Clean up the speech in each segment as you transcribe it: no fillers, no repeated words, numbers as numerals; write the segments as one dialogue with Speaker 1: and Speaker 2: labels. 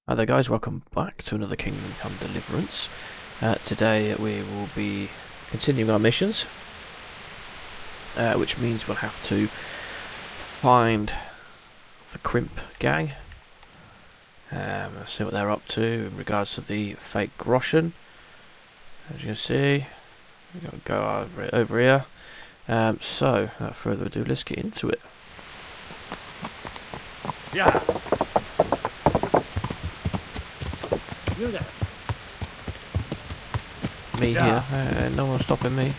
Speaker 1: Hi there guys, welcome back to another Kingdom Come Deliverance. Today we will be continuing our missions, which means we'll have to find the crimp gang, see what they're up to in regards to the fake Groschen. As you can see, we've got to go over here. So, without further ado, let's get into it.
Speaker 2: Yeah. You there.
Speaker 1: Me
Speaker 2: Yeah.
Speaker 1: here, no one's stopping me.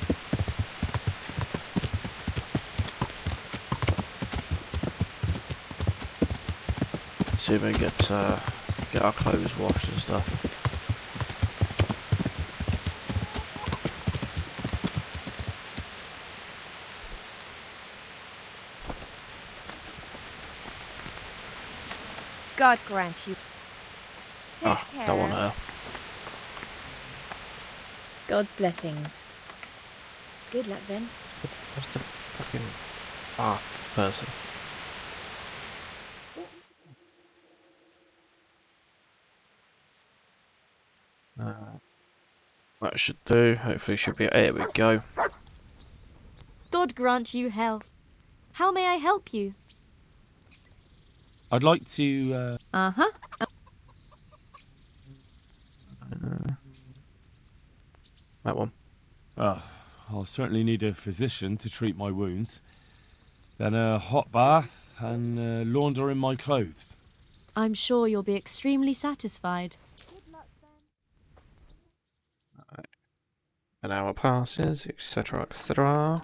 Speaker 1: See if we can get our clothes washed and stuff.
Speaker 3: God grant you. Take care.
Speaker 1: Don't want her.
Speaker 3: God's blessings. Good luck then.
Speaker 1: What's the fucking person? That should do. Hopefully should be. There we go.
Speaker 4: God grant you health. How may I help you?
Speaker 2: I'd like to,
Speaker 4: Uh-huh.
Speaker 1: That one.
Speaker 2: I'll certainly need a physician to treat my wounds. Then a hot bath and laundering my clothes.
Speaker 4: I'm sure you'll be extremely satisfied.
Speaker 1: An hour passes, etc., etc.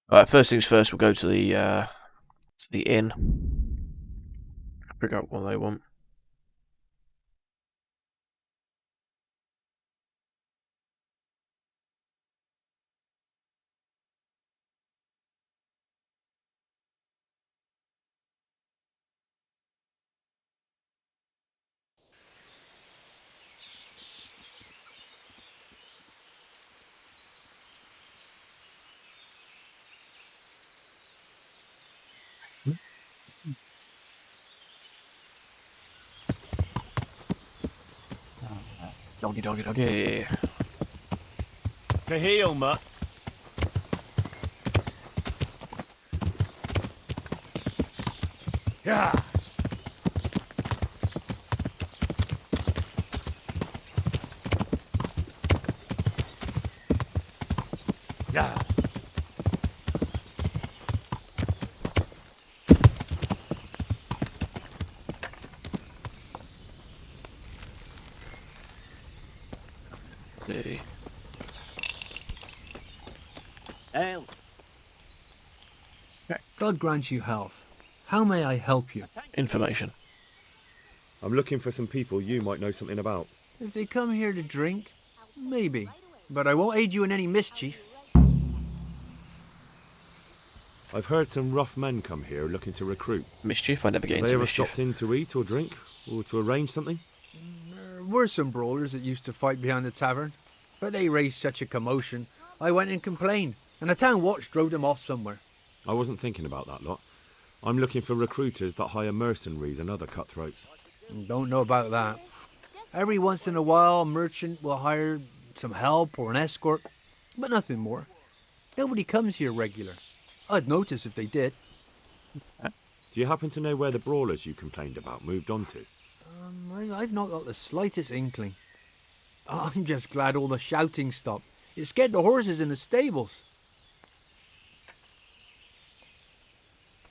Speaker 1: Alright, first things first, we'll go to the inn. Figure out what they want. Doggy, doggy, doggy.
Speaker 2: To heal, mutt. Yeah. Yeah.
Speaker 1: See.
Speaker 5: God grant you health. How may I help you?
Speaker 1: Information.
Speaker 6: I'm looking for some people you might know something about.
Speaker 5: If they come here to drink, maybe. But I won't aid you in any mischief.
Speaker 6: I've heard some rough men come here looking to recruit.
Speaker 1: Mischief? I never get
Speaker 6: Have
Speaker 1: into
Speaker 6: they ever
Speaker 1: mischief.
Speaker 6: stopped in to eat or drink? Or to arrange something?
Speaker 5: There were some brawlers that used to fight behind the tavern. But they raised such a commotion, I went and complained. And the town watch drove them off somewhere.
Speaker 6: I wasn't thinking about that lot. I'm looking for recruiters that hire mercenaries and other cutthroats.
Speaker 5: Don't know about that. Every once in a while, a merchant will hire some help or an escort. But nothing more. Nobody comes here regular. I'd notice if they did.
Speaker 6: Do you happen to know where the brawlers you complained about moved on to?
Speaker 5: I've not got the slightest inkling. I'm just glad all the shouting stopped. It scared the horses in the stables.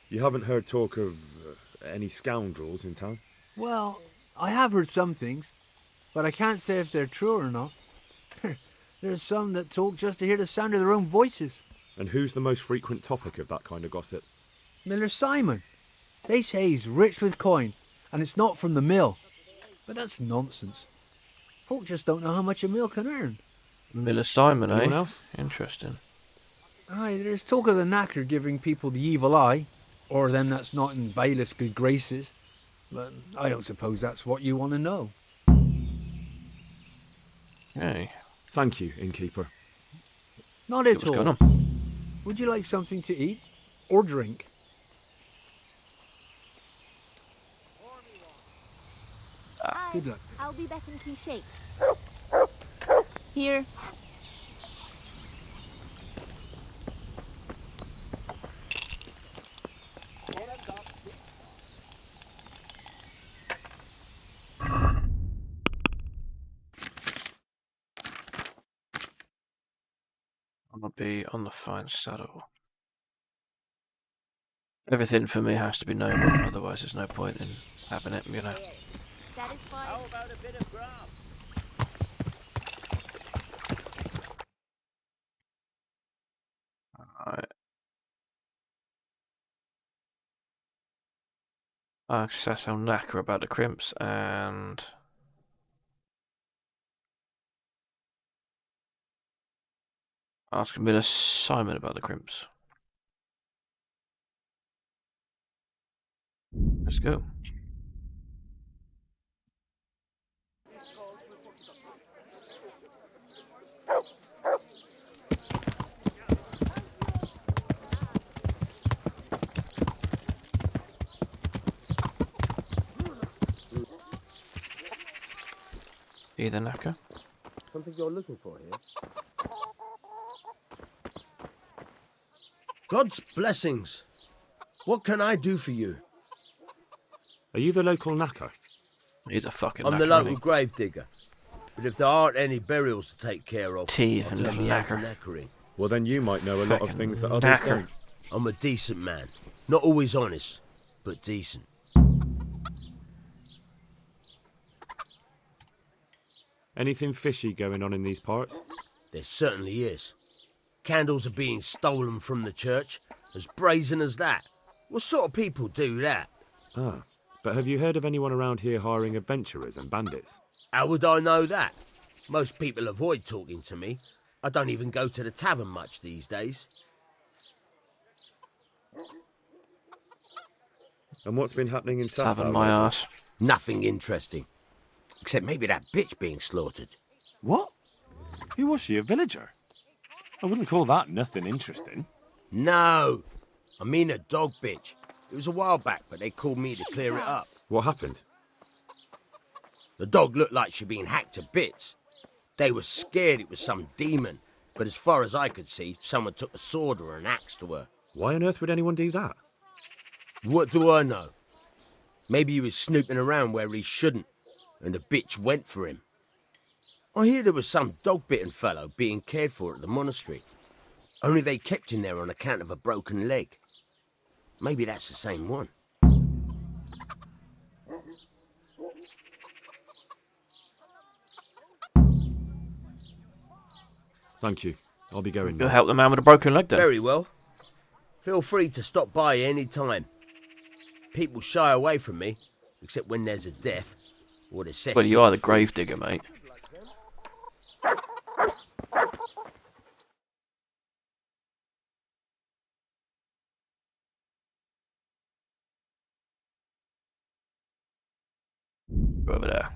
Speaker 6: You haven't heard talk of any scoundrels in town?
Speaker 5: Well, I have heard some things, but I can't say if they're true or not. There's some that talk just to hear the sound of their own voices.
Speaker 6: And who's the most frequent topic of that kind of gossip?
Speaker 5: Miller Simon. They say he's rich with coin, and it's not from the mill. But that's nonsense. Folk just don't know how much a mill can earn.
Speaker 1: Miller Simon,
Speaker 6: Anyone
Speaker 1: eh?
Speaker 6: else?
Speaker 1: Interesting.
Speaker 5: Aye, there's talk of the knacker giving people the evil eye, or them that's not in bailiff's good graces. But I don't suppose that's what you want to know.
Speaker 1: Hey,
Speaker 6: Thank you, innkeeper.
Speaker 5: Not
Speaker 1: what's
Speaker 5: at
Speaker 1: going
Speaker 5: all.
Speaker 1: on?
Speaker 5: Would you like something to eat? Or drink?
Speaker 4: Hi.
Speaker 5: Good luck.
Speaker 4: I'll be back in 2 shakes. Here.
Speaker 1: I'm gonna be on the fine saddle. Everything for me has to be noble, otherwise there's no point in having it, you know.
Speaker 4: Satisfied?
Speaker 7: How about a bit of grass?
Speaker 1: Alright. Access our knacker about the crimps and ask Miller Simon about the crimps. Let's go. Either knacker.
Speaker 7: Something you're looking for here?
Speaker 8: God's blessings. What can I do for you?
Speaker 6: Are you the local knacker?
Speaker 1: He's a fucking
Speaker 8: I'm
Speaker 1: knacker,
Speaker 8: the local
Speaker 1: isn't
Speaker 8: grave digger. But if there aren't any burials to take care of,
Speaker 1: Teeth
Speaker 8: I'll
Speaker 1: and
Speaker 8: turn
Speaker 1: little
Speaker 8: me out to
Speaker 1: knacker.
Speaker 8: knackering.
Speaker 6: Well, then you might know a lot of
Speaker 1: Fucking
Speaker 6: things that others
Speaker 1: knacker.
Speaker 6: don't.
Speaker 8: I'm a decent man. Not always honest, but decent.
Speaker 6: Anything fishy going on in these parts?
Speaker 8: There certainly is. Candles are being stolen from the church, as brazen as that. What sort of people do that?
Speaker 6: Ah, but have you heard of anyone around here hiring adventurers and bandits?
Speaker 8: How would I know that? Most people avoid talking to me. I don't even go to the tavern much these days.
Speaker 6: And what's been happening in
Speaker 1: Tavern
Speaker 6: Sasau?
Speaker 1: my
Speaker 6: lately?
Speaker 1: ass.
Speaker 8: Nothing interesting. Except maybe that bitch being slaughtered.
Speaker 2: What? Who was she, a villager? I wouldn't call that nothing interesting.
Speaker 8: No, I mean a dog bitch. It was a while back, but they called me to clear it up.
Speaker 6: What happened?
Speaker 8: The dog looked like she'd been hacked to bits. They were scared it was some demon, but as far as I could see, someone took a sword or an axe to her.
Speaker 6: Why on earth would anyone do that?
Speaker 8: What do I know? Maybe he was snooping around where he shouldn't, and the bitch went for him. I hear there was some dog-bitten fellow being cared for at the monastery. Only they kept him there on account of a broken leg. Maybe that's the same one.
Speaker 6: Thank you. I'll be going
Speaker 1: You'll
Speaker 6: now.
Speaker 1: help the man with a broken leg then.
Speaker 8: Very well. Feel free to stop by any time. People shy away from me, except when there's a death or the cesspit.
Speaker 1: Well, you are the grave digger, mate. Go over there.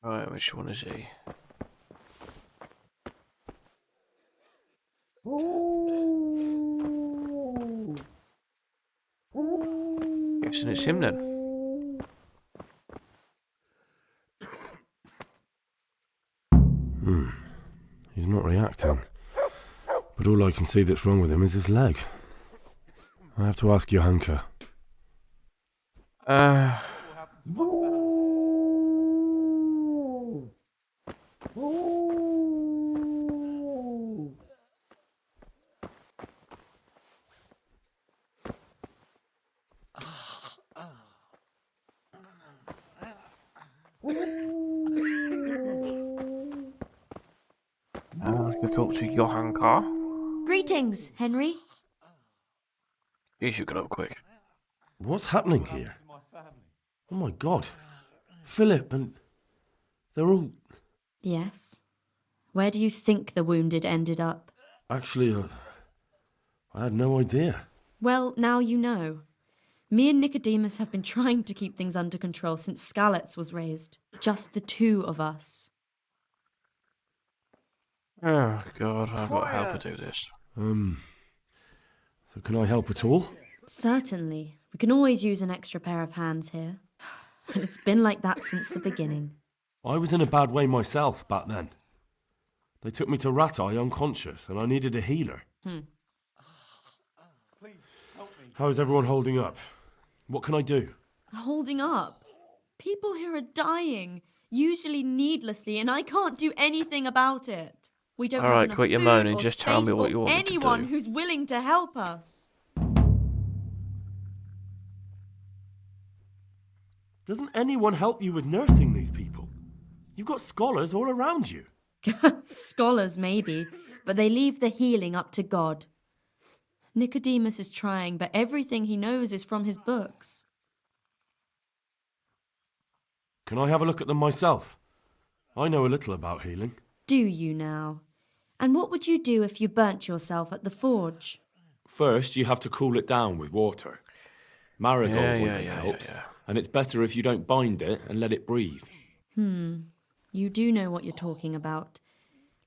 Speaker 1: Right, which one is he? Guessing it's him then.
Speaker 2: He's not reacting. But all I can see that's wrong with him is his leg. I have to ask Johanka.
Speaker 1: I can talk to Johann Carr.
Speaker 4: Greetings, Henry.
Speaker 1: You should get up quick.
Speaker 9: What's happening here? Oh my god. Philip and... they're all...
Speaker 4: Yes. Where do you think the wounded ended up?
Speaker 9: Actually, I had no idea.
Speaker 4: Well, now you know. Me and Nicodemus have been trying to keep things under control since Skalitz was raised. Just the two of us.
Speaker 1: Oh god, I've got to help her do this.
Speaker 9: So can I help at all?
Speaker 4: Certainly. We can always use an extra pair of hands here. And it's been like that since the beginning.
Speaker 9: I was in a bad way myself back then. They took me to Ratai unconscious and I needed a healer. How is everyone holding up? What can I do?
Speaker 4: Holding up? People here are dying, usually needlessly, and I can't do anything about it. We don't
Speaker 1: All
Speaker 4: have
Speaker 1: right,
Speaker 4: enough
Speaker 1: quit your
Speaker 4: food
Speaker 1: moaning,
Speaker 4: or
Speaker 1: just tell me
Speaker 4: space
Speaker 1: what
Speaker 4: or
Speaker 1: you want me to
Speaker 4: anyone
Speaker 1: do.
Speaker 4: who's willing to help us.
Speaker 9: Doesn't anyone help you with nursing these people? You've got scholars all around you.
Speaker 4: Scholars, maybe, but they leave the healing up to God. Nicodemus is trying, but everything he knows is from his books.
Speaker 9: Can I have a look at them myself? I know a little about healing.
Speaker 4: Do you now? And what would you do if you burnt yourself at the forge?
Speaker 6: First, you have to cool it down with water. Marigold ointment
Speaker 1: yeah.
Speaker 6: helps, and it's better if you don't bind it and let it breathe.
Speaker 4: You do know what you're talking about.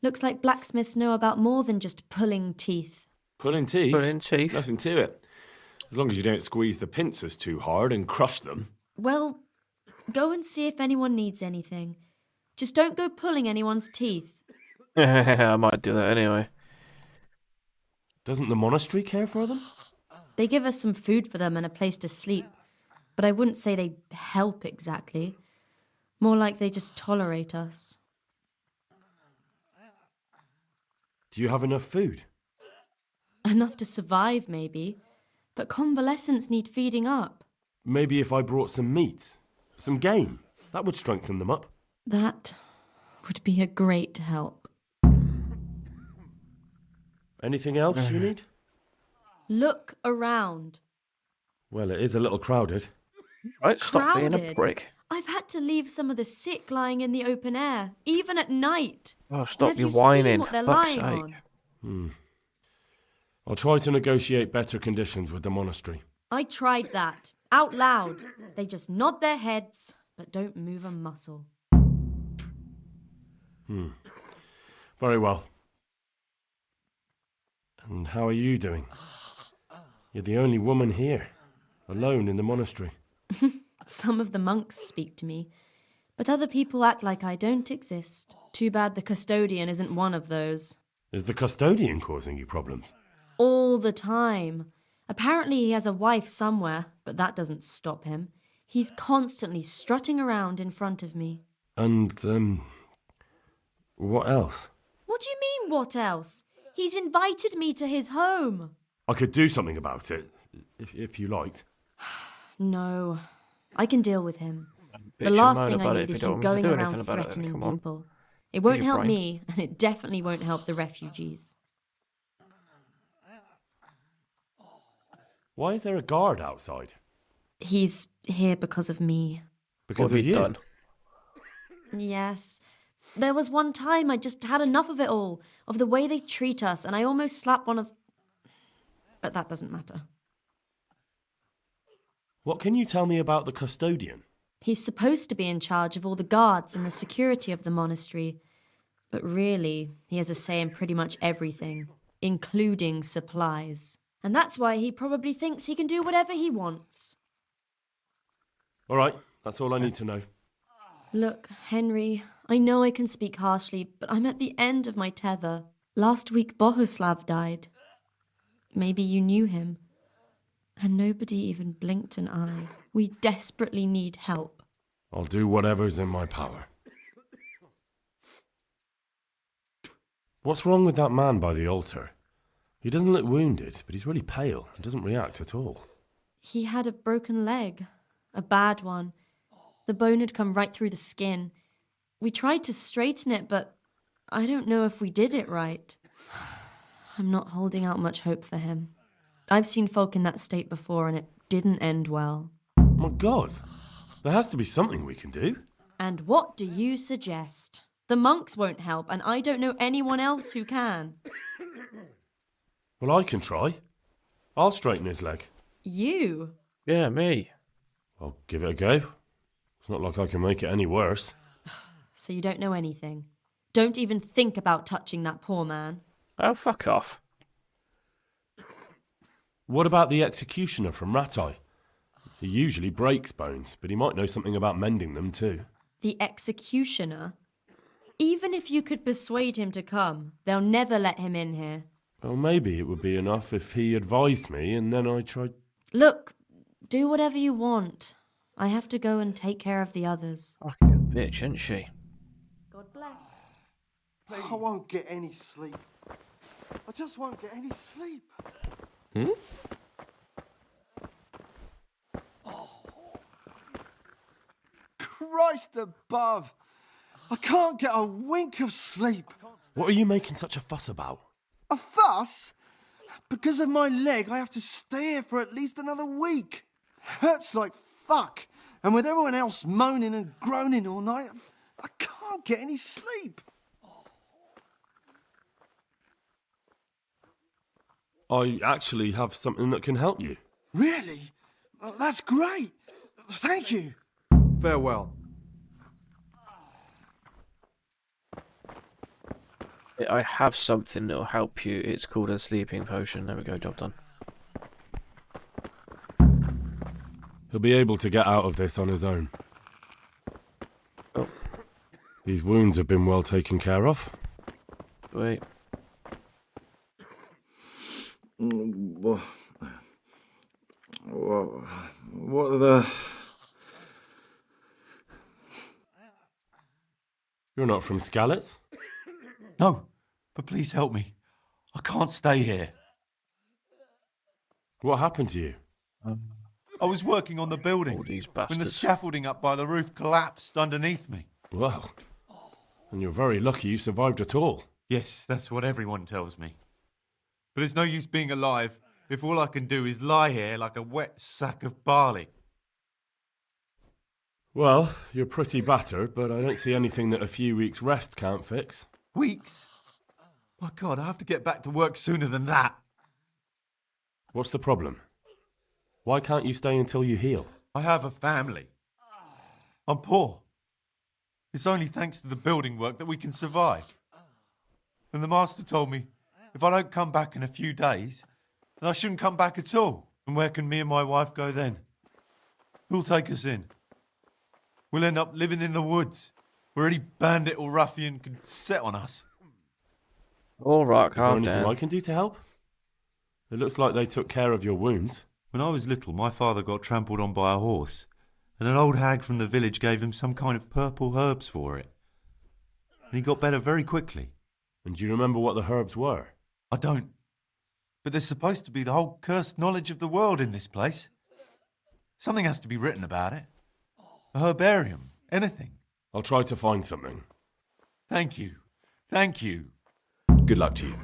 Speaker 4: Looks like blacksmiths know about more than just pulling teeth.
Speaker 6: Pulling teeth?
Speaker 1: Pulling teeth?
Speaker 6: Nothing to it. As long as you don't squeeze the pincers too hard and crush them.
Speaker 4: Well, go and see if anyone needs anything. Just don't go pulling anyone's teeth.
Speaker 1: I might do that anyway.
Speaker 9: Doesn't the monastery care for them?
Speaker 4: They give us some food for them and a place to sleep, but I wouldn't say they help exactly. More like they just tolerate us.
Speaker 9: Do you have enough food?
Speaker 4: Enough to survive, maybe, but convalescents need feeding up.
Speaker 9: Maybe if I brought some meat, some game, that would strengthen them up.
Speaker 4: That would be a great help.
Speaker 9: Anything else you need?
Speaker 4: Look around.
Speaker 9: Well, it is a little crowded.
Speaker 1: Right, stop being a
Speaker 4: Crowded.
Speaker 1: prick.
Speaker 4: I've had to leave some of the sick lying in the open air, even at night.
Speaker 1: Oh, stop
Speaker 4: Have
Speaker 1: your
Speaker 4: you seen
Speaker 1: whining,
Speaker 4: what
Speaker 1: for
Speaker 4: they're
Speaker 1: fuck's
Speaker 4: lying
Speaker 1: sake.
Speaker 4: on?
Speaker 9: I'll try to negotiate better conditions with the monastery.
Speaker 4: I tried that, out loud. They just nod their heads, but don't move a muscle.
Speaker 9: Very well. And how are you doing? You're the only woman here, alone in the monastery.
Speaker 4: Some of the monks speak to me, but other people act like I don't exist. Too bad the custodian isn't one of those.
Speaker 9: Is the custodian causing you problems?
Speaker 4: All the time. Apparently he has a wife somewhere, but that doesn't stop him. He's constantly strutting around in front of me.
Speaker 9: And, what else?
Speaker 4: What do you mean, what else? He's invited me to his home.
Speaker 9: I could do something about it, if you liked.
Speaker 4: No, I can deal with him.
Speaker 1: Bitch
Speaker 4: The
Speaker 1: and
Speaker 4: last
Speaker 1: moan
Speaker 4: thing I
Speaker 1: about it
Speaker 4: need
Speaker 1: if
Speaker 4: is
Speaker 1: you
Speaker 4: you
Speaker 1: don't want me to
Speaker 4: going
Speaker 1: do
Speaker 4: around
Speaker 1: anything about it, then
Speaker 4: threatening
Speaker 1: come on.
Speaker 4: people. It won't
Speaker 1: your
Speaker 4: help
Speaker 1: brain.
Speaker 4: me, and it definitely won't help the refugees.
Speaker 9: Why is there a guard outside?
Speaker 4: He's here because of me.
Speaker 9: Because
Speaker 1: What
Speaker 9: of
Speaker 1: have you
Speaker 9: you.
Speaker 1: done?
Speaker 4: Yes. There was one time I just had enough of it all, of the way they treat us, and I almost slapped one of... But that doesn't matter.
Speaker 9: What can you tell me about the custodian?
Speaker 4: He's supposed to be in charge of all the guards and the security of the monastery. But really, he has a say in pretty much everything, including supplies. And that's why he probably thinks he can do whatever he wants.
Speaker 9: All right, that's all I need to know.
Speaker 4: Look, Henry, I know I can speak harshly, but I'm at the end of my tether. Last week, Bohuslav died. Maybe you knew him. And nobody even blinked an eye. We desperately need help.
Speaker 9: I'll do whatever's in my power. What's wrong with that man by the altar? He doesn't look wounded, but he's really pale and doesn't react at all.
Speaker 4: He had a broken leg. A bad one. The bone had come right through the skin. We tried to straighten it, but I don't know if we did it right. I'm not holding out much hope for him. I've seen folk in that state before, and it didn't end well.
Speaker 9: My God, there has to be something we can do.
Speaker 4: And what do you suggest? The monks won't help, and I don't know anyone else who can.
Speaker 9: Well, I can try. I'll straighten his leg.
Speaker 4: You?
Speaker 1: Yeah, me.
Speaker 9: I'll give it a go. It's not like I can make it any worse.
Speaker 4: So you don't know anything? Don't even think about touching that poor man.
Speaker 1: Oh, fuck off.
Speaker 9: What about the executioner from Ratai? He usually breaks bones, but he might know something about mending them too.
Speaker 4: The executioner? Even if you could persuade him to come, they'll never let him in here.
Speaker 9: Well, maybe it would be enough if he advised me and then I tried...
Speaker 4: Look, do whatever you want. I have to go and take care of the others.
Speaker 1: Fucking bitch, isn't she?
Speaker 4: God bless.
Speaker 10: I won't get any sleep. I just won't get any sleep.
Speaker 9: Hmm?
Speaker 10: Christ above! I can't get a wink of sleep.
Speaker 9: What are you making such a fuss about?
Speaker 10: A fuss? Because of my leg, I have to stay here for at least another week. Hurts like fuck. And with everyone else moaning and groaning all night, I can't get any sleep.
Speaker 9: I actually have something that can help you.
Speaker 10: Really? Oh, that's great. Thank you.
Speaker 5: Farewell.
Speaker 1: I have something that'll help you. It's called a sleeping potion. There we go, job done.
Speaker 9: He'll be able to get out of this on his own.
Speaker 1: Oh.
Speaker 9: These wounds have been well taken care of.
Speaker 1: Wait.
Speaker 10: What are the...
Speaker 9: You're not from Skalitz?
Speaker 10: No, but please help me. I can't stay here.
Speaker 9: What happened to you?
Speaker 10: I was working on the building
Speaker 1: All these
Speaker 10: when the
Speaker 1: bastards.
Speaker 10: scaffolding up by the roof collapsed underneath me.
Speaker 9: Well, and you're very lucky you survived at all.
Speaker 10: Yes, that's what everyone tells me. But it's no use being alive if all I can do is lie here like a wet sack of barley.
Speaker 9: Well, you're pretty battered, but I don't see anything that a few weeks' rest can't fix.
Speaker 10: Weeks? My God, I have to get back to work sooner than that.
Speaker 9: What's the problem? Why can't you stay until you heal?
Speaker 10: I have a family. I'm poor. It's only thanks to the building work that we can survive. And the master told me if I don't come back in a few days, then I shouldn't come back at all. And where can me and my wife go then? Who'll take us in? We'll end up living in the woods, where any bandit or ruffian could set on us.
Speaker 1: All right,
Speaker 9: Is there
Speaker 1: calm
Speaker 9: anything
Speaker 1: down.
Speaker 9: I can do to help? It looks like they took care of your wounds.
Speaker 10: When I was little, my father got trampled on by a horse, and an old hag from the village gave him some kind of purple herbs for it. And he got better very quickly.
Speaker 9: And do you remember what the herbs were?
Speaker 10: I don't. But there's supposed to be the whole cursed knowledge of the world in this place. Something has to be written about it. A herbarium. Anything.
Speaker 9: I'll try to find something.
Speaker 10: Thank you. Thank you.
Speaker 9: Good luck to you.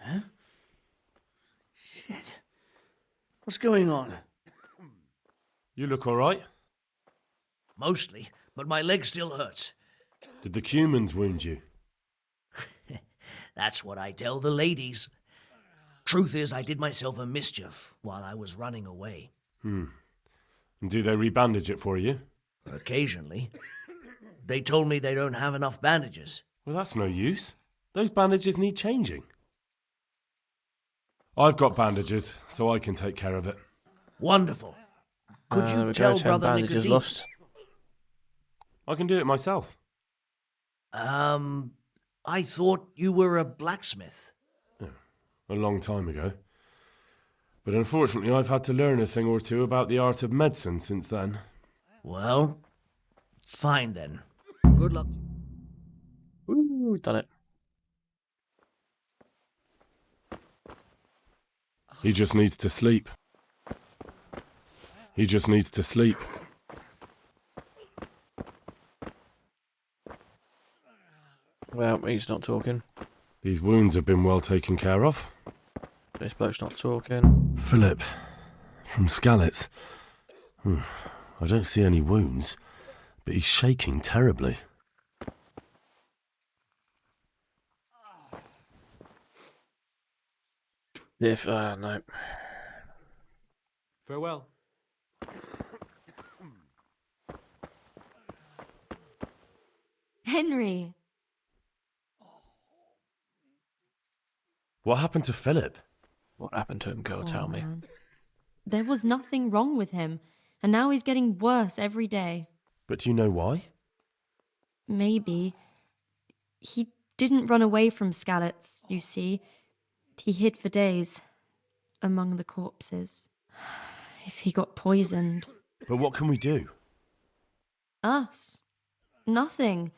Speaker 11: Huh? Shit. What's going on?
Speaker 9: You look all right.
Speaker 11: Mostly, but my leg still hurts.
Speaker 9: Did the Cumans wound you?
Speaker 11: That's what I tell the ladies. Truth is, I did myself a mischief while I was running away.
Speaker 9: And do they rebandage it for you?
Speaker 11: Occasionally. They told me they don't have enough bandages.
Speaker 9: Well, that's no use. Those bandages need changing. I've got bandages, so I can take care of it.
Speaker 11: Wonderful. Could
Speaker 1: There
Speaker 11: you
Speaker 1: we
Speaker 11: tell
Speaker 1: go, 10
Speaker 11: Brother
Speaker 1: bandages
Speaker 11: Nicodemus?
Speaker 1: lost.
Speaker 9: I can do it myself.
Speaker 11: I thought you were a blacksmith.
Speaker 9: A long time ago. But unfortunately, I've had to learn a thing or two about the art of medicine since then.
Speaker 11: Well, fine then.
Speaker 5: Good luck.
Speaker 1: Woo, done it.
Speaker 9: He just needs to sleep. He just needs to sleep.
Speaker 1: Well, he's not talking.
Speaker 9: These wounds have been well taken care of.
Speaker 1: This bloke's not talking.
Speaker 9: Philip, from Skalitz. I don't see any wounds, but he's shaking terribly.
Speaker 1: No.
Speaker 5: Farewell.
Speaker 4: Henry!
Speaker 9: What happened to Philip?
Speaker 1: What happened to him, girl?
Speaker 4: Poor
Speaker 1: Tell me.
Speaker 4: man. There was nothing wrong with him, and now he's getting worse every day.
Speaker 9: But do you know why?
Speaker 4: Maybe. He didn't run away from Skalitz, you see. He hid for days, among the corpses. If he got poisoned.
Speaker 9: But what can we do?
Speaker 4: Us? Nothing.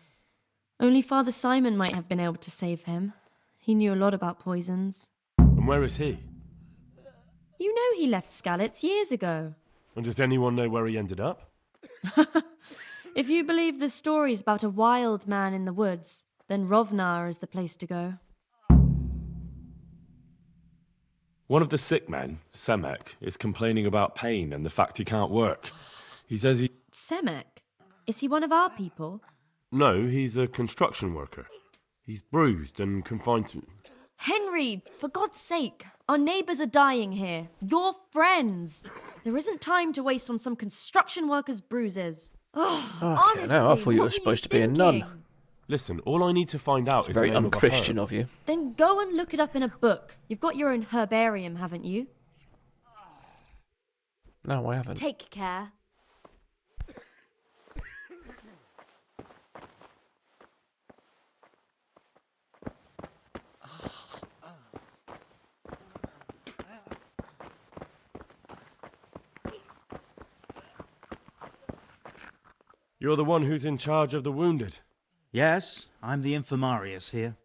Speaker 4: Only Father Simon might have been able to save him. He knew a lot about poisons.
Speaker 9: And where is he?
Speaker 4: You know he left Skalitz years ago.
Speaker 9: And does anyone know where he ended up?
Speaker 4: If you believe the stories about a wild man in the woods, then Rovnar is the place to go.
Speaker 9: One of the sick men, Semek, is complaining about pain and the fact he can't work. He says he...
Speaker 4: Semek? Is he one of our people?
Speaker 9: No, he's a construction worker. He's bruised and confined to...
Speaker 4: Henry, for God's sake, our neighbours are dying here. You're friends. There isn't time to waste on some construction worker's bruises. Honestly,
Speaker 1: no, I thought you were supposed to be a nun.
Speaker 9: Listen, all I need to find out is
Speaker 1: Very
Speaker 9: the name
Speaker 1: unchristian
Speaker 9: of a herb.
Speaker 1: of you.
Speaker 4: Then go and look it up in a book. You've got your own herbarium, haven't you?
Speaker 1: No, I haven't.
Speaker 4: Take care.
Speaker 9: You're the one who's in charge of the wounded.
Speaker 12: Yes, I'm the infirmarius here.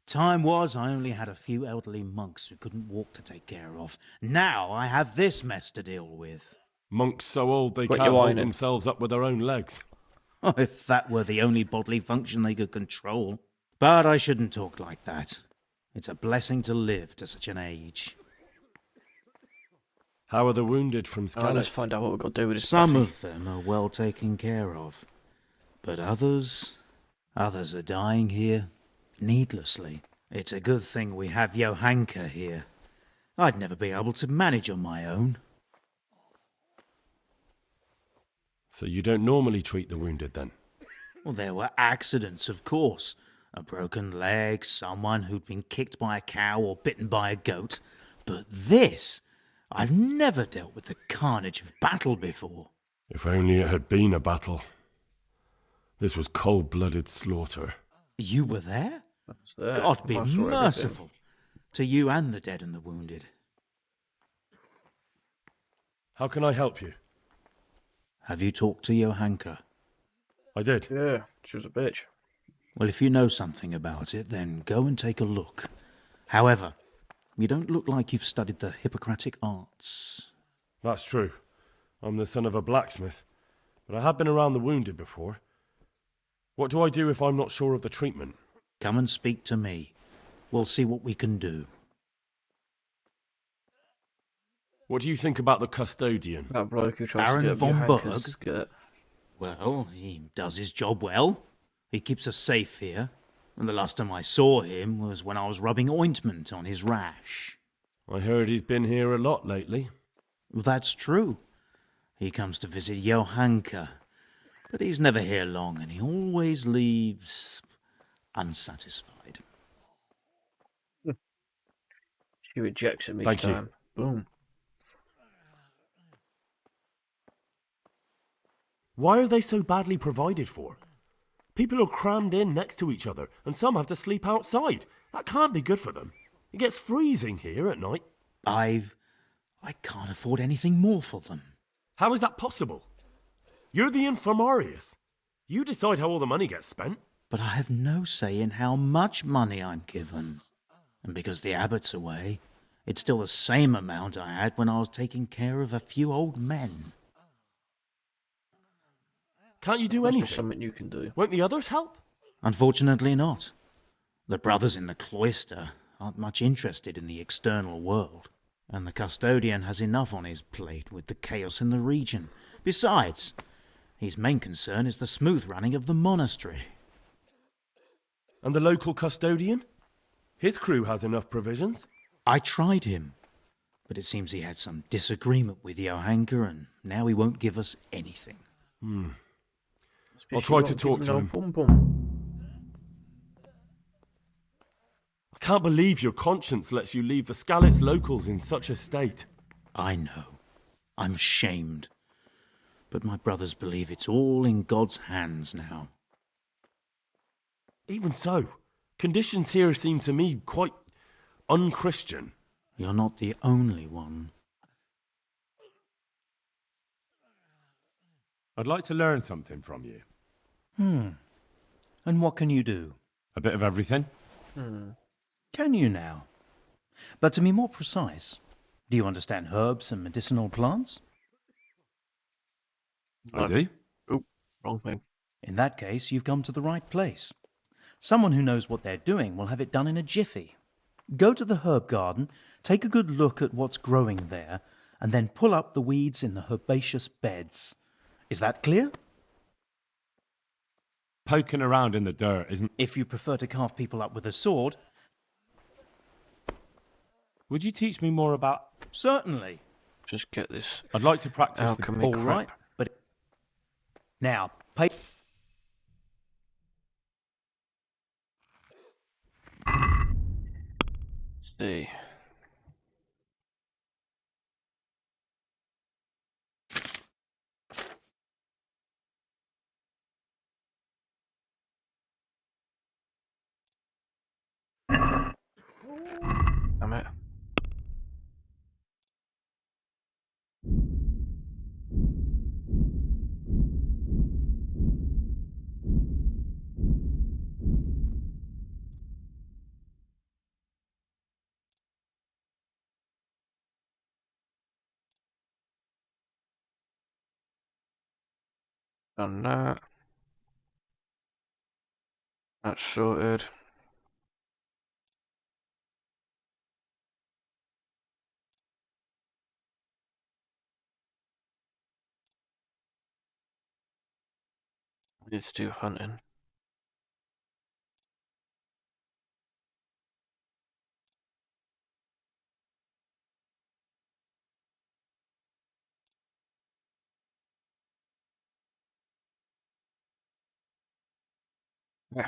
Speaker 12: Time was I only had a few elderly monks who couldn't walk to take care of. Now I have this mess to deal with.
Speaker 9: Monks so old they
Speaker 1: What
Speaker 9: can't
Speaker 1: you
Speaker 9: hold
Speaker 1: whining?
Speaker 9: themselves up with their own legs.
Speaker 12: If that were the only bodily function they could control. But I shouldn't talk like that. It's a blessing to live to such an age.
Speaker 9: How are the wounded from
Speaker 1: Oh, let's
Speaker 9: Skalitz?
Speaker 1: find out what we've got to do with this.
Speaker 12: Some
Speaker 1: Betty.
Speaker 12: of them are well taken care of. But others are dying here needlessly. It's a good thing we have Johanka here. I'd never be able to manage on my own.
Speaker 9: So you don't normally treat the wounded then?
Speaker 12: Well, there were accidents, of course. A broken leg, someone who'd been kicked by a cow or bitten by a goat. But this, I've never dealt with the carnage of battle before.
Speaker 9: If only it had been a battle. This was cold-blooded slaughter.
Speaker 12: You were there?
Speaker 1: There.
Speaker 12: God be
Speaker 1: I saw
Speaker 12: merciful to you and the dead and the wounded.
Speaker 9: How can I help you?
Speaker 12: Have you talked to Johanka?
Speaker 9: I did.
Speaker 1: Yeah, she was a bitch.
Speaker 12: Well, if you know something about it, then go and take a look. However, you don't look like you've studied the Hippocratic arts.
Speaker 9: That's true. I'm the son of a blacksmith. But I have been around the wounded before. What do I do if I'm not sure of the treatment?
Speaker 12: Come and speak to me. We'll see what we can do.
Speaker 9: What do you think about the custodian?
Speaker 1: That bloke who tries
Speaker 12: Baron
Speaker 1: to get
Speaker 12: von
Speaker 1: up
Speaker 12: Berg?
Speaker 1: Johanka's skirt.
Speaker 12: Well, he does his job well. He keeps us safe here. And the last time I saw him was when I was rubbing ointment on his rash.
Speaker 9: I heard he's been here a lot lately.
Speaker 12: Well, that's true. He comes to visit Johanka. But he's never here long, and he always leaves unsatisfied.
Speaker 1: She rejects him each
Speaker 9: Thank you.
Speaker 1: time. Boom.
Speaker 9: Why are they so badly provided for? People are crammed in next to each other, and some have to sleep outside. That can't be good for them. It gets freezing here at night.
Speaker 12: I've I can't afford anything more for them.
Speaker 9: How is that possible? You're the infirmarius. You decide how all the money gets spent.
Speaker 12: But I have no say in how much money I'm given. And because the abbot's away, it's still the same amount I had when I was taking care of a few old men.
Speaker 9: Can't you do
Speaker 1: Must be
Speaker 9: anything?
Speaker 1: something you can do.
Speaker 9: Won't the others help?
Speaker 12: Unfortunately not. The brothers in the cloister aren't much interested in the external world, and the custodian has enough on his plate with the chaos in the region. Besides, his main concern is the smooth running of the monastery.
Speaker 9: And the local custodian? His crew has enough provisions.
Speaker 12: I tried him, but it seems he had some disagreement with Johanka, and now he won't give us anything.
Speaker 9: I'll try to talk to him. I can't believe your conscience lets you leave the Skalitz locals in such a state.
Speaker 12: I know. I'm ashamed. But my brothers believe it's all in God's hands now.
Speaker 9: Even so, conditions here seem to me quite unchristian.
Speaker 12: You're not the only one.
Speaker 9: I'd like to learn something from you.
Speaker 13: And what can you do?
Speaker 9: A bit of everything.
Speaker 13: Can you now? But to be more precise, do you understand herbs and medicinal plants?
Speaker 9: I do.
Speaker 1: Oh, wrong thing.
Speaker 13: In that case, you've come to the right place. Someone who knows what they're doing will have it done in a jiffy. Go to the herb garden, take a good look at what's growing there, and then pull up the weeds in the herbaceous beds. Is that clear?
Speaker 9: Poking around in the dirt isn't...
Speaker 13: If you prefer to carve people up with a sword...
Speaker 9: Would you teach me more about...
Speaker 13: Certainly.
Speaker 1: Just get this.
Speaker 9: I'd like to practice
Speaker 1: alchemy
Speaker 13: All
Speaker 1: crap.
Speaker 13: right, but... Now, pay...
Speaker 1: Let's see. Damn it. Done that. That's sorted. Let's do hunting. Yeah.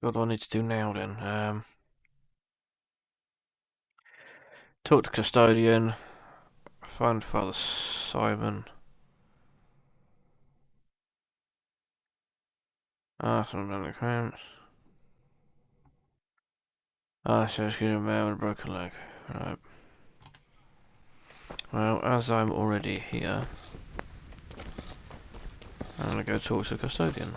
Speaker 1: What do I need to do now then? Talk to custodian. Find Father Simon. Some of the cramps. So it's getting a man with a broken leg. Right. Well, as I'm already here, I'm gonna go talk to the custodian.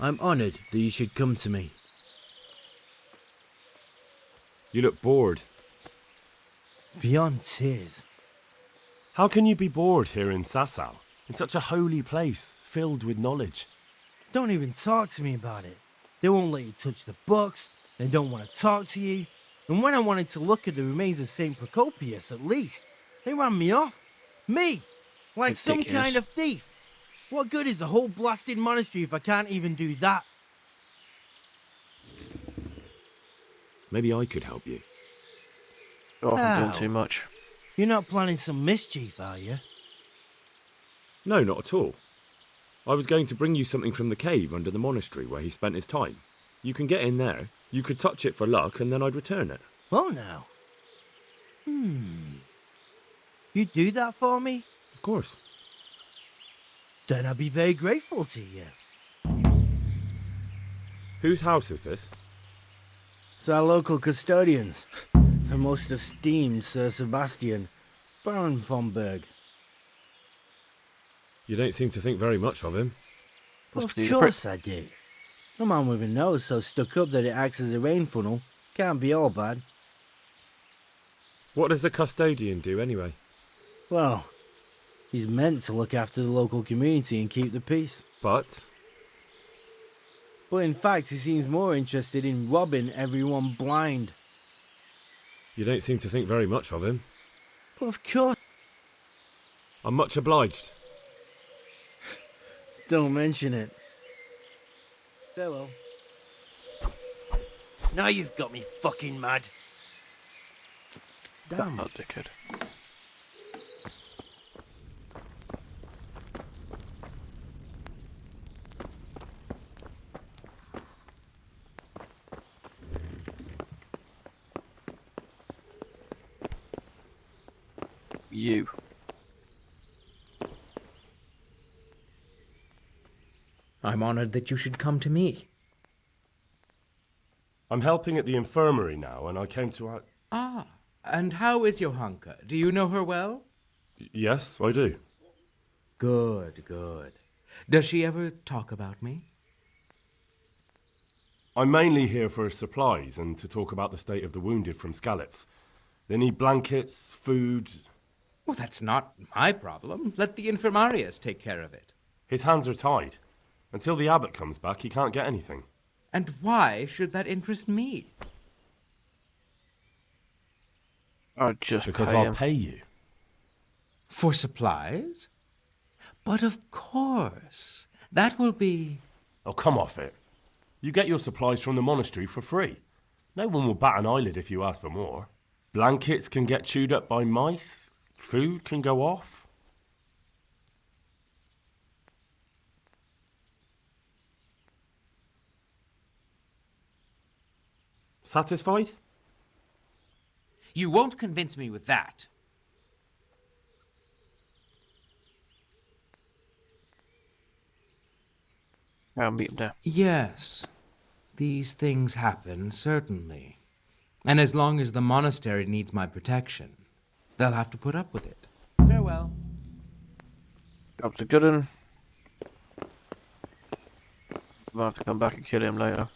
Speaker 14: I'm honoured that you should come to me.
Speaker 6: You look bored.
Speaker 8: beyond tears.
Speaker 9: How can you be bored here in Sasau, in such a holy place, filled with knowledge?
Speaker 8: Don't even talk to me about it. They won't let you touch the books, they don't want to talk to you, and when I wanted to look at the remains of St. Procopius, at least, they ran me off. Me! Like some kind of thief. What good is the whole blasted monastery if I can't even do that?
Speaker 6: Maybe I could help you.
Speaker 1: Oh, I'm doing too much.
Speaker 8: You're not planning some mischief, are you?
Speaker 6: No, not at all. I was going to bring you something from the cave under the monastery where he spent his time. You can get in there, you could touch it for luck, and then I'd return it.
Speaker 8: Well now. You'd do that for me?
Speaker 6: Of course.
Speaker 8: Then I'd be very grateful to you.
Speaker 6: Whose house is this?
Speaker 8: It's our local custodians. Our most esteemed Sir Sebastian, Baron von Berg.
Speaker 6: You don't seem to think very much of him.
Speaker 8: Well, of course I do. A man with a nose so stuck up that it acts as a rain funnel can't be all bad.
Speaker 6: What does the custodian do anyway?
Speaker 8: Well, he's meant to look after the local community and keep the peace.
Speaker 6: But
Speaker 8: in fact, he seems more interested in robbing everyone blind.
Speaker 6: you don't seem to think very much of him.
Speaker 8: But of course.
Speaker 6: I'm much obliged.
Speaker 8: Don't mention it. Farewell. Now you've got me fucking mad. Damn.
Speaker 1: That dickhead. You.
Speaker 14: I'm honored that you should come to me.
Speaker 9: I'm helping at the infirmary now, and I came to...
Speaker 14: Ah, and how is Johanka? Do you know her well?
Speaker 9: Yes, I do.
Speaker 14: Good, good. Does she ever talk about me?
Speaker 9: I'm mainly here for supplies and to talk about the state of the wounded from Skalitz. They need blankets, food...
Speaker 14: Well, that's not my problem. Let the infirmarius take care of it.
Speaker 9: His hands are tied. Until the abbot comes back, he can't get anything.
Speaker 14: And why should that interest me?
Speaker 1: I'll just
Speaker 9: because
Speaker 1: pay
Speaker 9: I'll
Speaker 1: him.
Speaker 9: pay you.
Speaker 14: For supplies? But of course. That will be...
Speaker 9: Oh, come off it. You get your supplies from the monastery for free. No one will bat an eyelid if you ask for more. Blankets can get chewed up by mice. Food can go off. Satisfied?
Speaker 14: You won't convince me with that.
Speaker 1: I'll meet him there.
Speaker 14: Yes. These things happen, certainly. And as long as the monastery needs my protection, they'll have to put up with it. Farewell.
Speaker 1: Job's a good one. I'll have to come back and kill him later.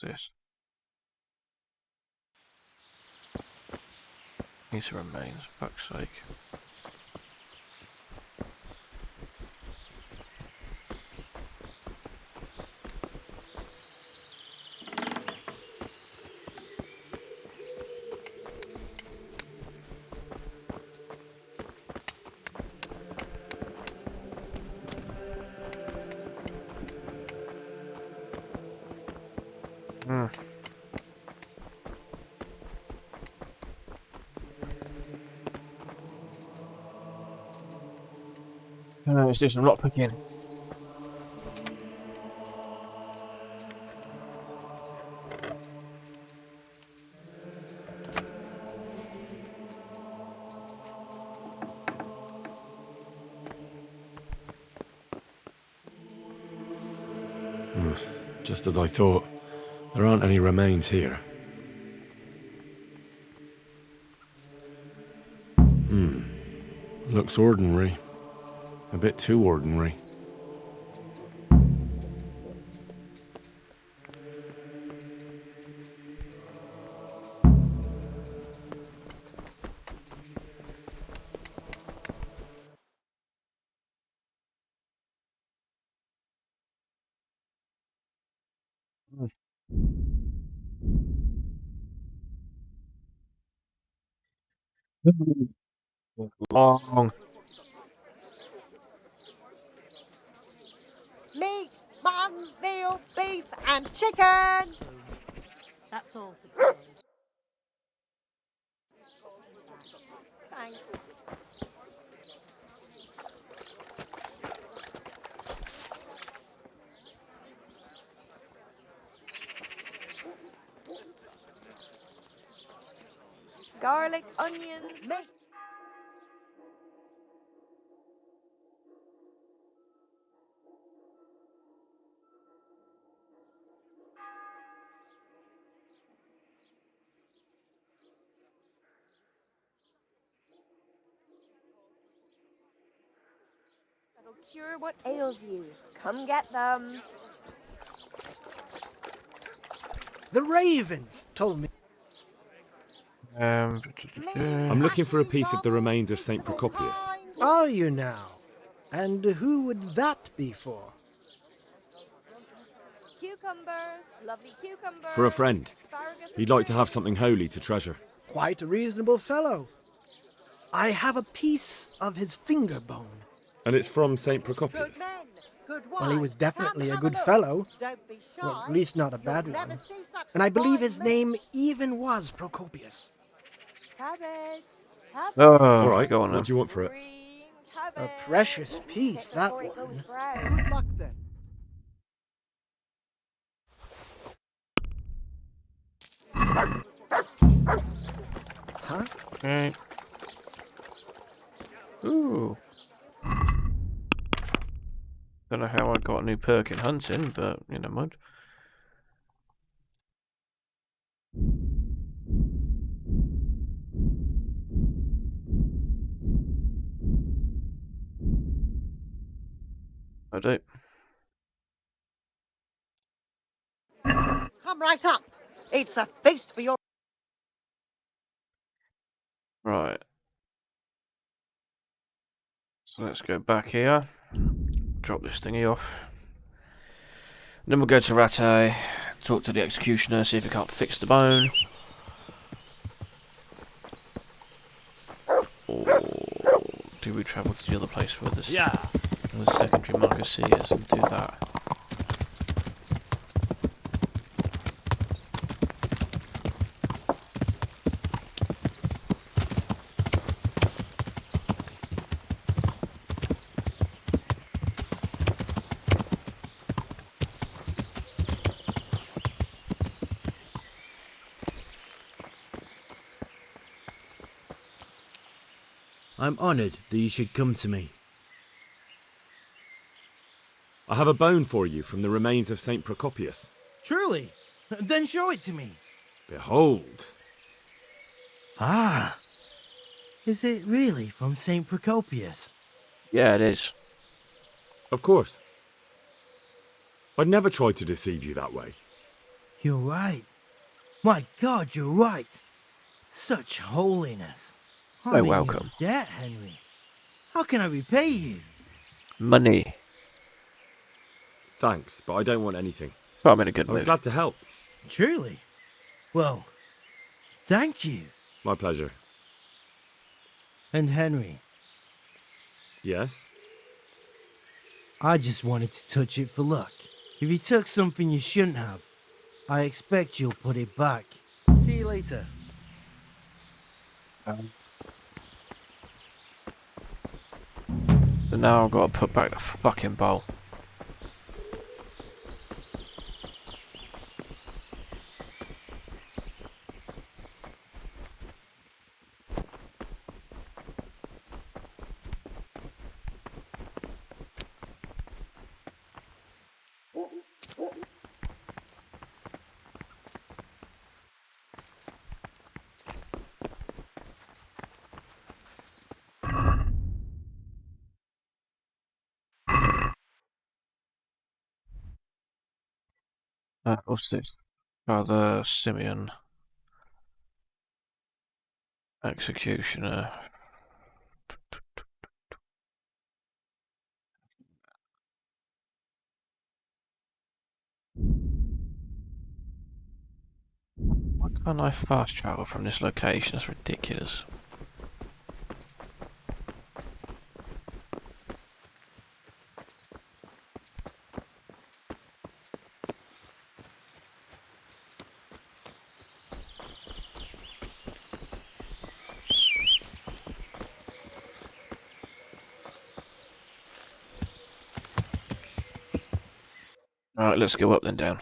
Speaker 1: What's this? These remains, fuck's sake. Let's do some lock picking.
Speaker 6: Just as I thought. There aren't any remains here. Looks ordinary.
Speaker 2: A bit too ordinary.
Speaker 1: Long.
Speaker 15: Meat, mutton, veal, beef, and chicken. That's all for today. Thanks.
Speaker 3: Garlic, onions. That'll cure what ails you. Come get them.
Speaker 5: The ravens told me.
Speaker 6: I'm looking for a piece of the remains of St. Procopius.
Speaker 5: Are you now? And who would that be for?
Speaker 3: Cucumbers, lovely cucumbers.
Speaker 6: For a friend. He'd like to have something holy to treasure.
Speaker 5: Quite a reasonable fellow. I have a piece of his finger bone.
Speaker 6: And it's from St. Procopius.
Speaker 5: Well, he was definitely a good fellow. Well, at least not a bad one. And I believe his name even was Procopius.
Speaker 3: Cabbage.
Speaker 1: Oh,
Speaker 6: All right,
Speaker 1: go on
Speaker 6: what
Speaker 1: then.
Speaker 6: do you want for it?
Speaker 5: A precious piece, that one. Good luck then. Huh?
Speaker 1: Okay. Ooh. Don't know how I got a new perk in hunting, but you know, mind. I do.
Speaker 15: Come right up. It's a feast for your...
Speaker 1: Right. So let's go back here. Drop this thingy off. Then we'll go to Rattay, talk to the executioner, see if he can't fix the bone. Or do we travel to the other place where the secondary Marcus is and do that?
Speaker 8: I'm honoured that you should come to me.
Speaker 6: I have a bone for you from the remains of St. Procopius.
Speaker 8: Truly? Then show it to me.
Speaker 6: Behold.
Speaker 8: Ah. Is it really from St. Procopius?
Speaker 1: Yeah, it is.
Speaker 6: Of course. I'd never try to deceive you that way.
Speaker 8: You're right. My God, you're right. Such holiness.
Speaker 1: You're
Speaker 8: I'm in
Speaker 1: welcome.
Speaker 8: your debt, Henry. How can I repay you?
Speaker 1: Money.
Speaker 6: Thanks, but I don't want anything.
Speaker 1: But I'm in a good
Speaker 6: I was
Speaker 1: mood.
Speaker 6: glad to help.
Speaker 8: Truly? Well, thank you.
Speaker 6: My pleasure.
Speaker 8: And Henry,
Speaker 6: Yes?
Speaker 8: I just wanted to touch it for luck. If you took something you shouldn't have, I expect you'll put it back. See you later.
Speaker 1: So now I've got to put back the fucking bowl. What's this? Father Simeon. Executioner. Why can't I fast travel from this location? That's ridiculous. Alright, let's go up then down.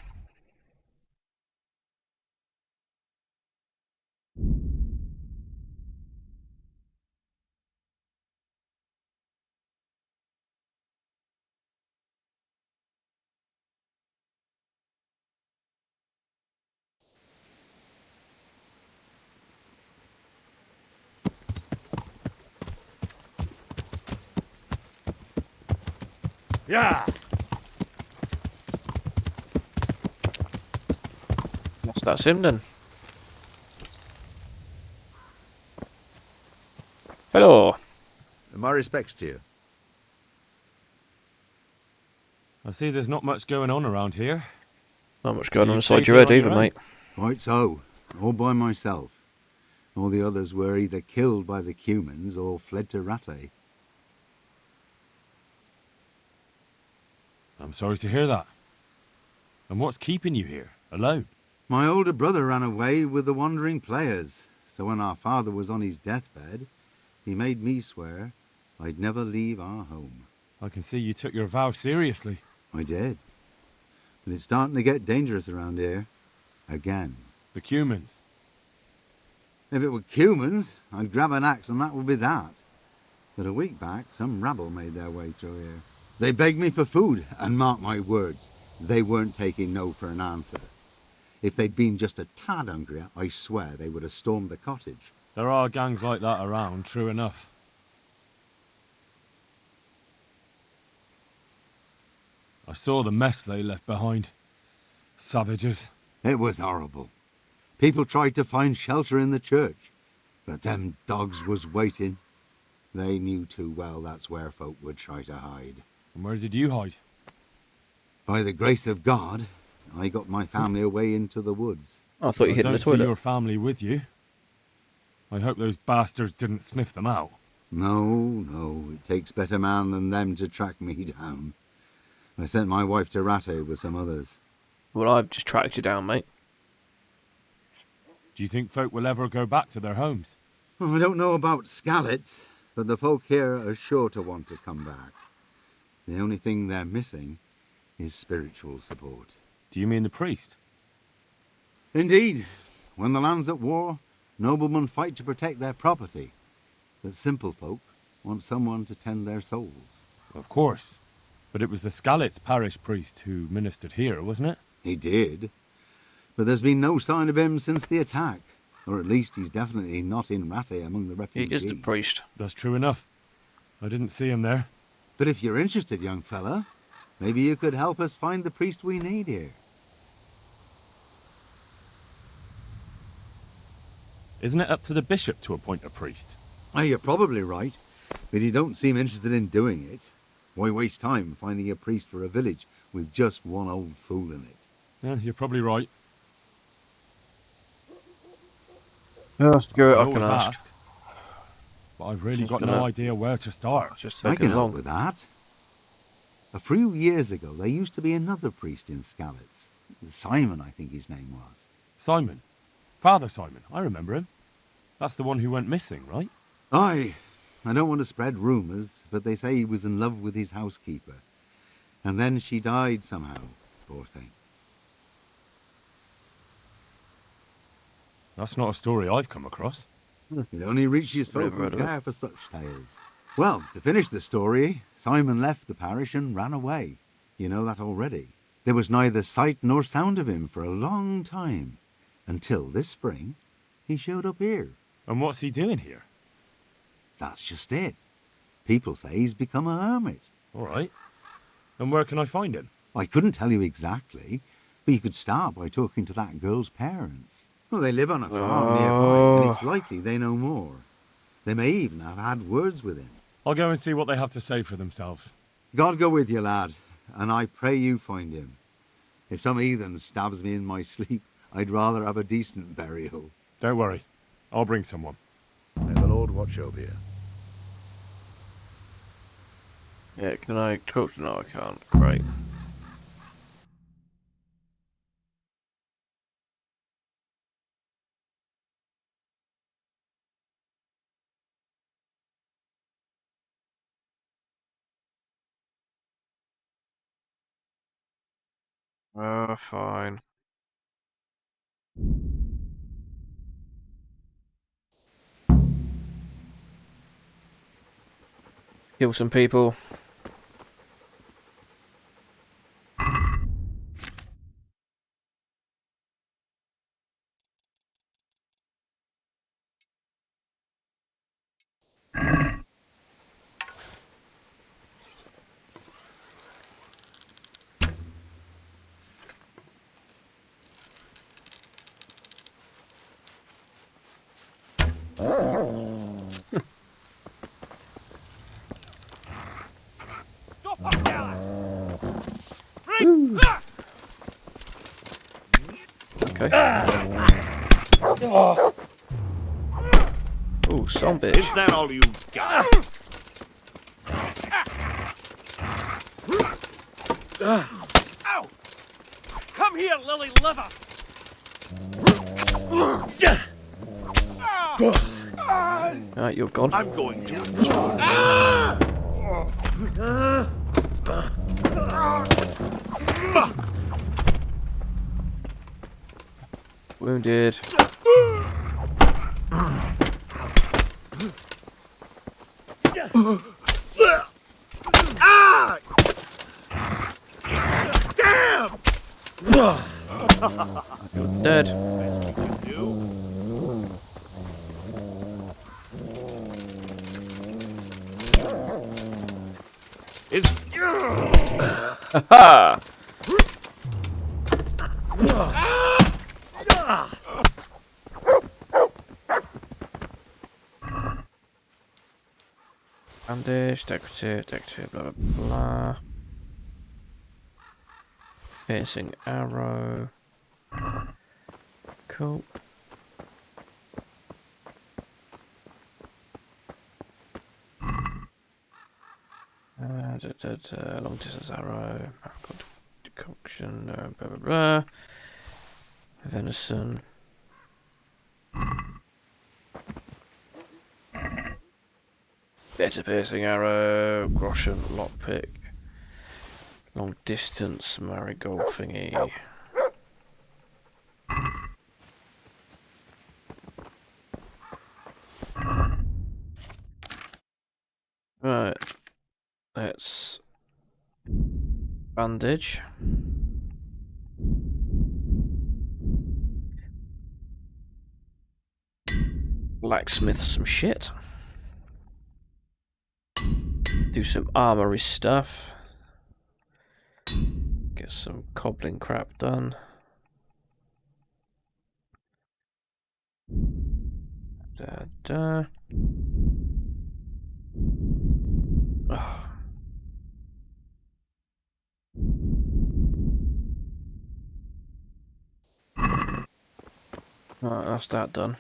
Speaker 2: Yeah.
Speaker 1: That's him then. Hello.
Speaker 16: My respects to you.
Speaker 2: I see there's not much going on around here.
Speaker 1: Not much going on
Speaker 2: you've
Speaker 1: inside
Speaker 2: stayed
Speaker 1: your
Speaker 2: here
Speaker 1: head
Speaker 2: on
Speaker 1: either,
Speaker 2: your own?
Speaker 1: mate.
Speaker 16: Quite so. All by myself. All the others were either killed by the Cumans or fled to Rattay.
Speaker 2: I'm sorry to hear that. And what's keeping you here, alone?
Speaker 16: My older brother ran away with the wandering players, so when our father was on his deathbed, he made me swear I'd never leave our home.
Speaker 2: I can see you took your vow seriously.
Speaker 16: I did. But it's starting to get dangerous around here. Again.
Speaker 2: The Cumans.
Speaker 16: If it were Cumans, I'd grab an axe and that would be that. But a week back, some rabble made their way through here. They begged me for food, and mark my words, they weren't taking no for an answer. If they'd been just a tad hungrier, I swear they would have stormed the cottage.
Speaker 2: There are gangs like that around, true enough. I saw the mess they left behind. Savages.
Speaker 16: It was horrible. People tried to find shelter in the church, but them dogs was waiting. They knew too well that's where folk would try to hide.
Speaker 2: And where did you hide?
Speaker 16: By the grace of God, I got my family away into the woods.
Speaker 1: I thought you hid in the
Speaker 2: don't see
Speaker 1: toilet.
Speaker 2: your family with you. I hope those bastards didn't sniff them out.
Speaker 16: No, it takes better man than them to track me down. I sent my wife to Rattay with some others.
Speaker 1: Well, I've just tracked you down, mate.
Speaker 2: Do you think folk will ever go back to their homes?
Speaker 16: Oh, I don't know about Skalitz, but the folk here are sure to want to come back. The only thing they're missing is spiritual support.
Speaker 2: Do you mean the priest?
Speaker 16: Indeed. When the land's at war, noblemen fight to protect their property. But simple folk want someone to tend their souls.
Speaker 2: Of course. But it was the Skalitz parish priest who ministered here, wasn't it?
Speaker 16: He did. But there's been no sign of him since the attack. Or at least he's definitely not in Rattay among the
Speaker 1: He
Speaker 16: refugees.
Speaker 1: is the priest.
Speaker 2: That's true enough. I didn't see him there.
Speaker 16: But if you're interested, young fella, maybe you could help us find the priest we need here.
Speaker 2: Isn't it up to the bishop to appoint a priest?
Speaker 16: Oh, you're probably right, but you don't seem interested in doing it. Why waste time finding a priest for a village with just one old fool in it?
Speaker 2: Yeah, you're probably right.
Speaker 1: Stuart, I
Speaker 2: I'd
Speaker 1: can
Speaker 2: always
Speaker 1: ask.
Speaker 2: But I've really
Speaker 1: Just
Speaker 2: got
Speaker 1: gonna-
Speaker 2: no idea where to start.
Speaker 1: Just
Speaker 16: I
Speaker 1: taking
Speaker 16: can help
Speaker 1: long.
Speaker 16: with that. A few years ago, there used to be another priest in Skalitz. Simon, I think his name was.
Speaker 2: Simon. Father Simon. I remember him. That's the one who went missing, right?
Speaker 16: Aye. I don't want to spread rumours, but they say he was in love with his housekeeper. And then she died somehow, poor thing.
Speaker 2: That's not a story I've come across.
Speaker 16: It only reaches folk
Speaker 1: Never
Speaker 16: who
Speaker 1: heard of it.
Speaker 16: care for such tales. Well, to finish the story, Simon left the parish and ran away. You know that already. There was neither sight nor sound of him for a long time. Until this spring, he showed up here.
Speaker 2: And what's he doing here?
Speaker 16: That's just it. People say he's become a hermit.
Speaker 2: All right. And where can I find him?
Speaker 16: I couldn't tell you exactly, But you could start by talking to that girl's parents. Well, they live on a farm nearby, and it's likely they know more. They may even have had words with him.
Speaker 2: I'll go and see what they have to say for themselves.
Speaker 16: God go with you, lad, and I pray you find him. If some heathen stabs me in my sleep, I'd rather have a decent burial.
Speaker 2: Don't worry. I'll bring someone.
Speaker 17: May the Lord watch over you.
Speaker 1: Yeah, can I talk to? No, I can't. Great. Fine. Kill some people. Okay. Ooh, some bitch.
Speaker 7: Is that all you got? Ow! Come here, lily liver!
Speaker 1: Alright, you're gone.
Speaker 7: I'm going to.
Speaker 1: Wounded.
Speaker 7: Damn!
Speaker 1: You're dead.
Speaker 7: Is
Speaker 1: Ha! Bandage, decorative, blah blah blah. Piercing arrow. Cool. Long distance arrow. Decoction. Blah blah blah. Venison. Better piercing arrow. Groschen lockpick. Long distance marigold thingy. Right. Let's bandage. Blacksmith some shit. Do some armory stuff. Get some cobbling crap done. Da da. Oh. Right, that's that done.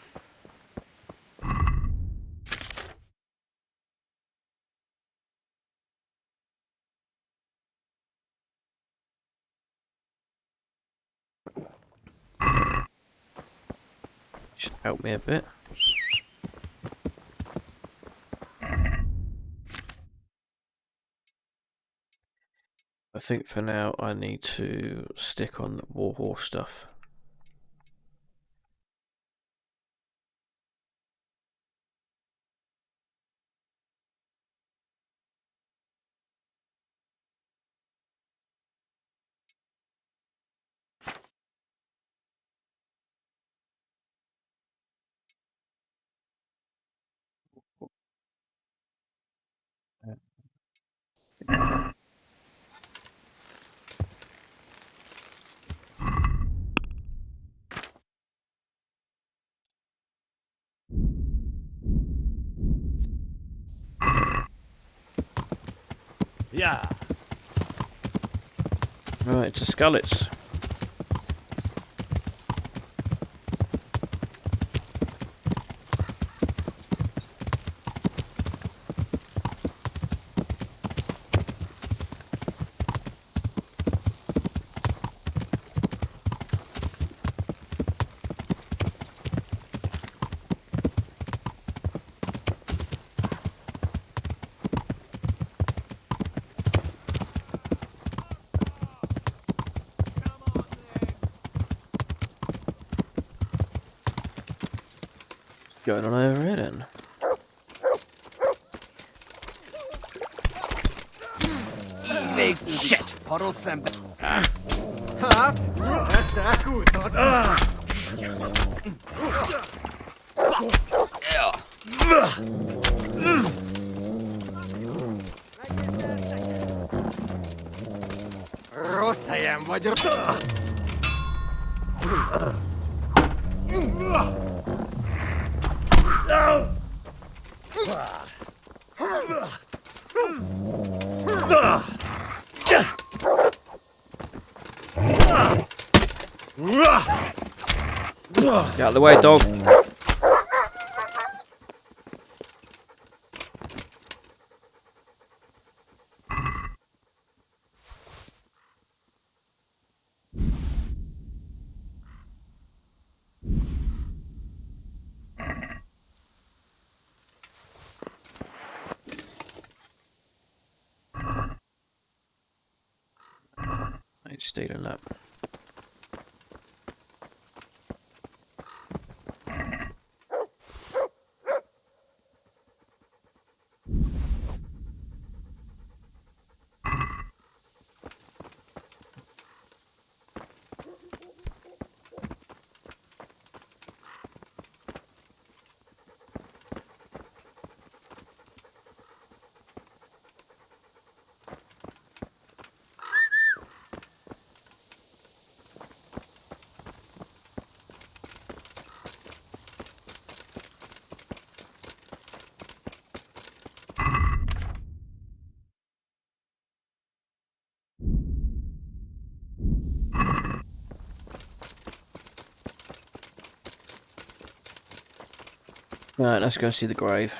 Speaker 1: Should help me a bit. I think for now I need to stick on the war stuff.
Speaker 7: Yeah.
Speaker 1: Right, to Skalitz. Going on over here then.
Speaker 7: Shit!
Speaker 18: Rossajem vagy...
Speaker 1: Get out of the way, dog. Ain't stealing that. Right, let's go see the grave.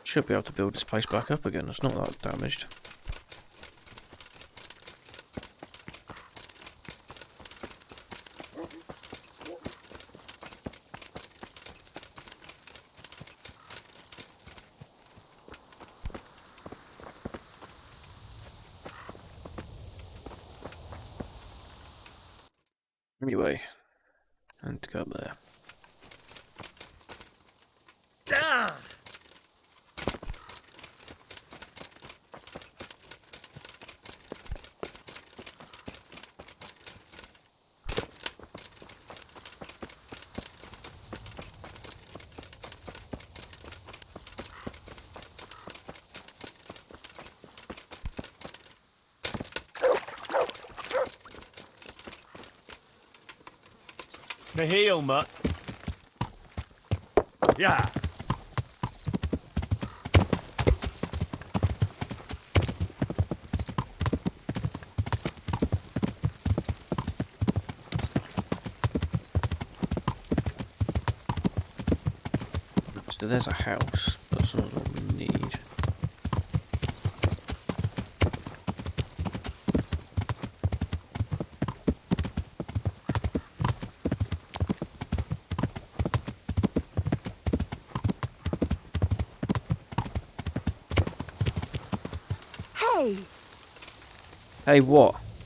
Speaker 1: Should be able to build this place back up again. It's not that damaged. Anyway, I need to go up there.
Speaker 7: To heal, mutt. Yeah.
Speaker 1: So there's a house. That's not what we need.
Speaker 3: Hey!
Speaker 1: Hey, what?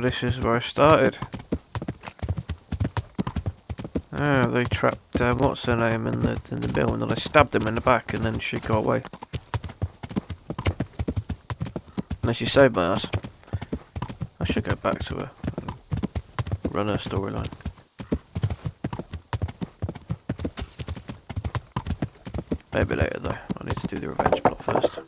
Speaker 1: Oh, this is where I started. Oh, they trapped what's her name in the building, and I stabbed him in the back, and then she got away. And she saved my ass. I should go back to her and run her storyline. Maybe later though. I need to do the revenge plot first.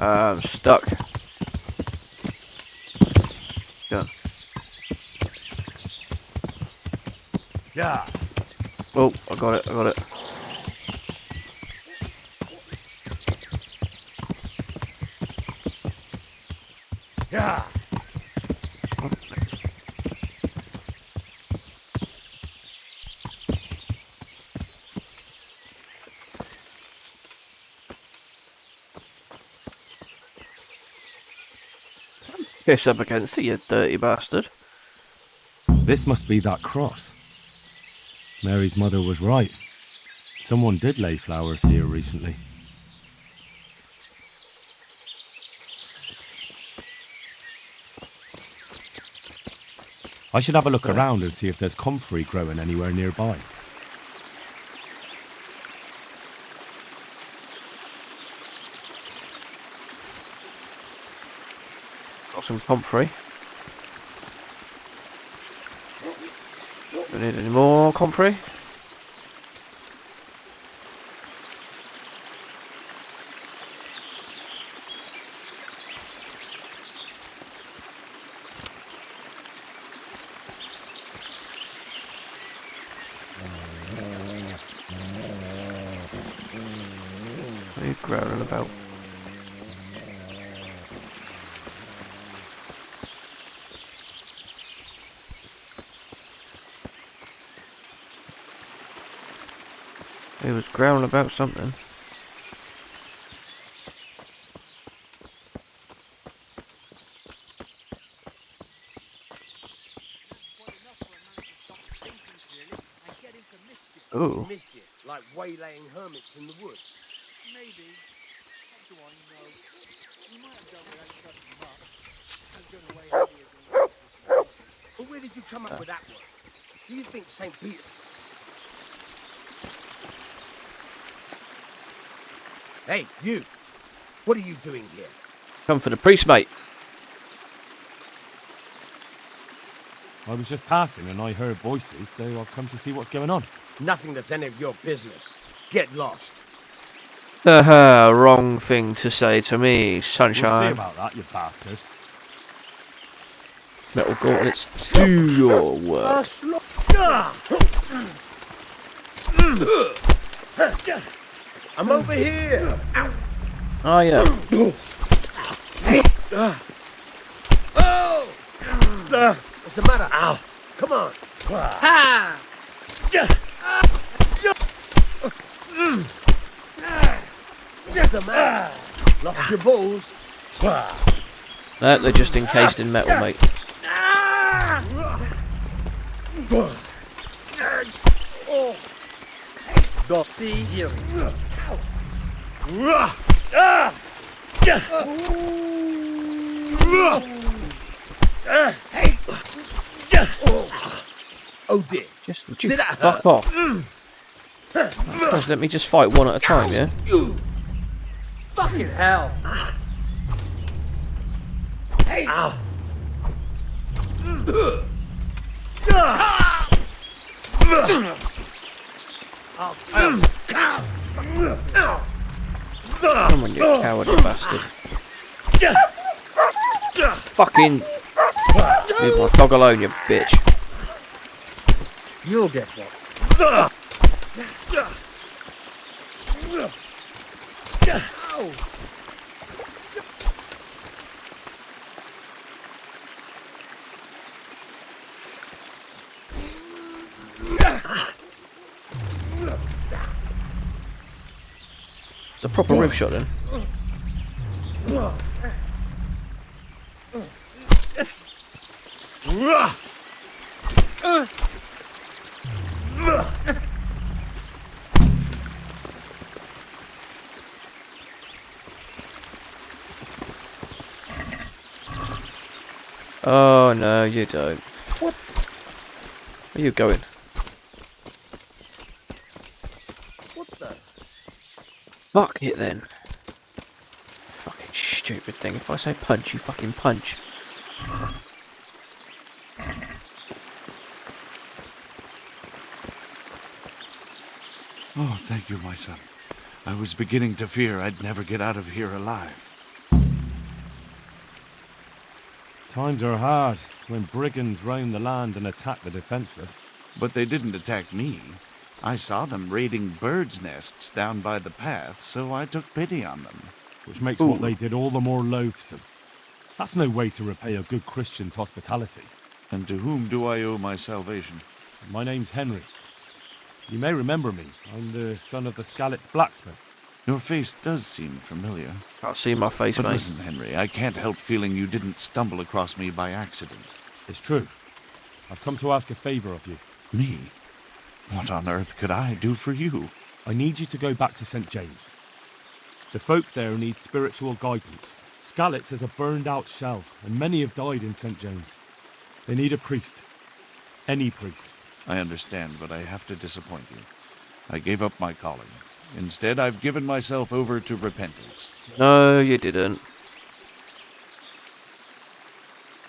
Speaker 1: I'm stuck. Done.
Speaker 2: Yeah.
Speaker 1: Oh, I got it, I got it.
Speaker 2: Yeah.
Speaker 1: Piss up against it, you dirty bastard.
Speaker 2: This must be that cross. Mary's mother was right. Someone did lay flowers here recently. I should have a look around and see if there's comfrey growing anywhere nearby.
Speaker 1: Got some comfrey. Do we need any more comfrey? What are you growling about? He was growling about something. Ooh.
Speaker 8: Mischief, like waylaying hermits in the woods.
Speaker 5: Maybe. What do I know? You might have done without shutting him up. I've done away heavier than
Speaker 8: But where did you come up with that one? Do you think St. Peter... Hey, you! What are you doing here?
Speaker 1: Come for the priest, mate.
Speaker 2: I was just passing and I heard voices, so I've come to see what's going on.
Speaker 8: Nothing that's any of your business. Get lost.
Speaker 1: Haha, wrong thing to say to me, sunshine.
Speaker 2: We'll see about that, you bastard.
Speaker 1: Metal gauntlets, do your work.
Speaker 8: I'm over here.
Speaker 1: Oh yeah.
Speaker 8: What's the matter? Ow. Come on. Ha! What's the matter? Lost your balls?
Speaker 1: No, they're just encased in metal, mate.
Speaker 5: See here.
Speaker 8: Oh dear.
Speaker 1: Just would you fuck off? Guys, let me just fight one at a time, yeah?
Speaker 5: Fucking hell.
Speaker 8: Hey. Ow.
Speaker 1: Come on, you cowardly bastard. Fucking leave my dog alone, you bitch.
Speaker 5: You'll get one.
Speaker 1: It's a proper rib shot then. Oh no, you don't.
Speaker 5: What?
Speaker 1: Where are you going?
Speaker 5: What the?
Speaker 1: Fuck it then. Fucking stupid thing. If I say punch, you fucking punch.
Speaker 17: Oh, thank you, my son. I was beginning to fear I'd never get out of here alive.
Speaker 2: Times are hard when brigands roam the land and attack the defenseless.
Speaker 17: But they didn't attack me. I saw them raiding birds' nests down by the path, so I took pity on them.
Speaker 2: Which makes what they did all the more loathsome. That's no way to repay a good Christian's hospitality.
Speaker 17: And to whom do I owe my salvation?
Speaker 2: My name's Henry. You may remember me. I'm the son of the Skalitz blacksmith.
Speaker 17: Your face does seem familiar.
Speaker 1: Can't see my face,
Speaker 17: But
Speaker 1: mate.
Speaker 17: listen, Henry, I can't help feeling you didn't stumble across me by accident.
Speaker 2: It's true. I've come to ask a favour of you.
Speaker 17: Me? What on earth could I do for you?
Speaker 2: I need you to go back to St. James. The folk there need spiritual guidance. Skalitz is a burned-out shell, and many have died in St. James. They need a priest. Any priest.
Speaker 17: I understand, but I have to disappoint you. I gave up my calling. Instead, I've given myself over to repentance.
Speaker 1: No, you didn't.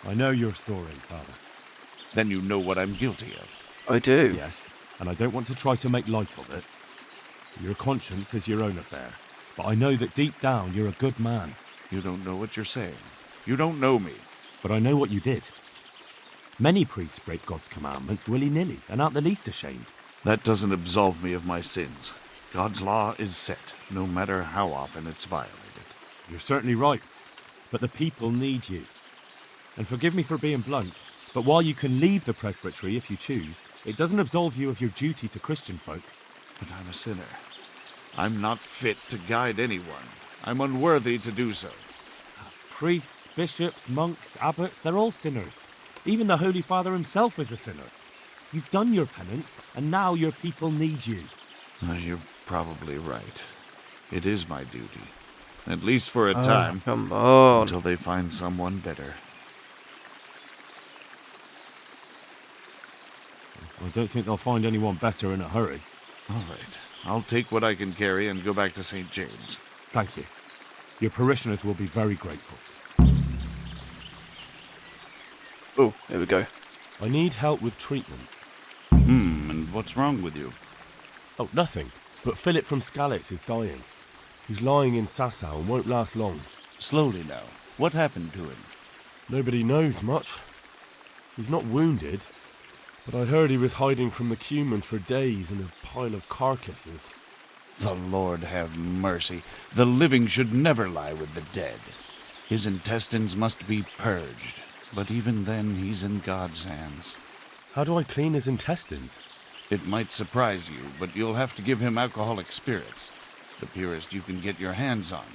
Speaker 2: I know your story, Father.
Speaker 17: Then you know what I'm guilty of.
Speaker 1: I do.
Speaker 2: Yes, and I don't want to try to make light of it. Your conscience is your own affair, but I know that deep down you're a good man.
Speaker 17: You don't know what you're saying. You don't know me.
Speaker 2: But I know what you did. Many priests break God's commandments willy-nilly and aren't the least ashamed.
Speaker 17: That doesn't absolve me of my sins. God's law is set, no matter how often it's violated.
Speaker 2: You're certainly right, but the people need you. And forgive me for being blunt, but while you can leave the presbytery if you choose, it doesn't absolve you of your duty to Christian folk.
Speaker 17: But I'm a sinner. I'm not fit to guide anyone. I'm unworthy to do so.
Speaker 2: Priests, bishops, monks, abbots, they're all sinners. Even the Holy Father himself is a sinner. You've done your penance, and now your people need you.
Speaker 17: You're probably right. It is my duty. At least for a time.
Speaker 1: Come on.
Speaker 17: Until they find someone better.
Speaker 2: I don't think they'll find anyone better in a hurry.
Speaker 17: All right. I'll take what I can carry and go back to St. James.
Speaker 2: Thank you. Your parishioners will be very grateful.
Speaker 1: Oh, there we go.
Speaker 2: I need help with treatment.
Speaker 17: And what's wrong with you?
Speaker 2: Oh, nothing. But Philip from Skalitz is dying. He's lying in Sasau and won't last long.
Speaker 17: Slowly now. What happened to him?
Speaker 2: Nobody knows much. He's not wounded, but I heard he was hiding from the Cumans for days in a pile of carcasses.
Speaker 17: The Lord have mercy. The living should never lie with the dead. His intestines must be purged, but even then he's in God's hands.
Speaker 2: How do I clean his intestines?
Speaker 17: It might surprise you, but you'll have to give him alcoholic spirits. The purest you can get your hands on.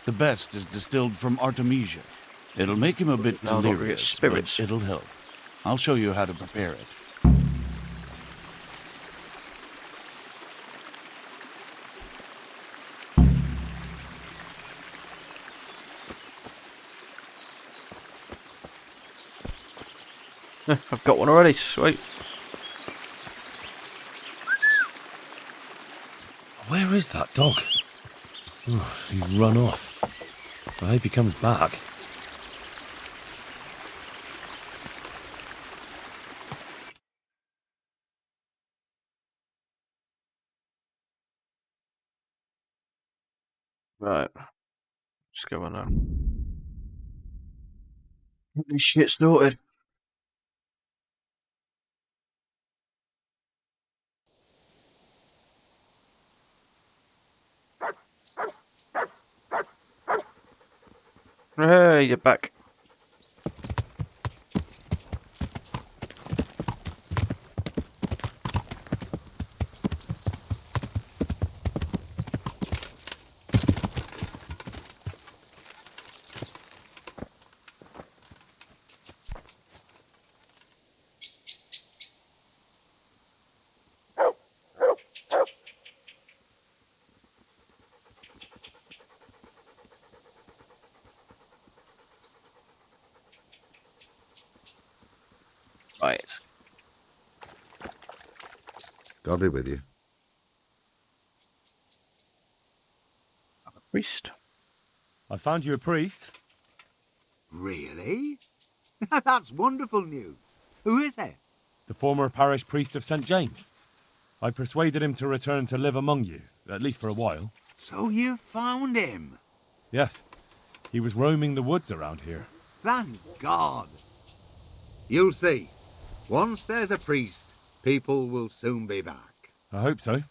Speaker 17: The best is distilled from Artemisia. It'll make him a bit
Speaker 1: No, not really
Speaker 17: delirious,
Speaker 1: spirits.
Speaker 17: but it'll help. I'll show you how to prepare it.
Speaker 1: I've got one already, sweet.
Speaker 2: Where is that dog? He's run off. I hope he comes back.
Speaker 1: Right. Go on now. Get this shit sorted. Hey, you're back. Right.
Speaker 16: God be with you.
Speaker 1: Priest.
Speaker 2: I found you a priest.
Speaker 16: Really? That's wonderful news. Who is it?
Speaker 2: The former parish priest of St. James. I persuaded him to return to live among you, at least for a while.
Speaker 16: So you found him?
Speaker 2: Yes. He was roaming the woods around here.
Speaker 16: Thank God. You'll see. Once there's a priest, people will soon be back.
Speaker 2: I hope so.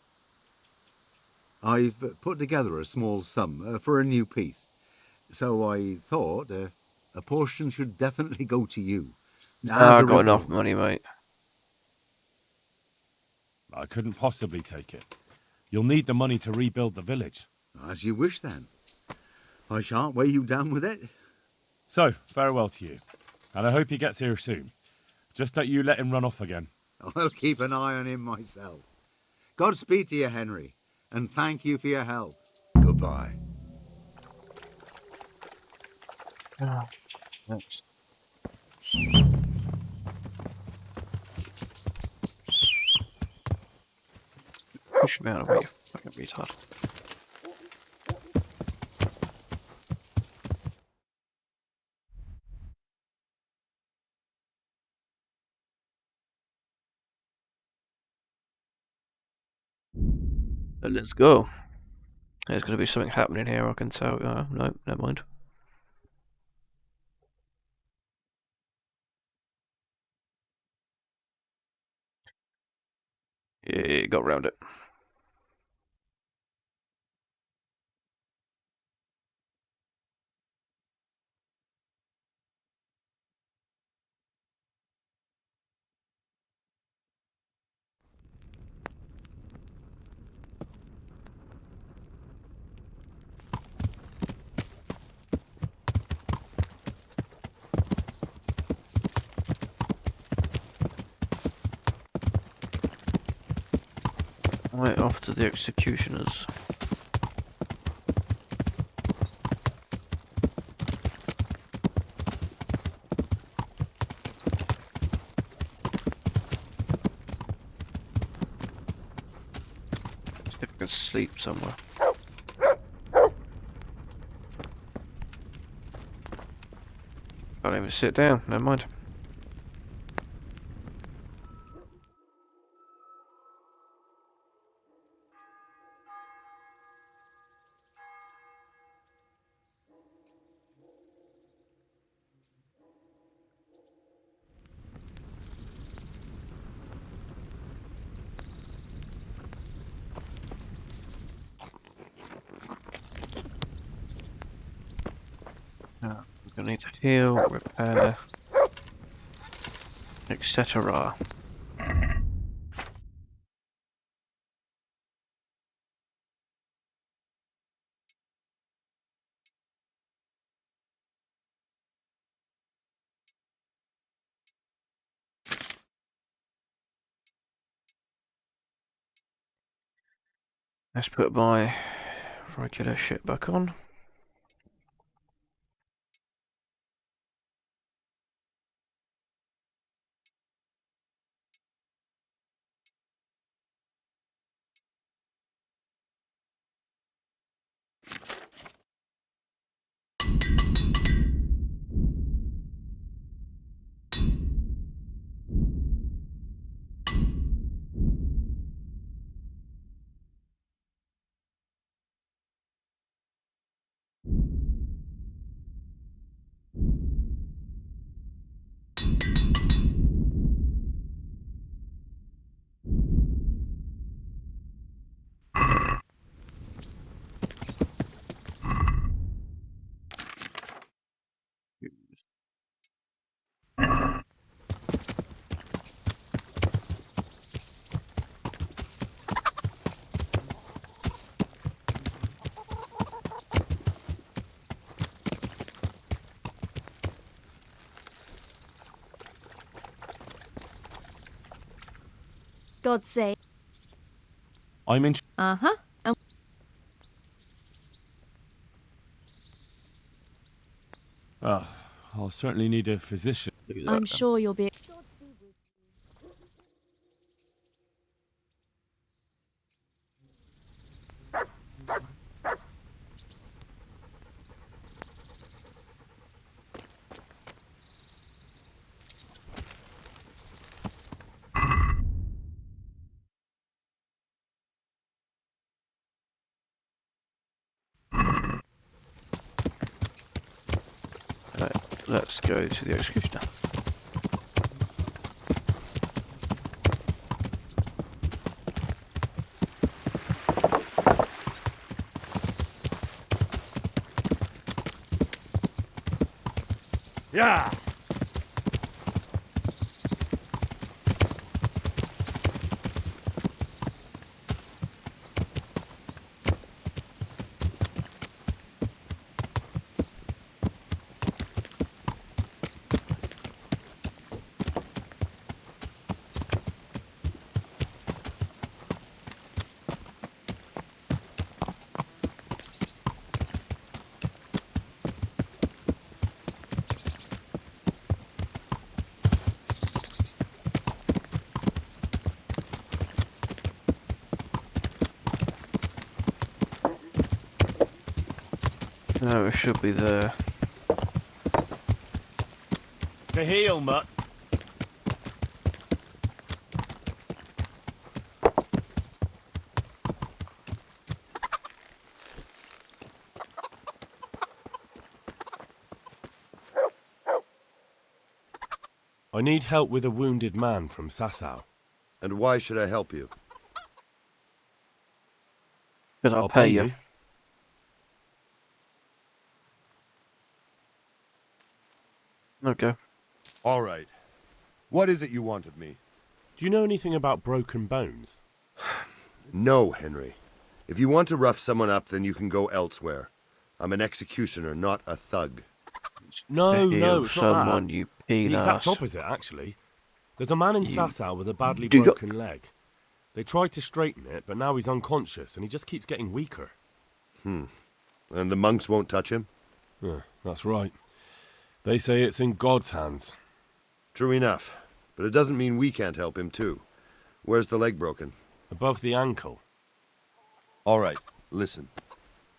Speaker 16: I've put together a small sum for a new piece, so I thought a portion should definitely go to you. As
Speaker 1: I
Speaker 16: a
Speaker 1: got enough
Speaker 16: reward.
Speaker 1: money, mate.
Speaker 2: I couldn't possibly take it. You'll need the money to rebuild the village.
Speaker 16: As you wish, then. I shan't weigh you down with it.
Speaker 2: So, farewell to you. And I hope he gets here soon. Just don't you let him run off again.
Speaker 16: I'll keep an eye on him myself. Godspeed to you, Henry, and thank you for your help. Goodbye.
Speaker 1: Thanks. Push me out of the way, you fucking retard. Let's go. There's going to be something happening here, I can tell. No, never mind. Yeah, got around it. Right, off to the executioners. See if I can sleep somewhere. Can't even sit down, never mind. We're gonna need to heal, repair, etc. Let's put my regular shit back on.
Speaker 3: God save.
Speaker 2: I'm in.
Speaker 3: Uh-huh. And
Speaker 2: I'll certainly need a physician.
Speaker 3: I'm sure you'll be...
Speaker 1: Right, let's go to the executioner.
Speaker 2: Yeah.
Speaker 1: No, it should be there.
Speaker 7: To heal, mutt.
Speaker 2: I need help with a wounded man from Sasau.
Speaker 18: And why should I help you?
Speaker 1: Because I'll pay you. Okay.
Speaker 18: All right. What is it you want of me?
Speaker 2: Do you know anything about broken bones?
Speaker 18: No, Henry. If you want to rough someone up, then you can go elsewhere. I'm an executioner, not a thug.
Speaker 2: No,
Speaker 1: Heal
Speaker 2: it's not
Speaker 1: someone,
Speaker 2: that.
Speaker 1: you
Speaker 2: The exact
Speaker 1: penis.
Speaker 2: opposite, actually. There's a man in
Speaker 1: You
Speaker 2: Sasau with a badly
Speaker 1: digger.
Speaker 2: broken leg. They tried to straighten it, but now he's unconscious and he just keeps getting weaker.
Speaker 18: And the monks won't touch him?
Speaker 2: Yeah, that's right. They say it's in God's hands.
Speaker 18: True enough. But it doesn't mean we can't help him, too. Where's the leg broken?
Speaker 2: Above the ankle.
Speaker 18: All right, listen.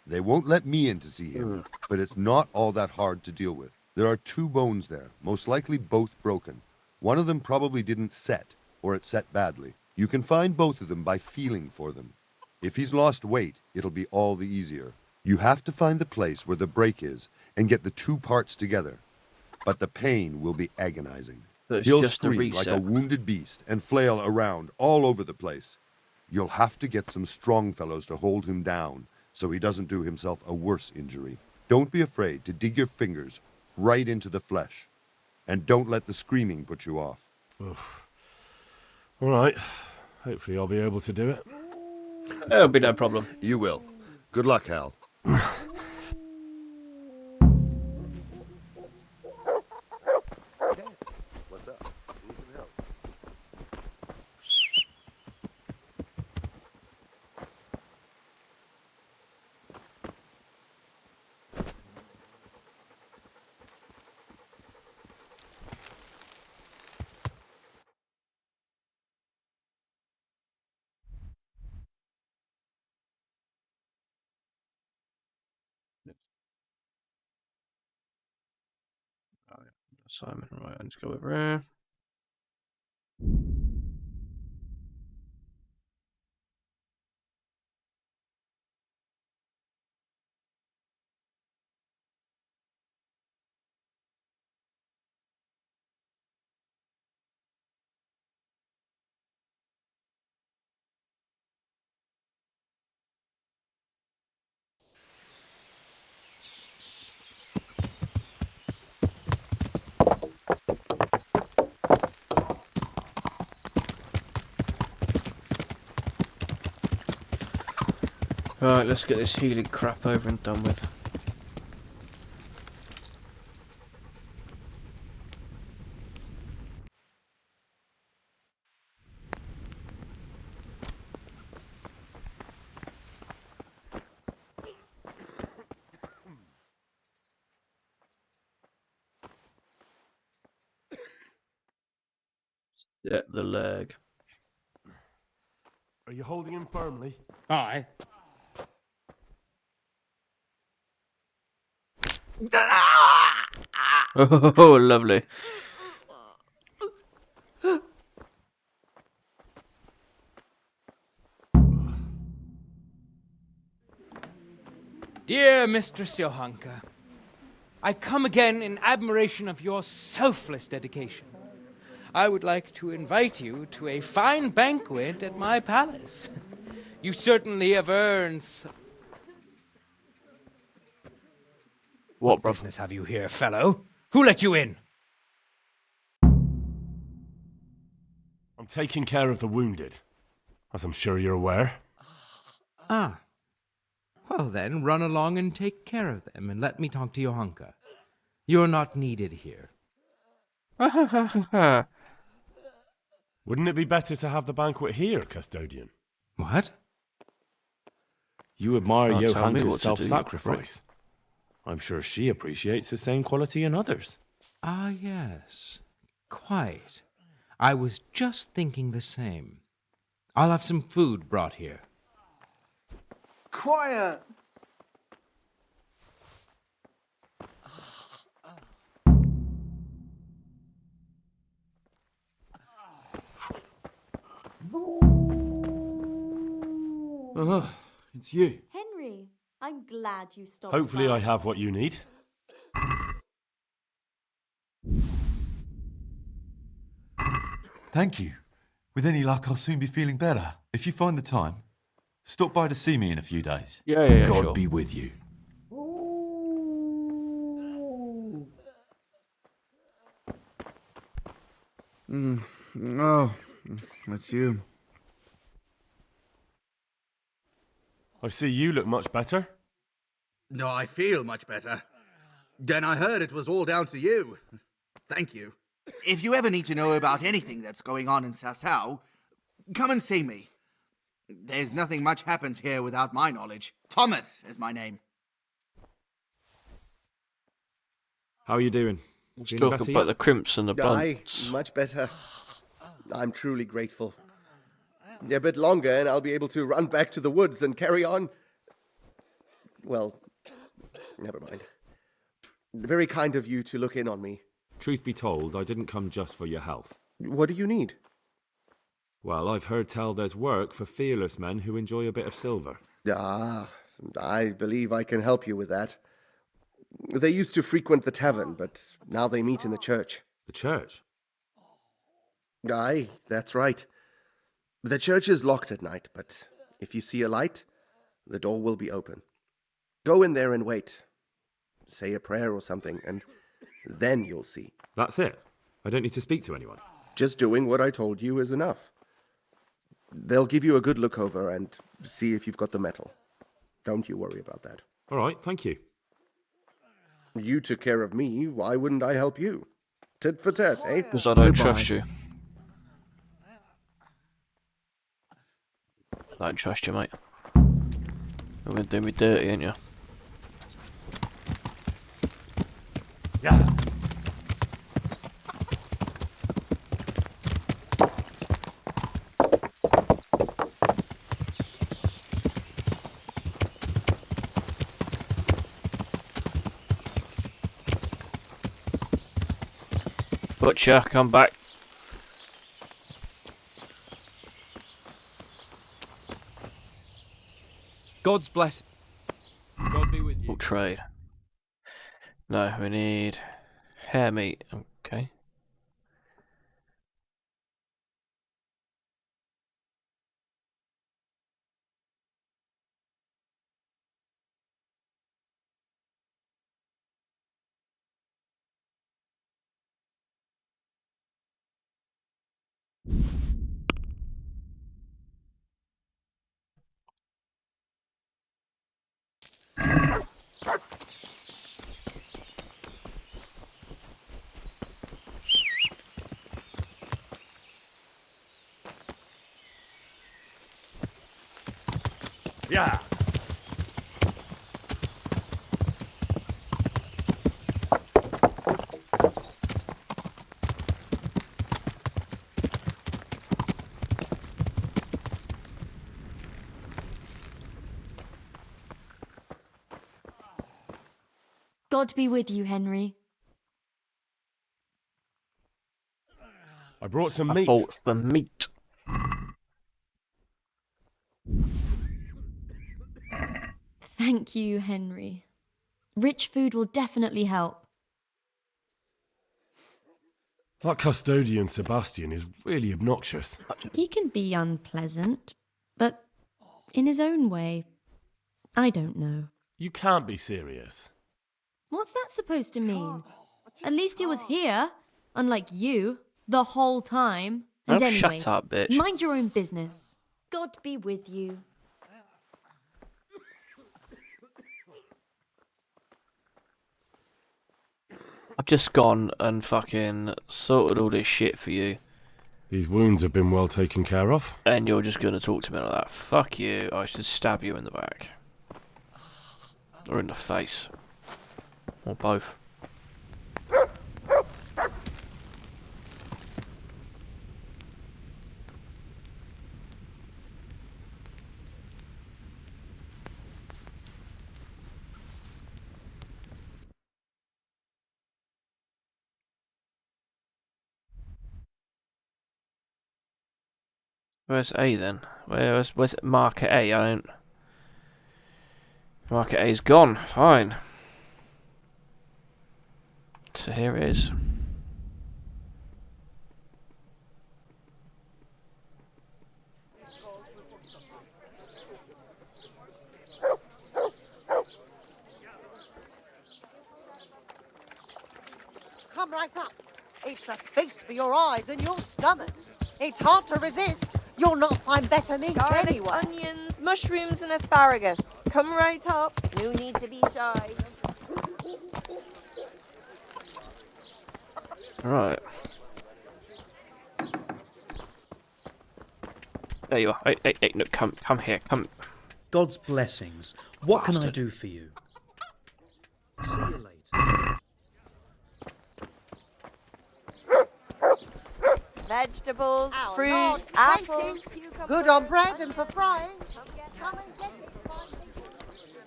Speaker 18: They won't let me in to see him, but it's not all that hard to deal with. There are 2 bones there, most likely both broken. One of them probably didn't set, or it set badly. You can find both of them by feeling for them. If he's lost weight, it'll be all the easier. You have to find the place where the break is and get the 2 parts together. But the pain will be agonizing.
Speaker 1: So it's
Speaker 18: He'll
Speaker 1: just a
Speaker 18: scream like a
Speaker 1: reset.
Speaker 18: wounded beast and flail around all over the place. You'll have to get some strong fellows to hold him down so he doesn't do himself a worse injury. Don't be afraid to dig your fingers right into the flesh. And don't let the screaming put you off.
Speaker 2: Oof. All right. Hopefully I'll be able to do it.
Speaker 1: It'll be no problem.
Speaker 18: You will. Good luck, Hal. What's up? Need some help?
Speaker 1: Simon, right, let's go over here. Right, let's get this healing crap over and done with. Yeah, the leg.
Speaker 9: Are you holding him firmly?
Speaker 12: Aye.
Speaker 1: Oh, lovely.
Speaker 14: Dear Mistress Johanka, I come again in admiration of your selfless dedication. I would like to invite you to a fine banquet at my palace. You certainly have earned. What
Speaker 1: bro?
Speaker 14: business have you here, fellow? Who let you in?
Speaker 9: I'm taking care of the wounded, as I'm sure you're aware.
Speaker 14: Ah. Well then, run along and take care of them, and let me talk to Johanka. You're not needed here.
Speaker 9: Wouldn't it be better to have the banquet here, custodian?
Speaker 14: What?
Speaker 9: You admire
Speaker 1: Can't tell me
Speaker 9: Johanka's
Speaker 1: what to do,
Speaker 9: self-sacrifice. I'm sure she appreciates the same quality in others.
Speaker 14: Ah, yes. Quite. I was just thinking the same. I'll have some food brought here.
Speaker 19: Quiet!
Speaker 9: It's you.
Speaker 20: Henry, I'm glad you stopped
Speaker 9: Hopefully
Speaker 20: by.
Speaker 9: I have what you need.
Speaker 10: Thank you. With any luck, I'll soon be feeling better. If you find the time, stop by to see me in a few days.
Speaker 1: Yeah,
Speaker 9: God
Speaker 1: sure.
Speaker 9: be with you.
Speaker 19: Oh, it's you.
Speaker 9: I see you look much better.
Speaker 19: No, I feel much better. Then I heard it was all down to you. Thank you. If you ever need to know about anything that's going on in Sasau, come and see me. There's nothing much happens here without my knowledge. Thomas is my name.
Speaker 6: How are you doing?
Speaker 1: Let's
Speaker 6: Feeling
Speaker 1: talk
Speaker 6: better
Speaker 1: about
Speaker 6: yet?
Speaker 1: the crimps and the
Speaker 21: Aye,
Speaker 1: blunts.
Speaker 21: much better. I'm truly grateful. A bit longer and I'll be able to run back to the woods and carry on. Well, never mind. Very kind of you to look in on me.
Speaker 6: Truth be told, I didn't come just for your health.
Speaker 21: What do you need?
Speaker 6: Well, I've heard tell there's work for fearless men who enjoy a bit of silver.
Speaker 21: Ah, I believe I can help you with that. They used to frequent the tavern, but now they meet in the church.
Speaker 6: The church?
Speaker 21: Aye, that's right. The church is locked at night, but if you see a light, the door will be open. Go in there and wait. Say a prayer or something, and then you'll see.
Speaker 6: That's it? I don't need to speak to anyone?
Speaker 21: Just doing what I told you is enough. They'll give you a good look over and see if you've got the metal. Don't you worry about that.
Speaker 6: All right, thank you.
Speaker 21: You took care of me, why wouldn't I help you? Tit for tat, eh?
Speaker 1: Because I don't trust you. I don't trust you, mate. You're going to do me dirty, ain't you?
Speaker 9: Yeah.
Speaker 1: Butcher, come back.
Speaker 14: God's blessing. God be with you.
Speaker 1: We'll trade. No, we need hair meat. Okay.
Speaker 9: Yeah.
Speaker 4: God be with you, Henry.
Speaker 9: I brought some
Speaker 1: I
Speaker 9: meat.
Speaker 1: bought the meat.
Speaker 4: Thank you, Henry. Rich food will definitely help.
Speaker 9: That custodian Sebastian is really obnoxious.
Speaker 4: He can be unpleasant, but in his own way. I don't know.
Speaker 9: You can't be serious.
Speaker 4: What's that supposed to mean? At least he was here, unlike you, the whole time. And
Speaker 1: Oh,
Speaker 4: anyway,
Speaker 1: shut up, bitch.
Speaker 4: mind your own business. God be with you.
Speaker 1: I've just gone and fucking sorted all this shit for you.
Speaker 9: These wounds have been well taken care of.
Speaker 1: And you're just going to talk to me like that. Fuck you. I should stab you in the back. Or in the face. Or both. Where's A then? Where's marker A? I don't... Marker A's gone. Fine. So here it is.
Speaker 15: Come right up. It's a feast for your eyes and your stomachs. It's hard to resist. You'll not find better meat
Speaker 3: Garlic,
Speaker 15: anywhere.
Speaker 3: onions, mushrooms, and asparagus. Come right up. No need to be shy.
Speaker 1: Right. There you are. Hey, no, come here, come.
Speaker 13: God's blessings. What can I
Speaker 1: Bastard.
Speaker 13: do for you? See you later.
Speaker 3: Vegetables,
Speaker 15: Our
Speaker 3: fruit,
Speaker 15: Lord's
Speaker 3: apples,
Speaker 15: tasty.
Speaker 3: cucumbers.
Speaker 15: Good on bread and for frying. Come and get it.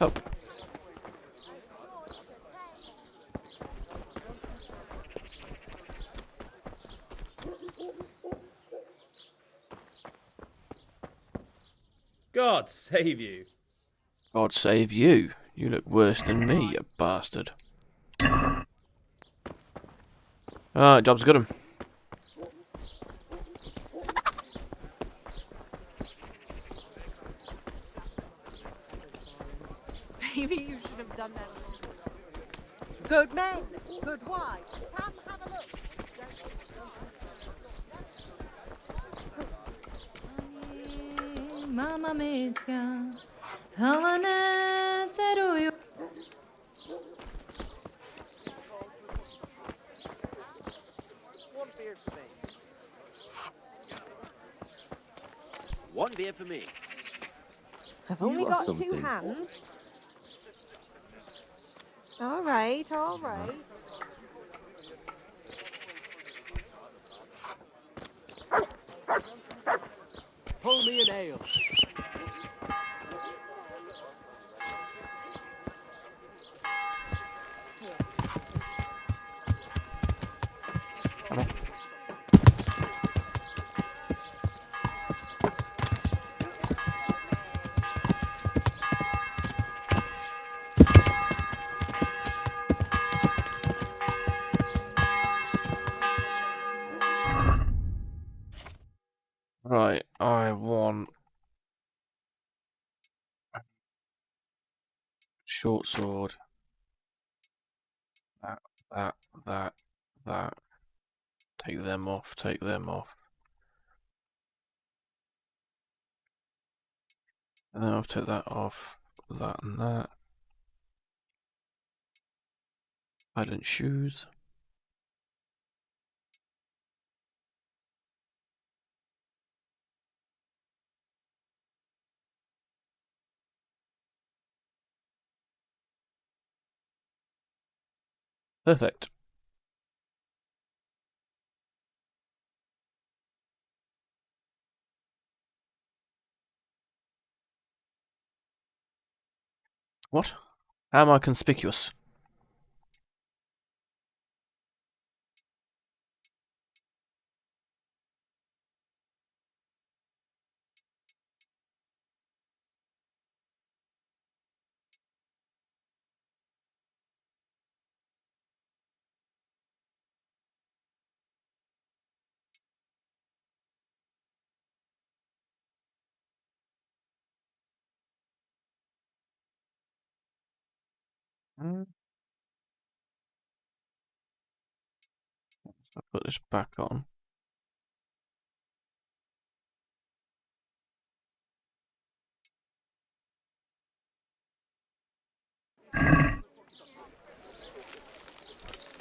Speaker 1: Oh.
Speaker 11: God save you.
Speaker 1: God save you. You look worse than me, you bastard. Alright, job's got him.
Speaker 3: Maybe you should have done that.
Speaker 15: Good men, good wives. Come have a look.
Speaker 4: Mama Mitska, Talane Teruyo.
Speaker 11: One beer for me. One beer for me.
Speaker 3: I've
Speaker 11: You
Speaker 3: only
Speaker 11: are
Speaker 3: got
Speaker 11: something.
Speaker 3: 2 hands. All right, all right.
Speaker 11: Pull me an ale.
Speaker 1: Right, I want short sword. That. Take them off, take them off. And then I'll take that off, that and that. Island shoes. Perfect. What? How am I conspicuous? I'll put this back on.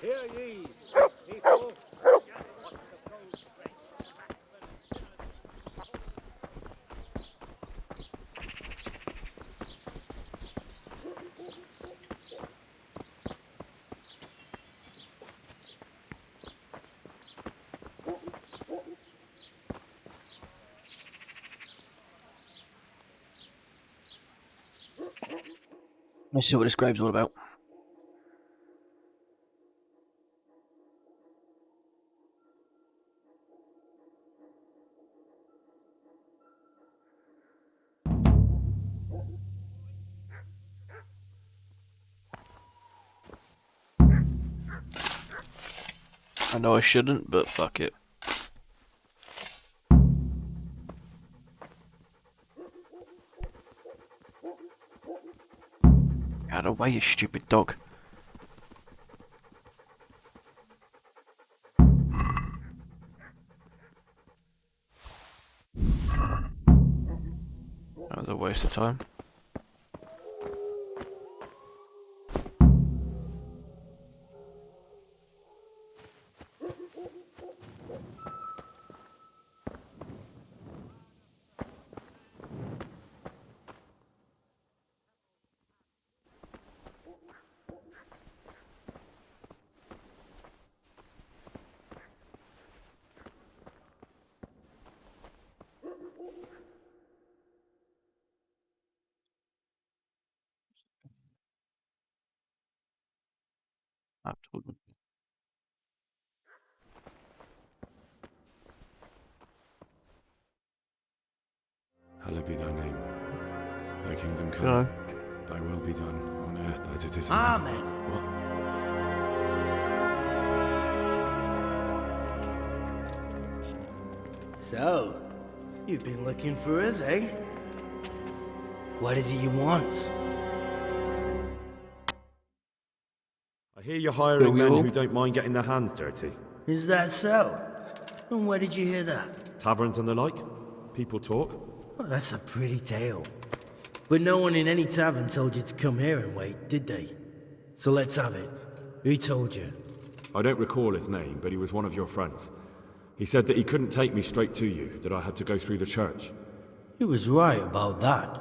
Speaker 11: Hear ye, people.
Speaker 1: Let's see what this grave's all about. I know I shouldn't, but fuck it. Out of the way, you stupid dog. That was a waste of time. I've told them.
Speaker 6: Hallowed be thy name. Thy kingdom come.
Speaker 1: No.
Speaker 6: Thy will be done on earth as it is in
Speaker 11: Amen.
Speaker 6: heaven. What?
Speaker 8: So, you've been looking for us, eh? What is it you want?
Speaker 6: I hear you're hiring men
Speaker 1: will.
Speaker 6: who don't mind getting their hands dirty.
Speaker 8: Is that so? And where did you hear that?
Speaker 6: Taverns and the like. People talk.
Speaker 8: Well, that's a pretty tale. But no one in any tavern told you to come here and wait, did they? So let's have it. Who told you?
Speaker 6: I don't recall his name, but he was one of your friends. He said that he couldn't take me straight to you, that I had to go through the church.
Speaker 8: He was right about that.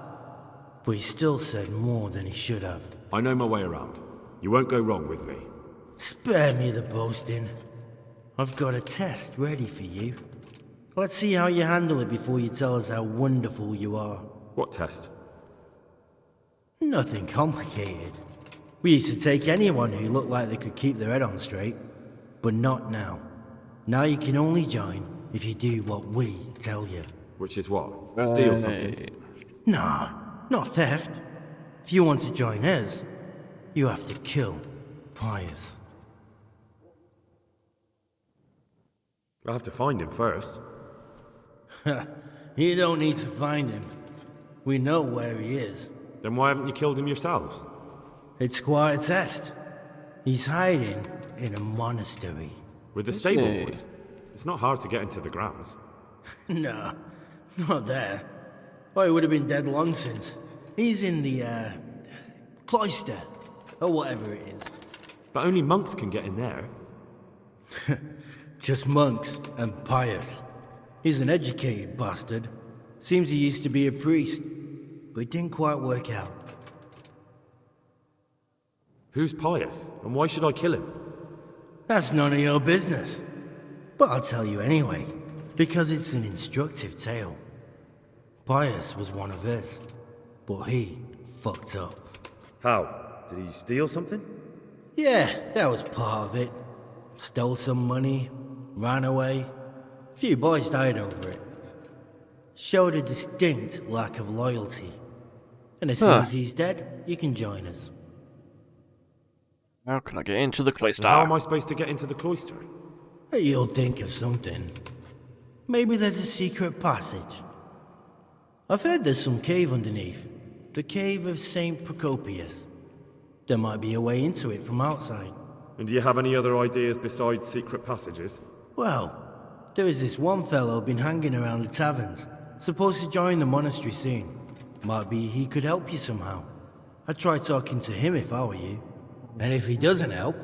Speaker 8: But he still said more than he should have.
Speaker 6: I know my way around. You won't go wrong with me.
Speaker 8: Spare me the boasting. I've got a test ready for you. Let's see how you handle it before you tell us how wonderful you are.
Speaker 6: What test?
Speaker 8: Nothing complicated. We used to take anyone who looked like they could keep their head on straight. But not now. Now you can only join if you do what we tell you.
Speaker 6: Which is what? Steal something?
Speaker 8: Nah, not theft. If you want to join us, you have to kill Pius.
Speaker 6: I'll have to find him first.
Speaker 8: You don't need to find him. We know where he is.
Speaker 6: Then why haven't you killed him yourselves?
Speaker 8: It's quite a test. He's hiding in a monastery.
Speaker 6: With the stable boys? It's not hard to get into the grounds.
Speaker 8: No, not there. Well, he would have been dead long since. He's in the, cloister, or whatever it is.
Speaker 6: But only monks can get in there.
Speaker 8: Just monks and Pius. He's an educated bastard. Seems he used to be a priest, but it didn't quite work out.
Speaker 6: Who's Pius, and why should I kill him?
Speaker 8: That's none of your business. But I'll tell you anyway, because it's an instructive tale. Pius was one of us, but he fucked up.
Speaker 6: How? Did he steal something?
Speaker 8: Yeah, that was part of it. Stole some money, ran away. A few boys died over it. Showed a distinct lack of loyalty. And as soon as he's dead, you can join us.
Speaker 1: How can I get into the cloister?
Speaker 6: How am I supposed to get into the cloister?
Speaker 8: You'll think of something. Maybe there's a secret passage. I've heard there's some cave underneath. The cave of St. Procopius. There might be a way into it from outside.
Speaker 6: And do you have any other ideas besides secret passages?
Speaker 8: Well, there is this one fellow been hanging around the taverns, supposed to join the monastery soon. Might be he could help you somehow. I'd try talking to him if I were you. And if he doesn't help,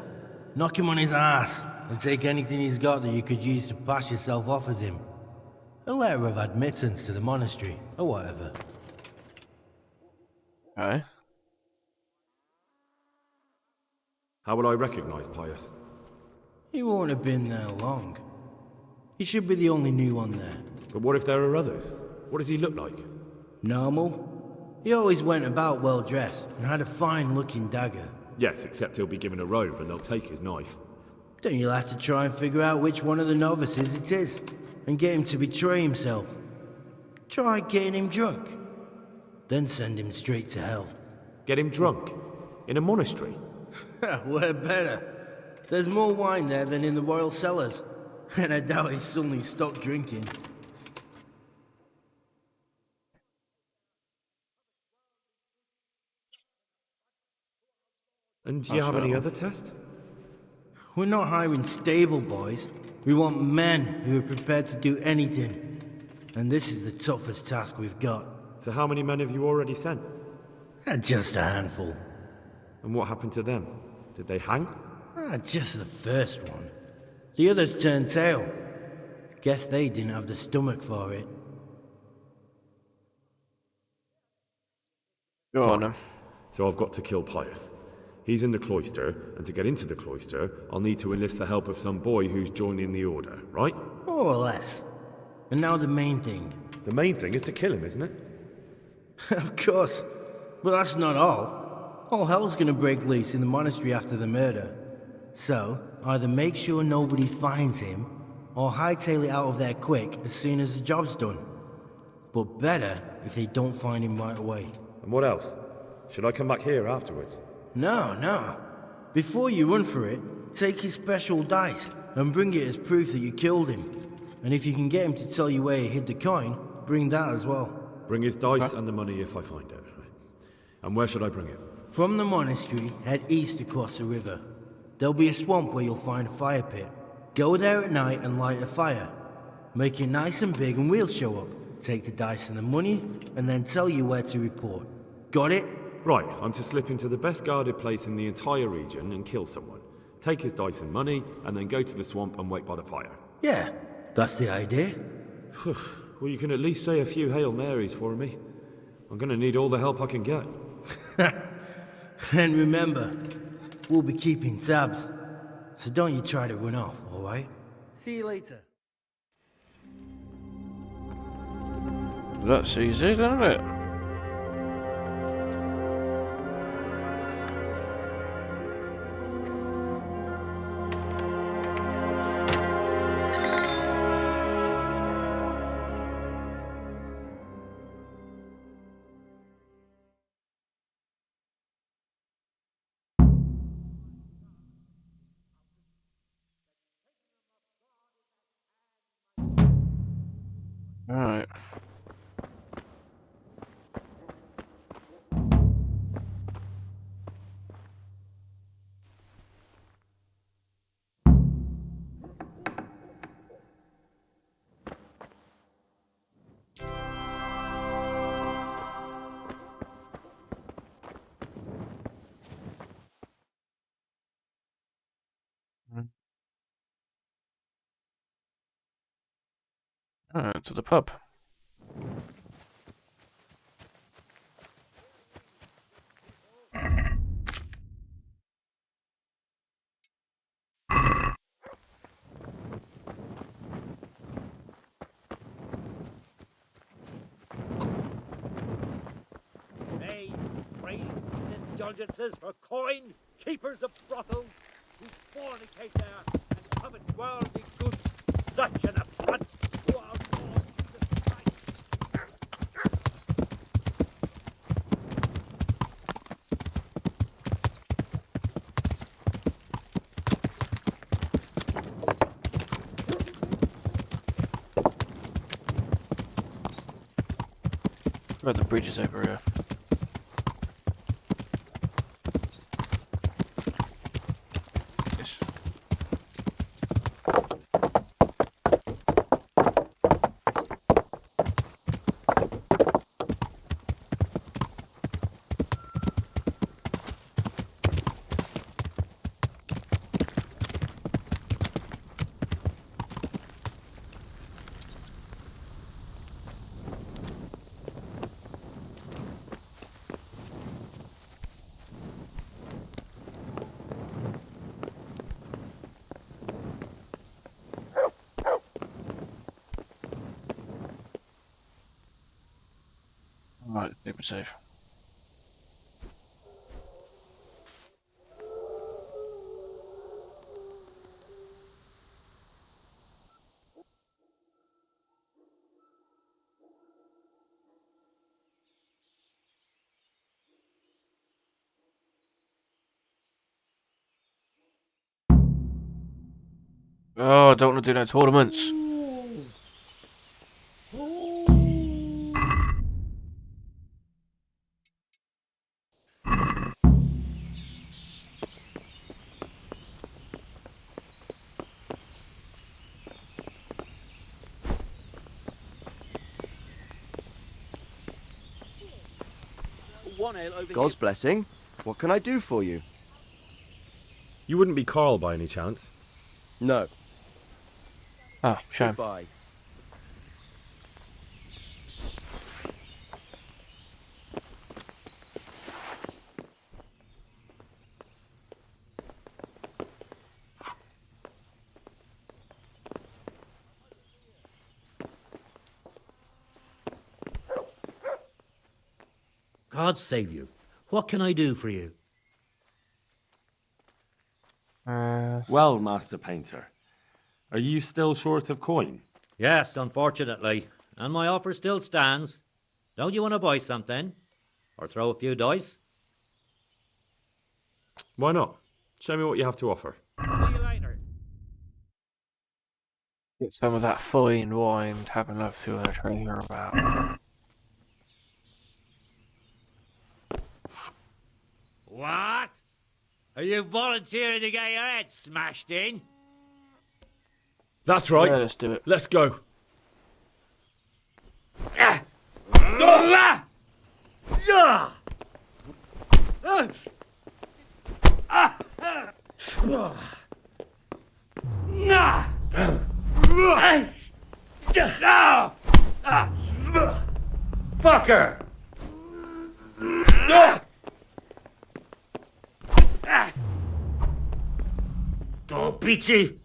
Speaker 8: knock him on his ass and take anything he's got that you could use to pass yourself off as him. A letter of admittance to the monastery, or whatever.
Speaker 1: Okay.
Speaker 6: How will I recognize Pius?
Speaker 8: He won't have been there long. He should be the only new one there.
Speaker 6: But what if there are others? What does he look like?
Speaker 8: Normal. He always went about well dressed and had a fine looking dagger.
Speaker 6: Yes, except he'll be given a robe and they'll take his knife.
Speaker 8: Then you'll have to try and figure out which one of the novices it is, and get him to betray himself. Try getting him drunk. Then send him straight to hell.
Speaker 6: Get him drunk? In a monastery?
Speaker 8: We're better. There's more wine there than in the royal cellars, and I doubt he's suddenly stopped drinking.
Speaker 6: And do you have any other test?
Speaker 8: We're not hiring stable boys. We want men who are prepared to do anything. And this is the toughest task we've got.
Speaker 6: So how many men have you already sent?
Speaker 8: Just a handful.
Speaker 6: And what happened to them? Did they hang?
Speaker 8: Just the first one. The others turned tail. Guess they didn't have the stomach for it.
Speaker 1: Go on then.
Speaker 6: So I've got to kill Pius. He's in the cloister, and to get into the cloister, I'll need to enlist the help of some boy who's joining the order, right?
Speaker 8: More or less. And now the main thing.
Speaker 6: The main thing is to kill him, isn't it?
Speaker 8: Of course. But that's not all. All hell's gonna break loose in the monastery after the murder. So, either make sure nobody finds him, or hightail it out of there quick as soon as the job's done. But better if they don't find him right away.
Speaker 6: And what else? Should I come back here afterwards?
Speaker 8: No. Before you run for it, take his special dice and bring it as proof that you killed him. And if you can get him to tell you where he hid the coin, bring that as well.
Speaker 6: Bring his dice and the money if I find it. And where should I bring it?
Speaker 8: From the monastery, head east across the river. There'll be a swamp where you'll find a fire pit. Go there at night and light a fire. Make it nice and big and we'll show up. Take the dice and the money, and then tell you where to report. Got it?
Speaker 6: Right, I'm to slip into the best guarded place in the entire region and kill someone. Take his dice and money, and then go to the swamp and wait by the fire.
Speaker 8: Yeah, that's the idea.
Speaker 6: Well, you can at least say a few Hail Marys for me. I'm gonna need all the help I can get.
Speaker 8: And remember, we'll be keeping tabs. So don't you try to run off, alright? See you later.
Speaker 1: That's easy, isn't it? Alright. Alright, to the pub.
Speaker 11: They crave indulgences for coin, keepers of brothels, who fornicate there and covet worldly goods, such an affront to our Lord Jesus Christ.
Speaker 1: Right, the bridge is over here. Right, super safe. Oh, I don't want to do no tournaments.
Speaker 5: God's blessing. What can I do for you?
Speaker 6: You wouldn't be Carl by any chance?
Speaker 5: No.
Speaker 1: Ah, shame.
Speaker 5: Goodbye.
Speaker 11: God save you. What can I do for you?
Speaker 9: Well, Master Painter, are you still short of coin?
Speaker 11: Yes, unfortunately. And my offer still stands. Don't you want to buy something? Or throw a few dice?
Speaker 6: Why not? Show me what you have to offer.
Speaker 11: See you later.
Speaker 1: Get some of that fine wine to have enough to hear about.
Speaker 11: What? Are you volunteering to get your head smashed in?
Speaker 6: That's right.
Speaker 1: Yeah, let's do it.
Speaker 6: Let's go.
Speaker 11: Fucker! Go, Peachy!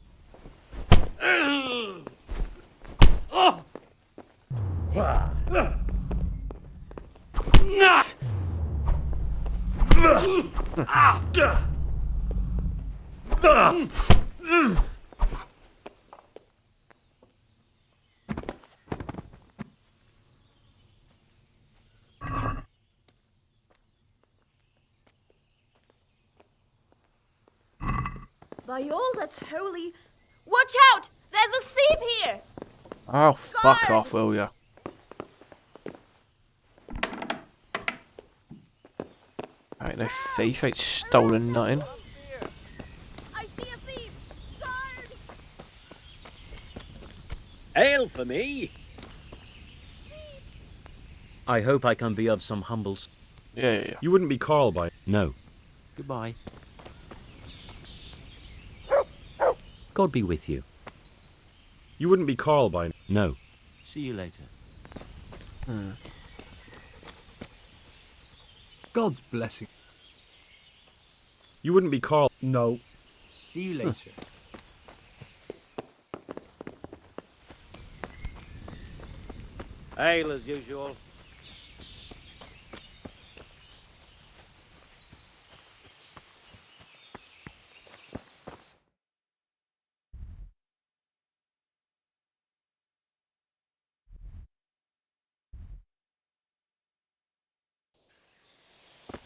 Speaker 3: By all that's holy, watch out! There's a thief here!
Speaker 1: Oh, fuck off, will ya? Ain't no thief, ain't stolen nothing.
Speaker 3: I see a thief! Guard!
Speaker 11: Ale for me! I hope I can be of some humble...
Speaker 1: Yeah.
Speaker 6: You wouldn't be Carl by...
Speaker 11: No. Goodbye. God be with you.
Speaker 6: You wouldn't be Carl by...
Speaker 11: No. See you later.
Speaker 22: God's blessing.
Speaker 6: You wouldn't be Carl...
Speaker 22: No. See you later.
Speaker 11: Ale as usual.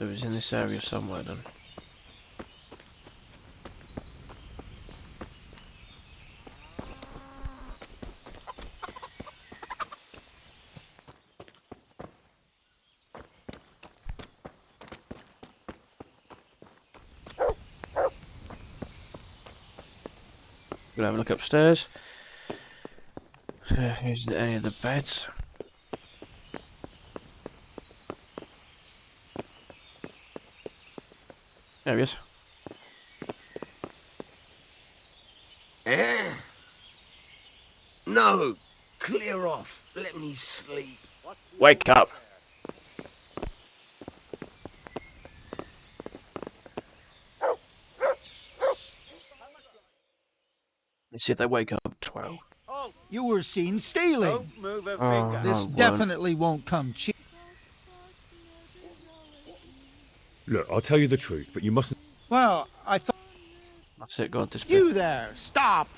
Speaker 1: It was in this area somewhere then. We'll have a look upstairs. See if there's any of the beds. There he is.
Speaker 23: No, clear off. Let me sleep.
Speaker 1: Wake up. Let's see if they wake up at 12.
Speaker 22: You were seen stealing.
Speaker 11: Don't move a
Speaker 1: Oh,
Speaker 11: finger.
Speaker 22: This
Speaker 1: no,
Speaker 22: definitely won't come cheap.
Speaker 6: Look, I'll tell you the truth, but you mustn't...
Speaker 23: Well, I thought...
Speaker 1: That's it, go on, disappear.
Speaker 23: You there, stop!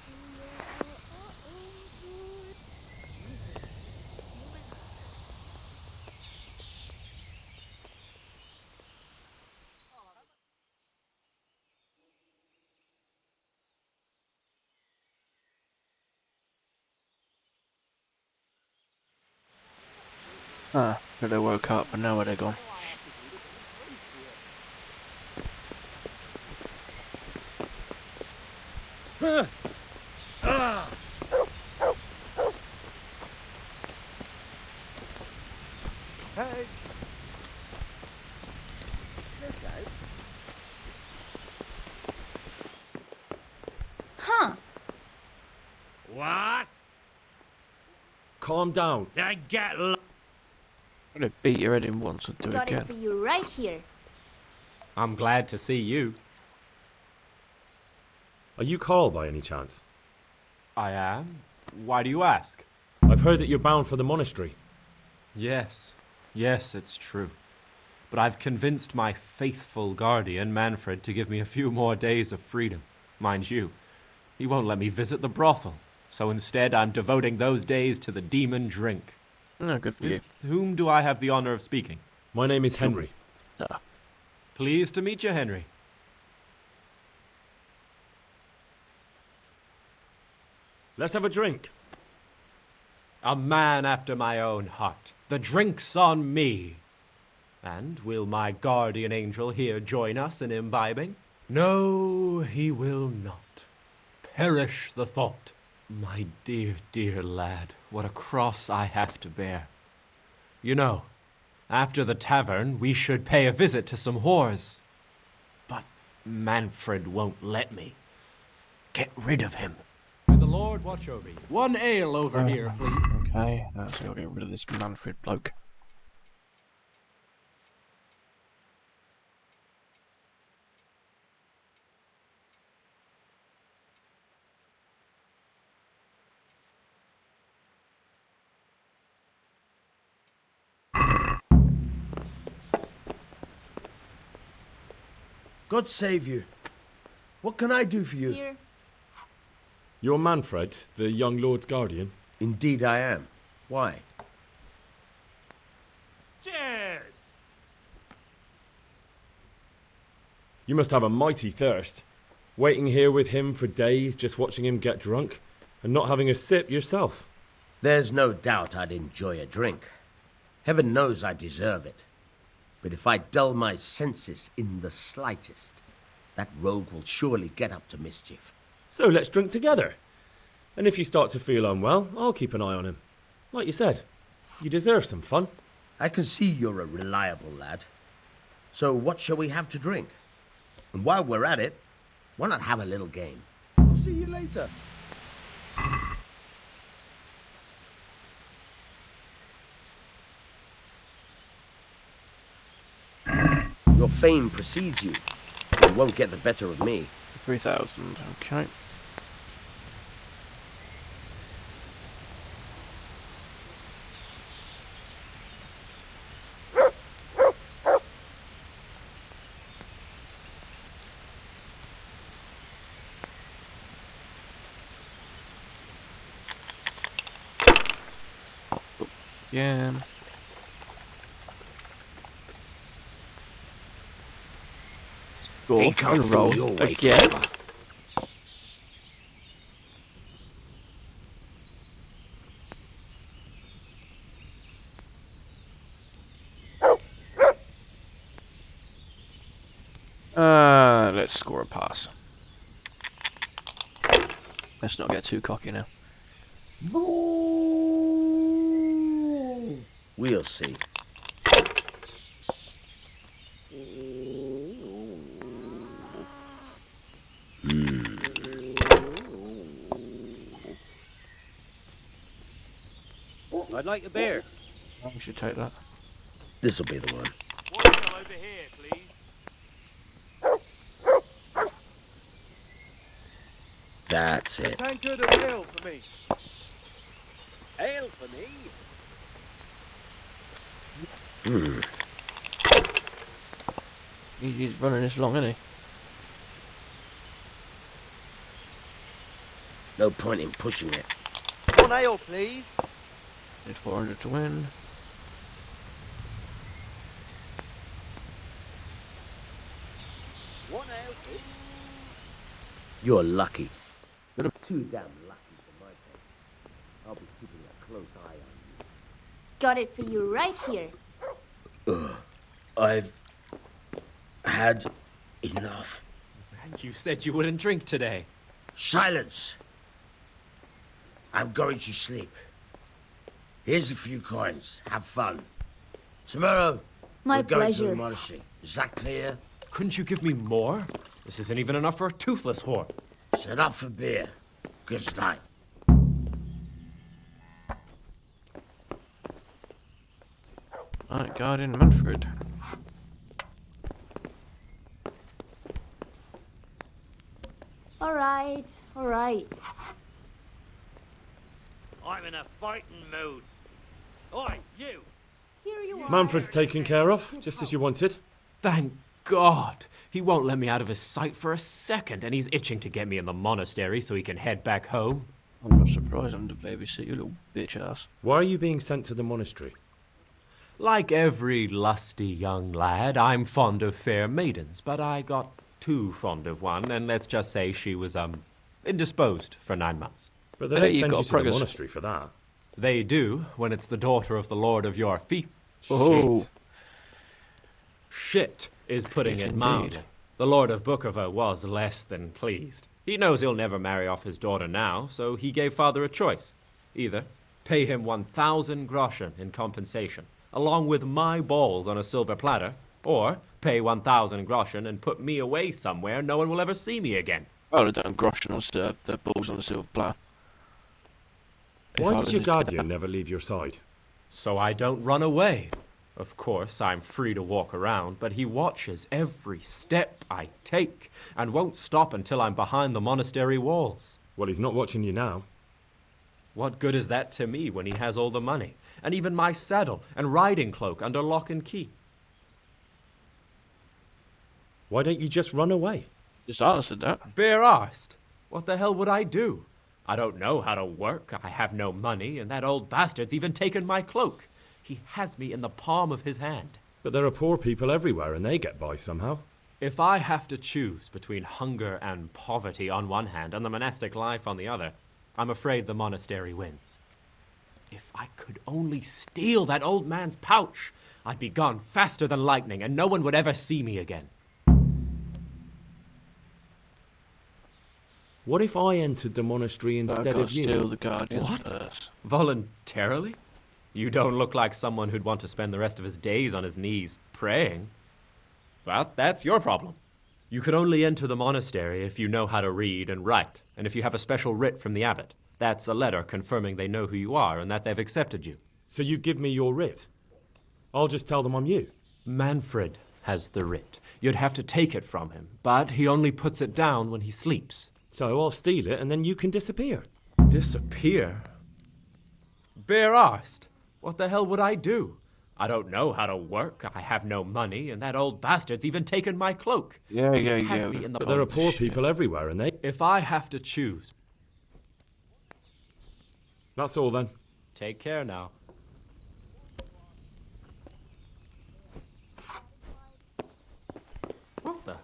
Speaker 1: Ah, but they woke up, and now where they gone?
Speaker 11: Hey!
Speaker 7: Huh.
Speaker 11: What?
Speaker 6: Calm down.
Speaker 11: Then get
Speaker 1: I'm gonna beat your head in once and do it
Speaker 20: Got it
Speaker 1: again.
Speaker 20: for you right here.
Speaker 16: I'm glad to see you.
Speaker 6: Are you Carl by any chance?
Speaker 16: I am. Why do you ask?
Speaker 6: I've heard that you're bound for the monastery.
Speaker 16: Yes, it's true. But I've convinced my faithful guardian, Manfred, to give me a few more days of freedom. Mind you, he won't let me visit the brothel. So instead, I'm devoting those days to the demon drink.
Speaker 1: No, good for you.
Speaker 16: Whom do I have the honor of speaking?
Speaker 6: My name is Henry.
Speaker 16: Pleased to meet you, Henry.
Speaker 6: Let's have a drink.
Speaker 16: A man after my own heart. The drink's on me. And will my guardian angel here join us in imbibing? No, he will not. Perish the thought. My dear, dear lad, what a cross I have to bear. You know, after the tavern, we should pay a visit to some whores. But Manfred won't let me. Get rid of him. May the Lord watch over you. One ale over here, please.
Speaker 1: Okay, so I'll get rid of this Manfred bloke.
Speaker 23: God save you. What can I do for you?
Speaker 20: Here.
Speaker 6: You're Manfred, the young lord's guardian?
Speaker 23: Indeed I am. Why?
Speaker 11: Cheers!
Speaker 6: You must have a mighty thirst. Waiting here with him for days, just watching him get drunk, and not having a sip yourself.
Speaker 23: There's no doubt I'd enjoy a drink. Heaven knows I deserve it. But if I dull my senses in the slightest, that rogue will surely get up to mischief.
Speaker 6: So let's drink together. And if you start to feel unwell, I'll keep an eye on him. Like you said, you deserve some fun.
Speaker 23: I can see you're a reliable lad. So what shall we have to drink? And while we're at it, why not have a little game? I'll see you later. Your fame precedes you. You won't get the better of me.
Speaker 1: 3,000, okay. Yeah.
Speaker 23: He can't
Speaker 1: And roll
Speaker 23: fool your way
Speaker 1: again.
Speaker 23: forever.
Speaker 1: Let's score a pass. Let's not get too cocky now.
Speaker 23: We'll see.
Speaker 11: I'd like a beer.
Speaker 1: We should take that.
Speaker 23: This'll be the one.
Speaker 11: One ale over here, please.
Speaker 23: That's it.
Speaker 11: Tankard of ale for me. Ale for me?
Speaker 1: He's running this long, isn't he?
Speaker 23: No point in pushing it.
Speaker 2: One ale, please.
Speaker 1: Need 400 to win.
Speaker 2: One ale, please.
Speaker 23: You're lucky.
Speaker 1: Good.
Speaker 23: Too damn lucky for my taste. I'll be keeping a close eye on you.
Speaker 20: Got it for you right here.
Speaker 23: I've had enough.
Speaker 16: And you said you wouldn't drink today.
Speaker 23: Silence! I'm going to sleep. Here's a few coins. Have fun. Tomorrow,
Speaker 20: My
Speaker 23: we're going to
Speaker 20: pleasure.
Speaker 23: the monastery. Is that clear?
Speaker 16: Couldn't you give me more? This isn't even enough for a toothless whore.
Speaker 23: It's enough for beer. Good night.
Speaker 1: Right, Guardian Manfred.
Speaker 20: All right, all right.
Speaker 11: I'm in a fighting mood. Oi, you!
Speaker 20: Here you are.
Speaker 6: Manfred's taken care of, just as you wanted.
Speaker 16: Thank God. He won't let me out of his sight for a second, and he's itching to get me in the monastery so he can head back home.
Speaker 1: I'm not surprised I'm to babysit you little bitch ass.
Speaker 6: Why are you being sent to the monastery?
Speaker 16: Like every lusty young lad, I'm fond of fair maidens, but I got too fond of one, and let's just say she was, indisposed for 9 months.
Speaker 6: But they don't send you to the monastery for that.
Speaker 16: They do, when it's the daughter of the lord of your fief.
Speaker 1: Oh.
Speaker 16: Shit is putting
Speaker 1: Shit
Speaker 16: it
Speaker 1: indeed.
Speaker 16: mildly. The Lord of Bookover was less than pleased. He knows he'll never marry off his daughter now, so he gave father a choice. Either pay him 1,000 groschen in compensation, along with my balls on a silver platter, or pay 1,000 groschen and put me away somewhere no one will ever see me again.
Speaker 1: I would have done groschen on the balls on the silver platter.
Speaker 6: Why does your guardian never leave your side?
Speaker 16: So I don't run away. Of course, I'm free to walk around, but he watches every step I take and won't stop until I'm behind the monastery walls.
Speaker 6: Well, he's not watching you now.
Speaker 16: What good is that to me when he has all the money, and even my saddle and riding cloak under lock and key?
Speaker 6: Why don't you just run away?
Speaker 1: Just answered that.
Speaker 16: Bare arsed. What the hell would I do? I don't know how to work, I have no money, and that old bastard's even taken my cloak. He has me in the palm of his hand.
Speaker 6: But there are poor people everywhere and they get by somehow.
Speaker 16: If I have to choose between hunger and poverty on one hand and the monastic life on the other, I'm afraid the monastery wins. If I could only steal that old man's pouch, I'd be gone faster than lightning and no one would ever see me again.
Speaker 6: What if I entered the monastery instead of you?
Speaker 1: Steal the Guardian's
Speaker 16: What?
Speaker 1: purse.
Speaker 16: Voluntarily? You don't look like someone who'd want to spend the rest of his days on his knees praying. Well, that's your problem. You can only enter the monastery if you know how to read and write, and if you have a special writ from the abbot. That's a letter confirming they know who you are and that they've accepted you.
Speaker 6: So you give me your writ? I'll just tell them I'm you.
Speaker 16: Manfred has the writ. You'd have to take it from him, but he only puts it down when he sleeps.
Speaker 6: So I'll steal it and then you can disappear.
Speaker 16: Disappear? Bare arsed. What the hell would I do? I don't know how to work, I have no money, and that old bastard's even taken my cloak.
Speaker 1: Yeah.
Speaker 16: Has me in the
Speaker 6: But there are
Speaker 16: palm.
Speaker 6: poor people everywhere and they...
Speaker 16: If I have to choose...
Speaker 6: That's all then.
Speaker 16: Take care now. What the?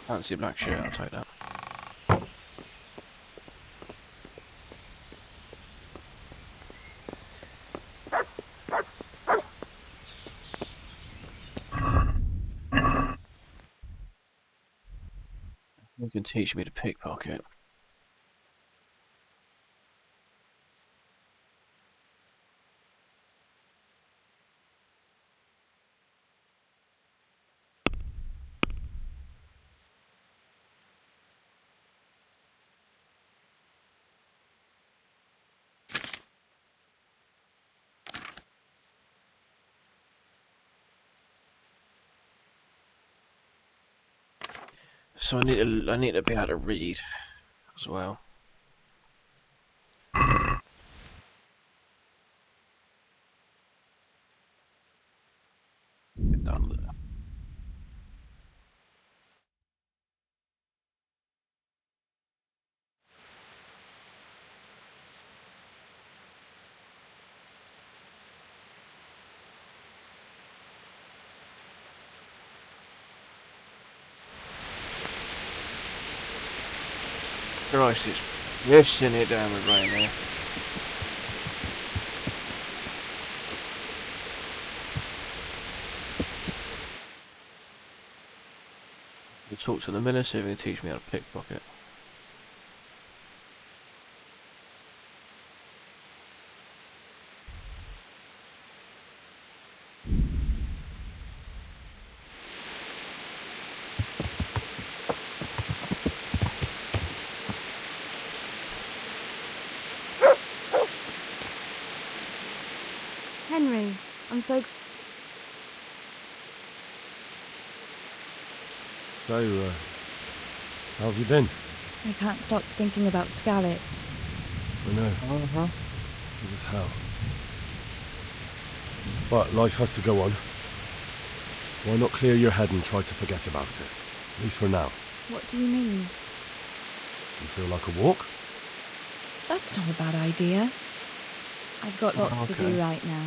Speaker 1: Fancy black shirt, I'll take that. You can teach me to pickpocket. So I need to be able to read as well. Get down there. Christ, it's pissing it down with rain there. We'll talk to the miller, see if he can teach me how to pickpocket.
Speaker 20: Henry, I'm so...
Speaker 9: So, how have you been?
Speaker 20: I can't stop thinking about Skalitz.
Speaker 9: I know.
Speaker 1: Uh-huh.
Speaker 9: It was hell. But life has to go on. Why not clear your head and try to forget about it? At least for now.
Speaker 20: What do you mean?
Speaker 9: You feel like a walk?
Speaker 20: That's not a bad idea. I've got lots to do
Speaker 9: Okay.
Speaker 20: right now.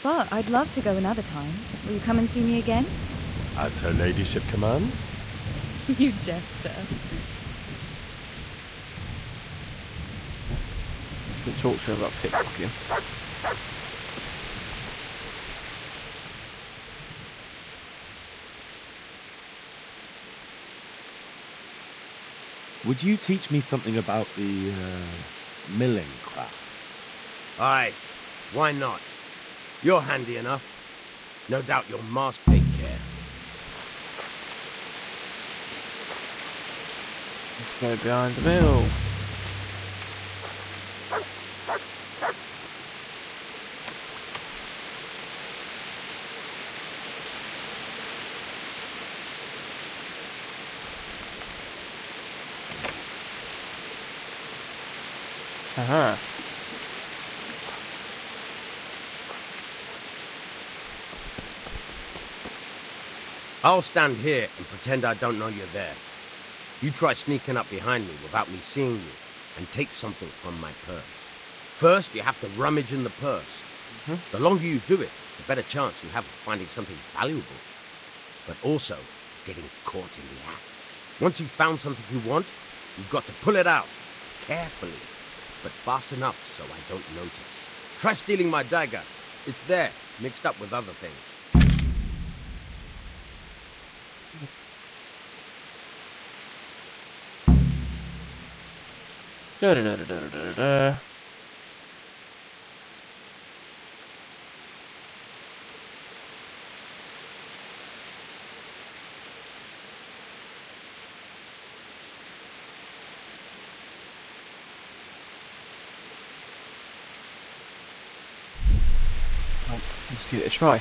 Speaker 20: But I'd love to go another time. Will you come and see me again?
Speaker 9: As her ladyship commands?
Speaker 20: You jester.
Speaker 1: We can talk to her about pickpocketing.
Speaker 6: Would you teach me something about the milling craft?
Speaker 23: Aye, why not? You're handy enough. No doubt your master take care.
Speaker 1: Let's go behind the mill. Aha.
Speaker 23: I'll stand here and pretend I don't know you're there. You try sneaking up behind me without me seeing you and take something from my purse. First, you have to rummage in the purse. The longer you do it, the better chance you have of finding something valuable. But also, getting caught in the act. Once you've found something you want, you've got to pull it out. Carefully, but fast enough so I don't notice. Try stealing my dagger. It's there, mixed up with other things.
Speaker 1: Da da da da da da da. Let's give it a try.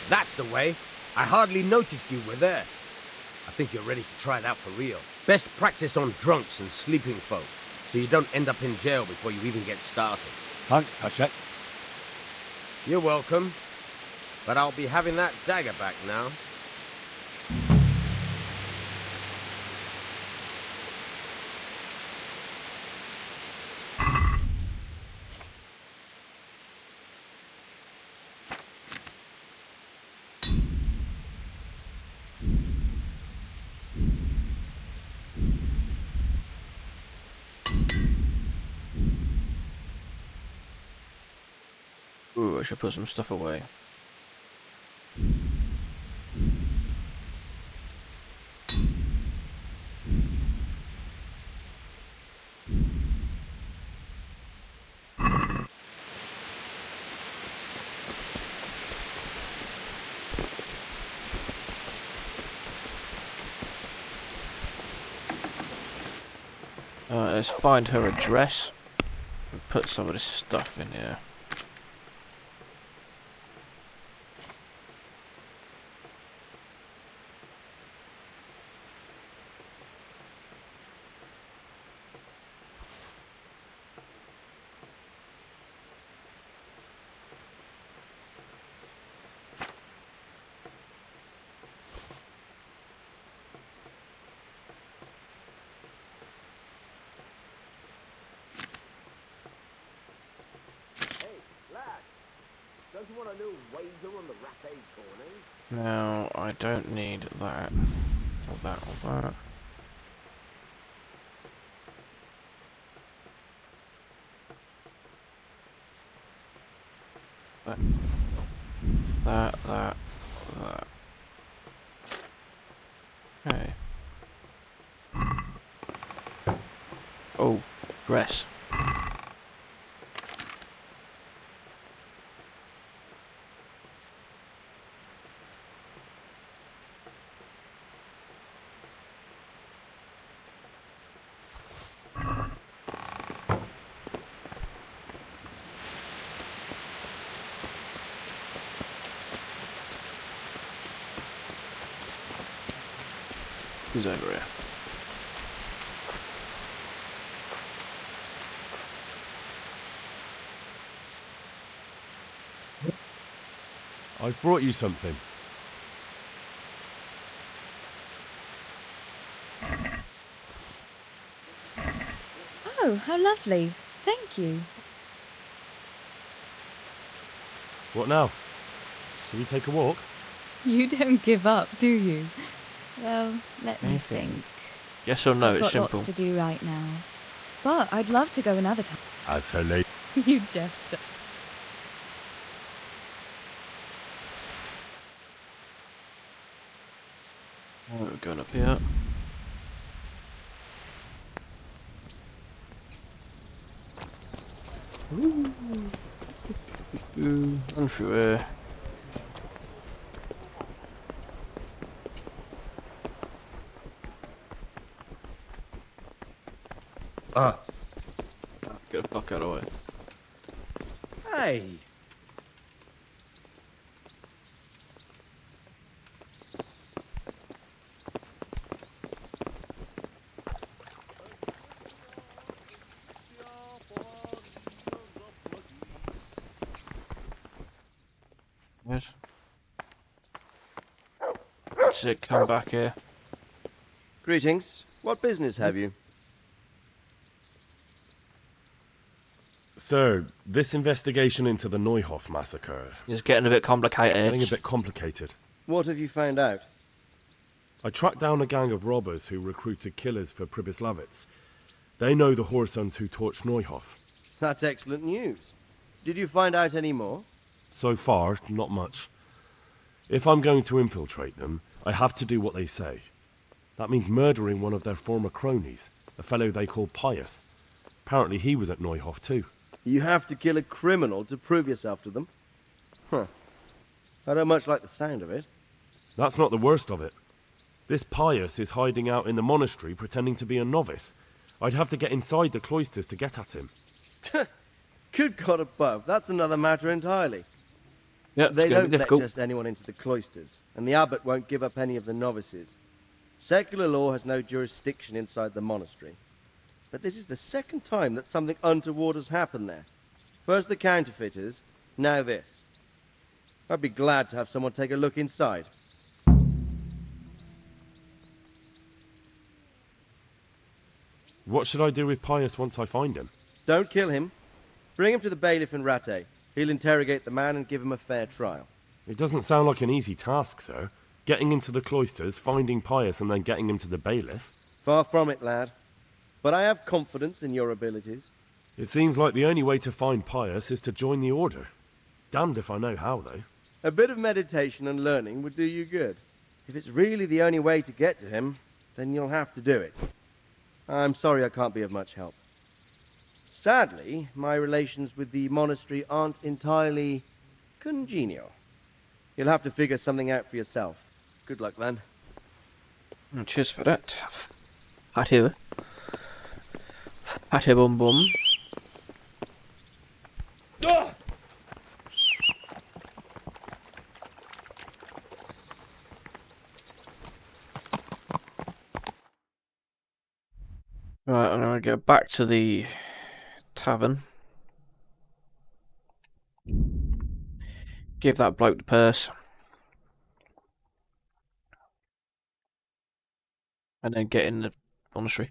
Speaker 23: That's the way. I hardly noticed you were there. I think you're ready to try it out for real. Best practice on drunks and sleeping folk, so you don't end up in jail before you even get started.
Speaker 10: Thanks, Pashek.
Speaker 23: You're welcome. but I'll be having that dagger back now.
Speaker 1: Ooh, I should put some stuff away. Let's find her address and put some of this stuff in here.
Speaker 23: Don't you want a new wager on the rat acorn, eh?
Speaker 1: Now, I don't need that. Or that, or that. That. Okay. Oh, dress. Who's over here?
Speaker 9: I've brought you something.
Speaker 20: Oh, how lovely. Thank you.
Speaker 9: What now? Shall we take a walk?
Speaker 20: You don't give up, do you? Well, let me
Speaker 1: Anything.
Speaker 20: think.
Speaker 1: Yes or no,
Speaker 20: I've
Speaker 1: it's
Speaker 20: got
Speaker 1: simple.
Speaker 20: lots to do right now. But I'd love to go another time.
Speaker 9: As her lady.
Speaker 20: You jester.
Speaker 1: Oh, we're going up here. Ooh, I'm sure. Get the fuck out of the way.
Speaker 23: Hey!
Speaker 1: Yes. That's it, come back here.
Speaker 21: Greetings. What business have you?
Speaker 9: Sir, this investigation into the Neuhof massacre...
Speaker 1: It's getting a bit complicated.
Speaker 9: It's getting a bit complicated.
Speaker 21: What have you found out?
Speaker 9: I tracked down a gang of robbers who recruited killers for Pribyslavitz. They know the Horsons who torched Neuhof.
Speaker 21: That's excellent news. Did you find out any more?
Speaker 9: So far, not much. If I'm going to infiltrate them, I have to do what they say. That means murdering one of their former cronies, a fellow they call Pius. Apparently he was at Neuhof too.
Speaker 21: You have to kill a criminal to prove yourself to them? Huh. I don't much like the sound of it.
Speaker 9: That's not the worst of it. This Pius is hiding out in the monastery pretending to be a novice. I'd have to get inside the cloisters to get at him.
Speaker 21: Good God above, that's another matter entirely.
Speaker 1: Yep,
Speaker 21: They
Speaker 1: it's gonna
Speaker 21: don't
Speaker 1: be
Speaker 21: let
Speaker 1: difficult.
Speaker 21: just anyone into the cloisters, and the abbot won't give up any of the novices. Secular law has no jurisdiction inside the monastery. But this is the second time that something untoward has happened there. First the counterfeiters, now this. I'd be glad to have someone take a look inside.
Speaker 9: What should I do with Pius once I find him?
Speaker 21: Don't kill him. Bring him to the bailiff in Rattay. He'll interrogate the man and give him a fair trial.
Speaker 9: It doesn't sound like an easy task, sir. Getting into the cloisters, finding Pius, and then getting him to the bailiff.
Speaker 21: Far from it, lad. But I have confidence in your abilities.
Speaker 9: It seems like the only way to find Pius is to join the order. Damned if I know how, though.
Speaker 21: A bit of meditation and learning would do you good. If it's really the only way to get to him, then you'll have to do it. I'm sorry I can't be of much help. Sadly, my relations with the monastery aren't entirely congenial. You'll have to figure something out for yourself. Good luck, then.
Speaker 1: Cheers for that. Fatty. Fatty bum bum. Right, I'm going to go back to the tavern. Give that bloke the purse. And then get in the monastery.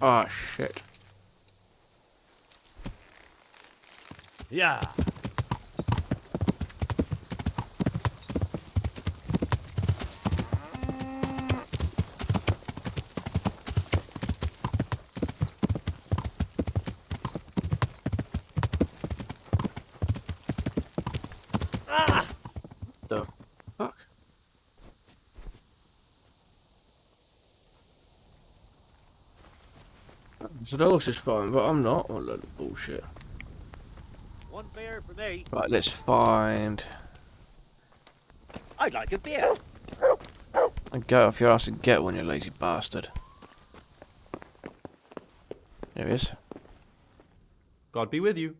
Speaker 1: Ah, shit.
Speaker 11: Yeah.
Speaker 1: The fuck? So the horse is fine, but I'm not. What a load of bullshit.
Speaker 11: One beer for me.
Speaker 1: Right, let's find...
Speaker 11: I'd like a beer.
Speaker 1: And go off your ass and get one, you lazy bastard. There he is.
Speaker 16: God be with you.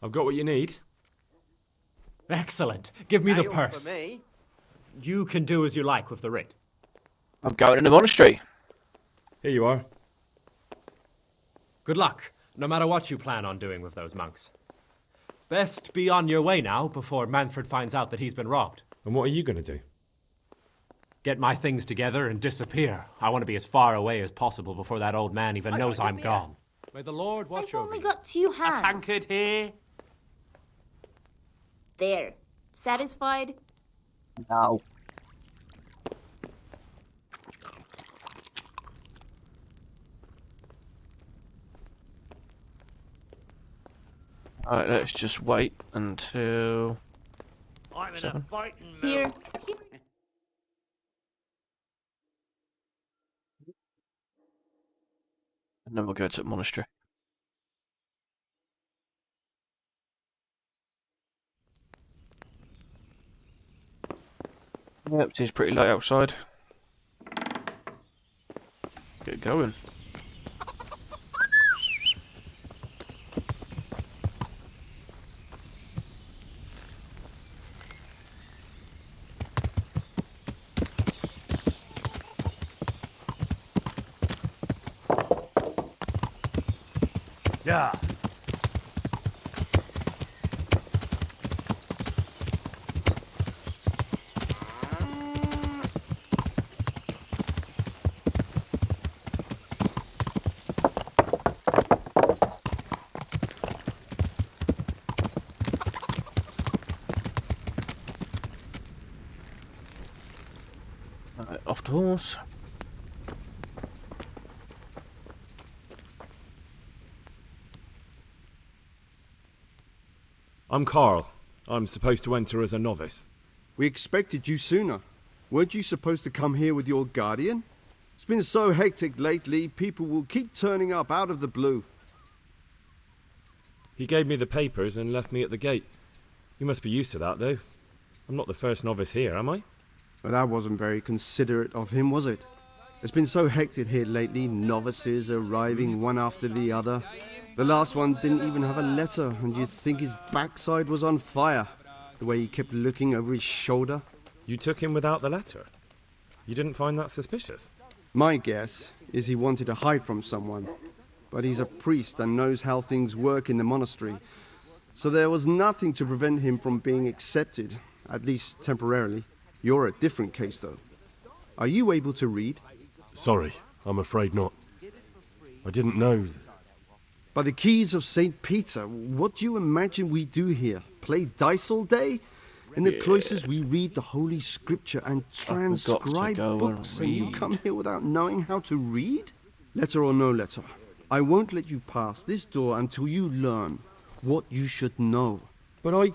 Speaker 6: I've got what you need.
Speaker 16: Excellent. Give me the
Speaker 21: Ale
Speaker 16: purse.
Speaker 21: for me.
Speaker 16: You can do as you like with the writ.
Speaker 1: I'm going in the monastery.
Speaker 6: Here you are.
Speaker 16: Good luck, no matter what you plan on doing with those monks. Best be on your way now before Manfred finds out that he's been robbed.
Speaker 6: And what are you going to do?
Speaker 16: Get my things together and disappear. I want to be as far away as possible before that old man even knows I'm gone. May the Lord watch
Speaker 4: I've
Speaker 16: over
Speaker 4: only
Speaker 16: you.
Speaker 4: got 2 hands.
Speaker 16: A tankard here.
Speaker 4: There. Satisfied?
Speaker 1: No. Alright, let's just wait until...
Speaker 11: I'm in
Speaker 1: 7.
Speaker 11: a fighting mood.
Speaker 4: Here.
Speaker 1: And then we'll go to the monastery. Yep, it is pretty late outside. Get going.
Speaker 11: Yeah.
Speaker 1: Alright, off the horse.
Speaker 6: I'm Carl. I'm supposed to enter as a novice.
Speaker 12: We expected you sooner. Weren't you supposed to come here with your guardian? It's been so hectic lately, people will keep turning up out of the blue.
Speaker 6: He gave me the papers and left me at the gate. You must be used to that, though. I'm not the first novice here, am I?
Speaker 12: But that wasn't very considerate of him, was it? It's been so hectic here lately, novices arriving one after the other. The last one didn't even have a letter, and you'd think his backside was on fire, the way he kept looking over his shoulder.
Speaker 6: You took him without the letter? You didn't find that suspicious?
Speaker 12: My guess is he wanted to hide from someone, but he's a priest and knows how things work in the monastery, so there was nothing to prevent him from being accepted, at least temporarily. You're a different case, though. Are you able to read?
Speaker 9: Sorry, I'm afraid not. I didn't know.
Speaker 12: By the keys of St. Peter, what do you imagine we do here? Play dice all day? In the cloisters we read the Holy Scripture and transcribe books, and you come here without knowing how to read? Letter or no letter, I won't let you pass this door until you learn what you should know.
Speaker 6: But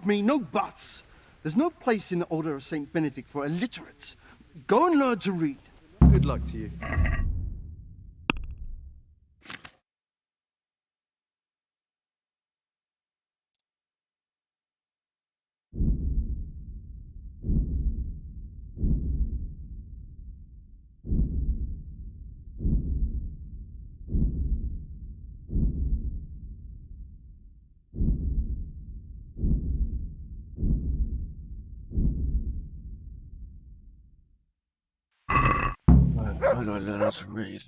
Speaker 12: me, no buts! There's no place in the Order of St. Benedict for illiterates. Go and learn to read. Good luck to you.
Speaker 1: How do I learn how to read?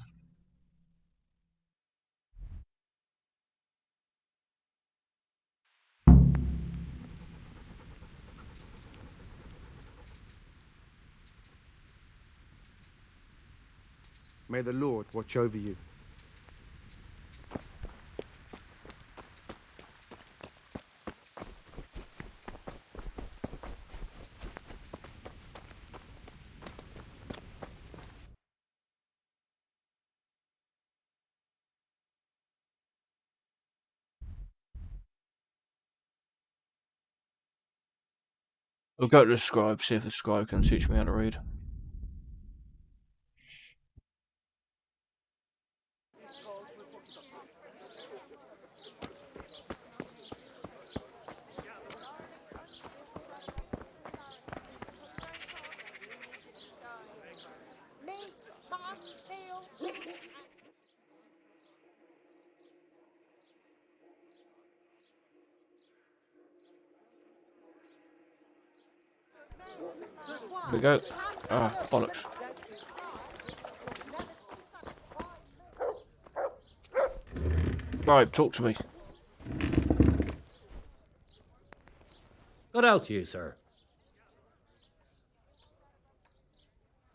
Speaker 12: May the Lord watch over you.
Speaker 1: We'll go to the scribe, see if the scribe can teach me how to read. Here we go. Ah, bollocks. Right, talk to me.
Speaker 11: Good out to you, sir.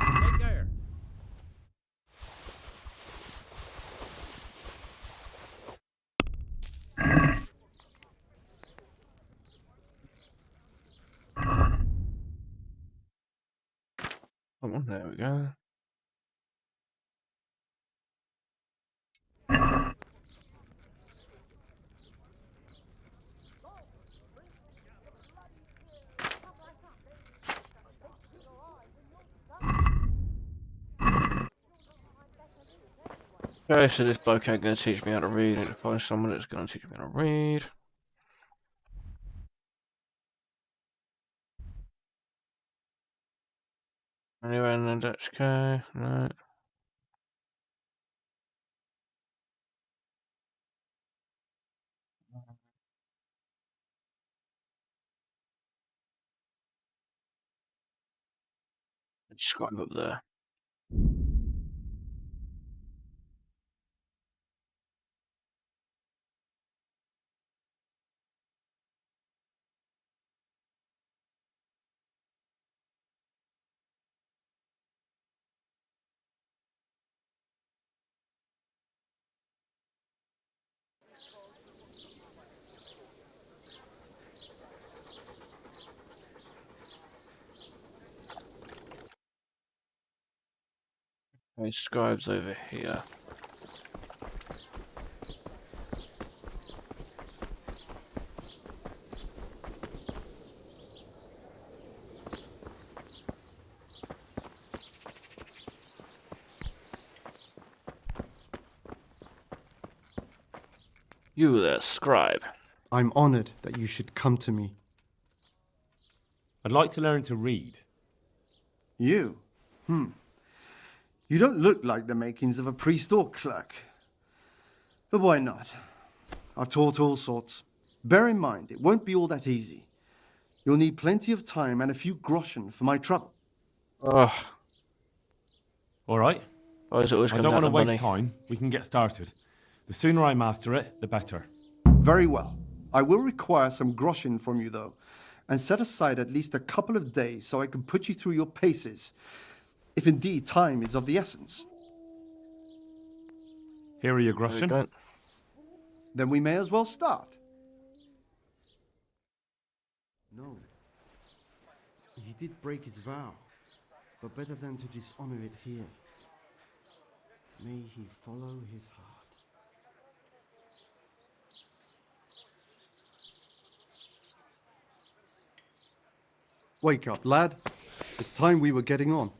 Speaker 11: Take care.
Speaker 1: Come on, there we go. Okay, so this bloke ain't going to teach me how to read. I need to find someone that's going to teach me how to read. Anywhere in the Dutch K? No. Scribe up there. Okay, scribe's over here. You there, scribe.
Speaker 12: I'm honored that you should come to me.
Speaker 9: I'd like to learn to read.
Speaker 12: You? You don't look like the makings of a priest or clerk. But why not? I've taught all sorts. Bear in mind, it won't be all that easy. You'll need plenty of time and a few groschen for my trouble.
Speaker 1: Oh.
Speaker 9: All right.
Speaker 1: Why does it always
Speaker 9: I
Speaker 1: come
Speaker 9: don't
Speaker 1: down
Speaker 9: want
Speaker 1: to
Speaker 9: to
Speaker 1: money?
Speaker 9: waste time. We can get started. The sooner I master it, the better.
Speaker 12: Very well. I will require some groschen from you, though, and set aside at least a couple of days so I can put you through your paces, if indeed time is of the essence.
Speaker 9: Here are your groschen.
Speaker 12: Then we may as well start. No. He did break his vow, but better than to dishonor it here. May he follow his heart. Wake up, lad. It's time we were getting on.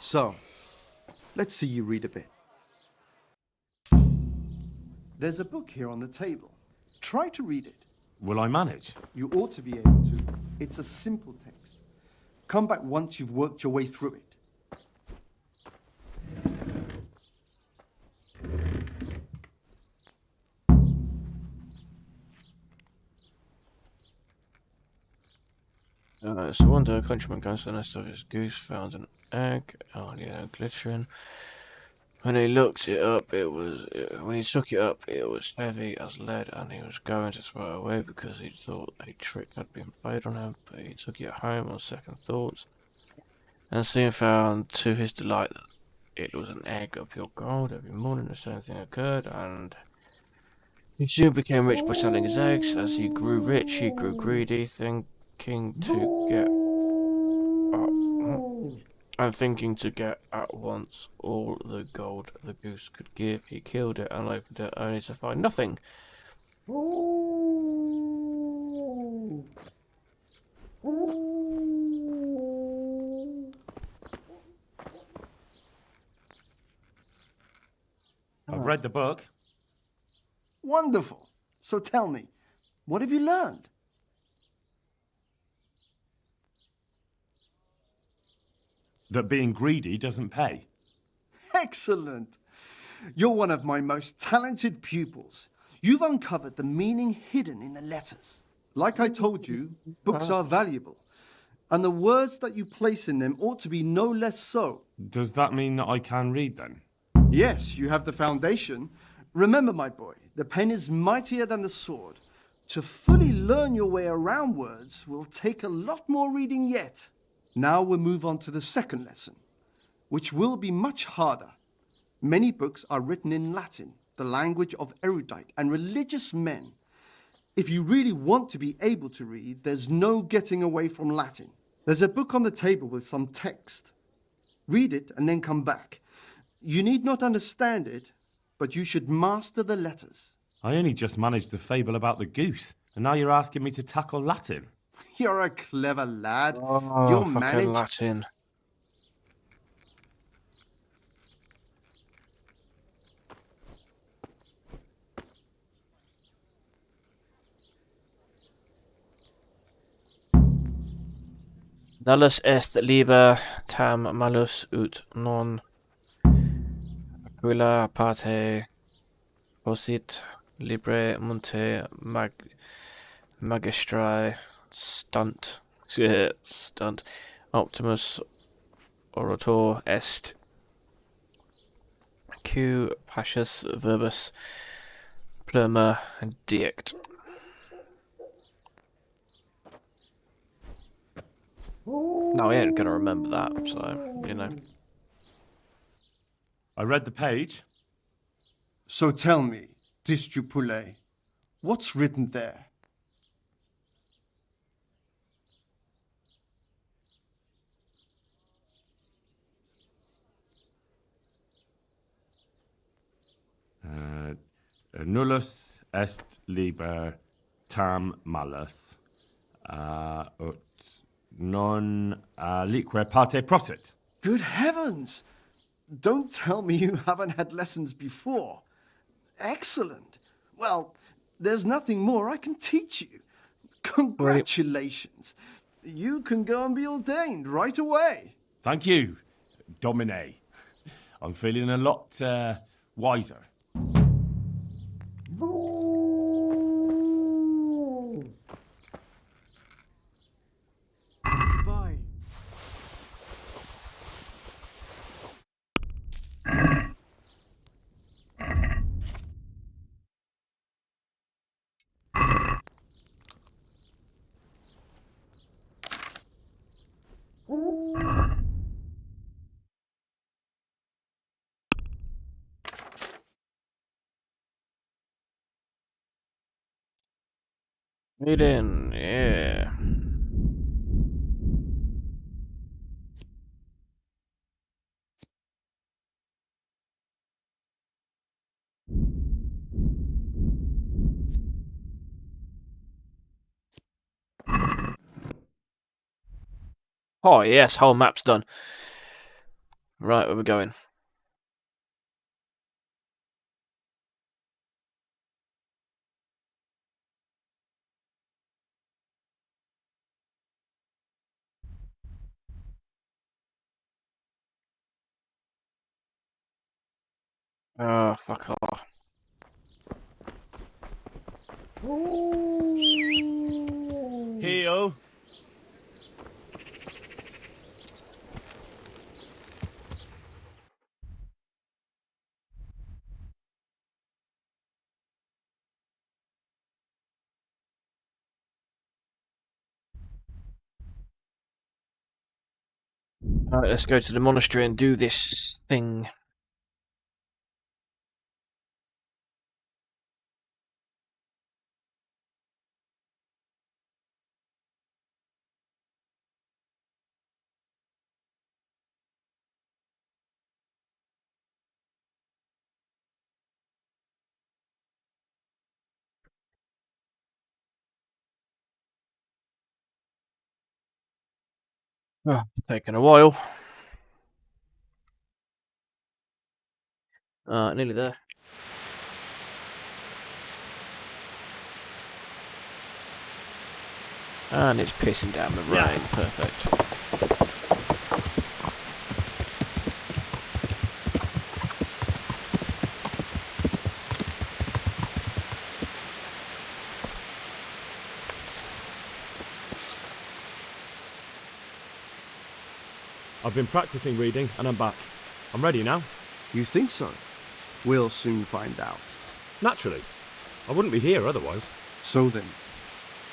Speaker 12: So, let's see you read a bit. There's a book here on the table. Try to read it.
Speaker 9: Will I manage?
Speaker 12: You ought to be able to. It's a simple text. Come back once you've worked your way through it.
Speaker 1: So one day a countryman goes to the nest of his goose, found an egg, glittering. When he looked it up, when he took it up, it was heavy as lead, and he was going to throw it away because he thought a trick had been played on him. But he took it home on second thoughts, and soon found, to his delight, that it was an egg of pure gold. Every morning the same thing occurred, and he soon became rich by selling his eggs. As he grew rich, he grew greedy, thinking to get at once all the gold the goose could give. He killed it and opened it, only to find nothing.
Speaker 9: I've read the book.
Speaker 12: Wonderful. So tell me, what have you learned?
Speaker 9: That being greedy doesn't pay.
Speaker 12: Excellent. You're one of my most talented pupils. You've uncovered the meaning hidden in the letters. Like I told you, books are valuable, and the words that you place in them ought to be no less so.
Speaker 9: Does that mean that I can read then?
Speaker 12: Yes, you have the foundation. Remember, my boy, the pen is mightier than the sword. To fully learn your way around words will take a lot more reading yet. Now we'll move on to the second lesson, which will be much harder. Many books are written in Latin, the language of erudite and religious men. If you really want to be able to read, there's no getting away from Latin. There's a book on the table with some text. Read it and then come back. You need not understand it, but you should master the letters.
Speaker 9: I only just managed the fable about the goose, and now you're asking me to tackle Latin.
Speaker 12: You're a clever lad.
Speaker 1: Oh,
Speaker 12: You'll
Speaker 1: fucking
Speaker 12: manage.
Speaker 1: Latin. Nullus est liber tam malus ut non aquila parte posit libre monte magistri stunt optimus orator est q passus verbus pluma diect. No, I ain't gonna remember that, so, you know.
Speaker 9: I read the page.
Speaker 12: So tell me, Distupule, what's written there?
Speaker 9: Nullus est liber tam malus ut non lique parte prosit.
Speaker 12: Good heavens! Don't tell me you haven't had lessons before. Excellent. Well, There's nothing more I can teach you. Congratulations. You can go and be ordained right away.
Speaker 9: Thank you, Domine. I'm feeling a lot wiser.
Speaker 12: Bye.
Speaker 1: Reading, yeah. Oh yes, whole map's done. Right, where we going? Oh, fuck off.
Speaker 9: Heal.
Speaker 1: Alright, let's go to the monastery and do this thing. Oh, taking a while. Nearly there. And it's pissing down the rain. Perfect.
Speaker 6: I've been practicing reading and I'm back. I'm ready now.
Speaker 12: You think so? We'll soon find out.
Speaker 6: Naturally. I wouldn't be here otherwise.
Speaker 12: So then,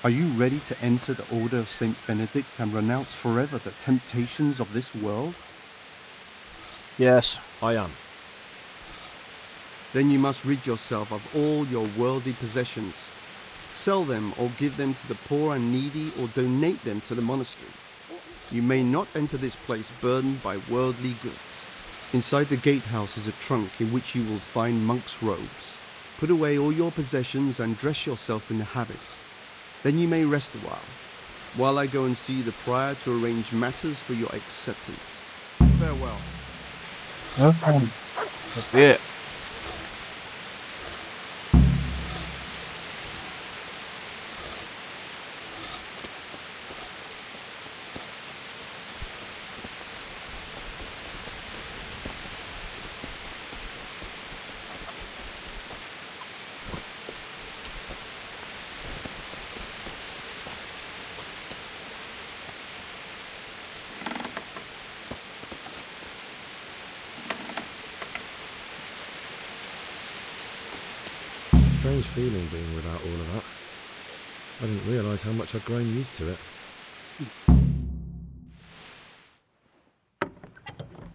Speaker 12: are you ready to enter the Order of Saint Benedict and renounce forever the temptations of this world?
Speaker 1: Yes,
Speaker 6: I am.
Speaker 12: Then you must rid yourself of all your worldly possessions. Sell them or give them to the poor and needy or donate them to the monastery. You may not enter this place burdened by worldly goods. Inside the gatehouse is a trunk in which you will find monks' robes. Put away all your possessions and dress yourself in a habit. Then you may rest a while I go and see the prior to arrange matters for your acceptance. Farewell.
Speaker 1: That's it.
Speaker 6: Strange feeling being without all of that. I didn't realise how much I'd grown used to it.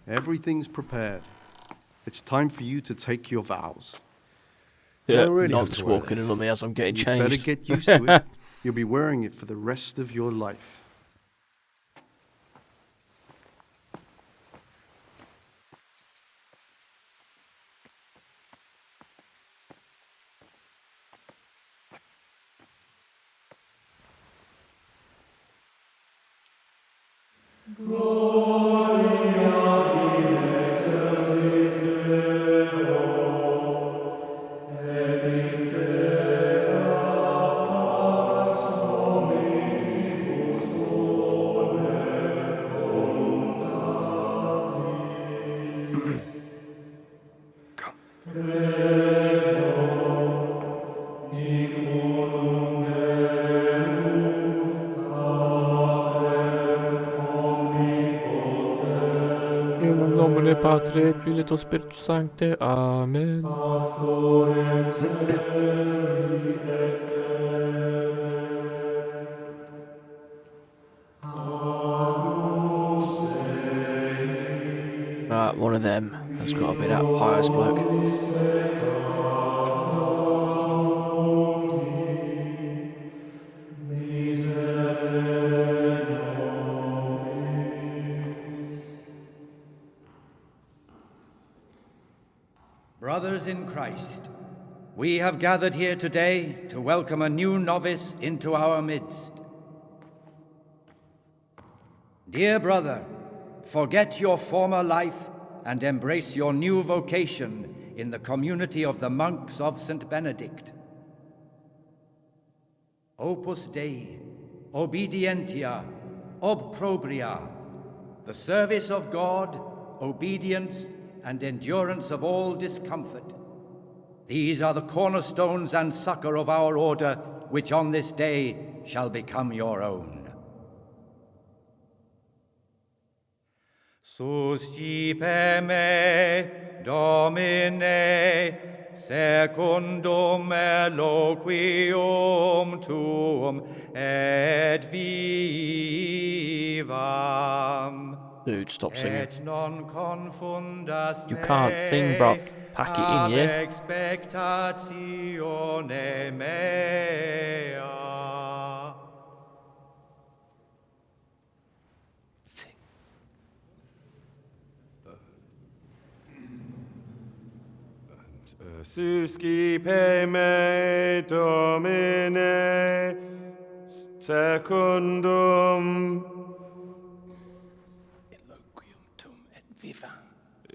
Speaker 12: Everything's prepared. It's time for you to take your vows.
Speaker 1: Yeah,
Speaker 6: really
Speaker 1: nonce walking in on me as I'm getting
Speaker 12: You
Speaker 1: changed.
Speaker 12: better get used to it. You'll be wearing it for the rest of your life.
Speaker 17: Gloria in excelsis Deo, et in Deo
Speaker 1: Domine Patri et Filii et Spiritus Sancte. Amen. Right, one of them has got to be that pious bloke.
Speaker 17: Brothers in Christ, we have gathered here today to welcome a new novice into our midst. Dear brother, forget your former life and embrace your new vocation in the community of the monks of St. Benedict. Opus Dei, obedientia, obprobria, the service of God, obedience, and endurance of all discomfort. These are the cornerstones and succor of our order, which on this day shall become your own. Suscipe me, Domine, secundum eloquium tuum et vivam.
Speaker 1: Dude, stop singing.
Speaker 17: Et non confundas
Speaker 1: You can't sing, bruv. Pack it in, yeah?
Speaker 17: expectatione mea.
Speaker 6: Suscipe me, Domine, secundum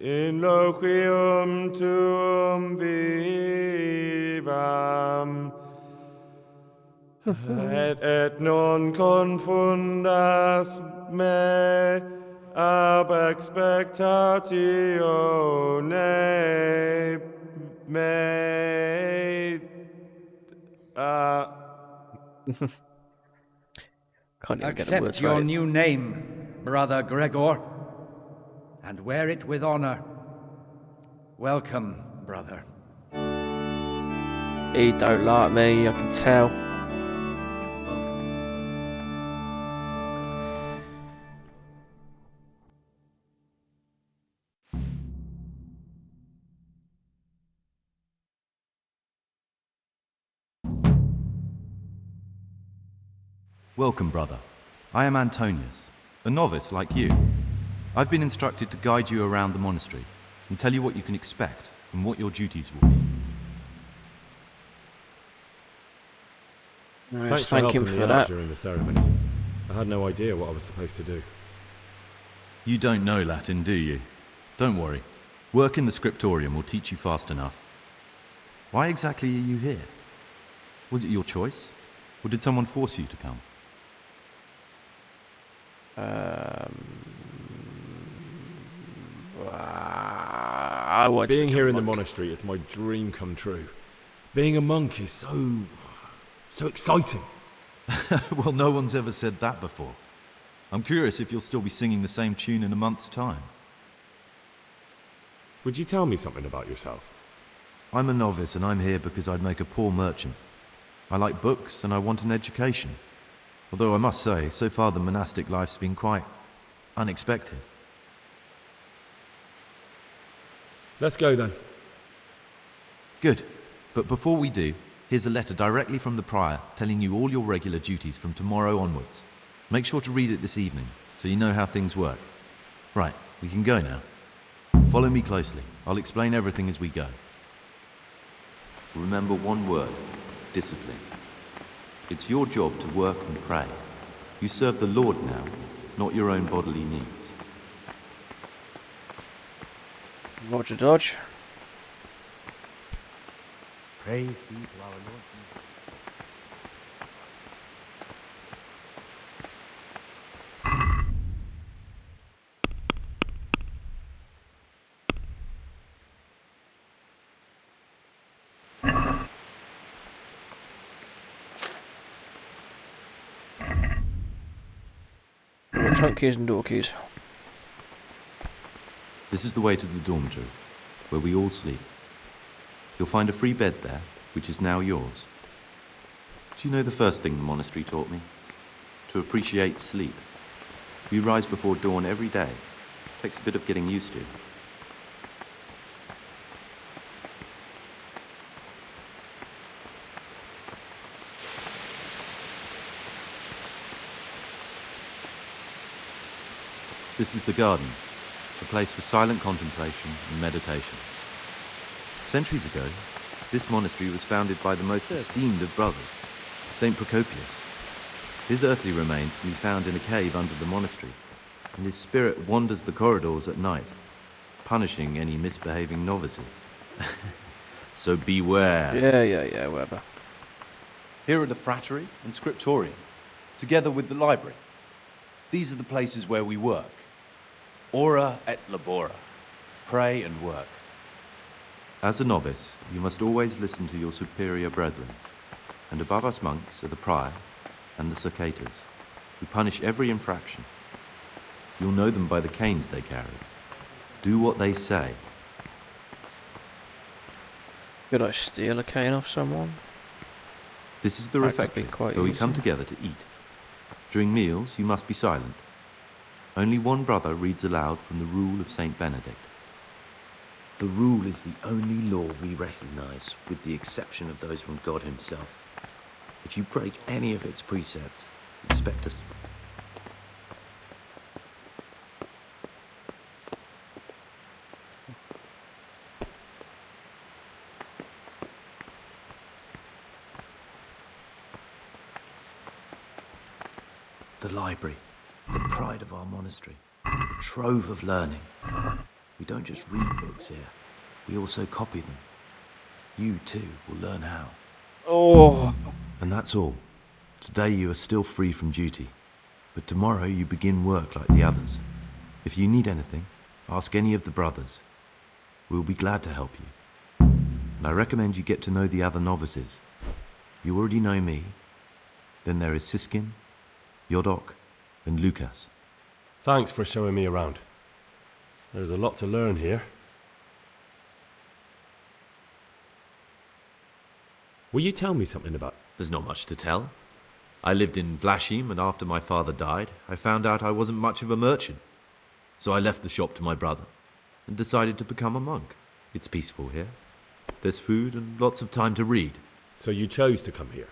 Speaker 6: in loquium tuum vivam, et non confundas me ab expectatione me.
Speaker 1: Can't even get the
Speaker 17: Accept
Speaker 1: words
Speaker 17: your
Speaker 1: right.
Speaker 17: new name, Brother Gregor, and wear it with honor. Welcome, brother.
Speaker 1: He don't like me, I can tell.
Speaker 18: Welcome, brother. I am Antonius, a novice like you. I've been instructed to guide you around the monastery and tell you what you can expect and what your duties will be.
Speaker 6: Thanks for
Speaker 1: thank him
Speaker 6: helping
Speaker 1: for
Speaker 6: me out
Speaker 1: that.
Speaker 6: during the ceremony. I had no idea what I was supposed to do.
Speaker 18: You don't know Latin, do you? Don't worry. Work in the scriptorium will teach you fast enough. Why exactly are you here? Was it your choice? Or did someone force you to come?
Speaker 6: Being here in the monastery is my dream come true. Being a monk is so exciting.
Speaker 18: Well, no one's ever said that before. I'm curious if you'll still be singing the same tune in a month's time.
Speaker 6: Would you tell me something about yourself?
Speaker 18: I'm a novice and I'm here because I'd make a poor merchant. I like books and I want an education. Although I must say, so far the monastic life's been quite unexpected.
Speaker 6: Let's go then.
Speaker 18: Good. But before we do, here's a letter directly from the prior telling you all your regular duties from tomorrow onwards. Make sure to read it this evening so you know how things work. Right, we can go now. Follow me closely. I'll explain everything as we go. Remember one word: discipline. It's your job to work and pray. You serve the Lord now, not your own bodily needs.
Speaker 1: Roger Dodge.
Speaker 23: Praise be to our Lord Jesus.
Speaker 1: Trunk keys and door keys.
Speaker 18: This is the way to the dormitory, where we all sleep. You'll find a free bed there, which is now yours. Do you know the first thing the monastery taught me? To appreciate sleep. We rise before dawn every day. Takes a bit of getting used to. This is the garden, a place for silent contemplation and meditation. Centuries ago, this monastery was founded by the most esteemed of brothers, Saint Procopius. His earthly remains can be found in a cave under the monastery, and his spirit wanders the corridors at night, punishing any misbehaving novices. So beware.
Speaker 1: Yeah, whatever.
Speaker 18: Here are the frattery and scriptorium, together with the library. These are the places where we work. Ora et labora. Pray and work. As a novice, you must always listen to your superior brethren, and above us monks are the prior and the cicatas, who punish every infraction. You'll know them by the canes they carry. Do what they say.
Speaker 1: Could I steal a cane off someone?
Speaker 18: This is the refectory, where we come together to eat. During meals, you must be silent. Only one brother reads aloud from the Rule of Saint Benedict.
Speaker 13: The rule is the only law we recognize, with the exception of those from God himself. If you break any of its precepts, expect us. The library, the pride of our monastery, a trove of learning. We don't just read books here, we also copy them. You too will learn how.
Speaker 1: Oh.
Speaker 18: And that's all. Today you are still free from duty, but tomorrow you begin work like the others. If you need anything, ask any of the brothers. We'll be glad to help you. And I recommend you get to know the other novices. You already know me. Then there is Siskin, Yodok, and Lucas.
Speaker 9: Thanks for showing me around. There's a lot to learn here.
Speaker 6: Will you tell me something about...
Speaker 18: There's not much to tell. I lived in Vlashim, and after my father died, I found out I wasn't much of a merchant. So I left the shop to my brother, and decided to become a monk. It's peaceful here. There's food and lots of time to read.
Speaker 6: So you chose to come here?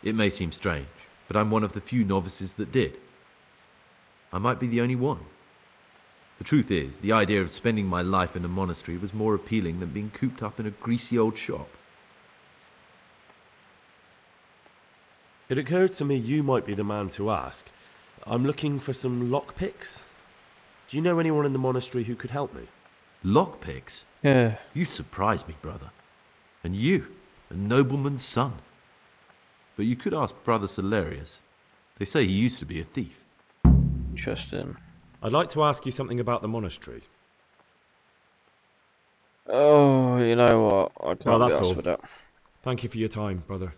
Speaker 18: It may seem strange, but I'm one of the few novices that did. I might be the only one. The truth is, the idea of spending my life in a monastery was more appealing than being cooped up in a greasy old shop.
Speaker 9: It occurred to me you might be the man to ask. I'm looking for some lockpicks. Do you know anyone in the monastery who could help me?
Speaker 18: Lockpicks?
Speaker 1: Yeah.
Speaker 18: You surprise me, brother. And you, a nobleman's son. But you could ask Brother Celerius. They say he used to be a thief.
Speaker 1: Interesting.
Speaker 6: I'd like to ask you something about the monastery.
Speaker 1: Oh, you know what? I can't
Speaker 6: Well,
Speaker 1: be
Speaker 6: that's
Speaker 1: asked
Speaker 6: all.
Speaker 1: for that.
Speaker 6: Thank you for your time, brother.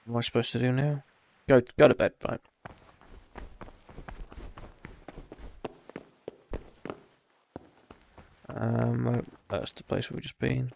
Speaker 1: What am I supposed to do now? Go to bed, fine. That's the place we've just been.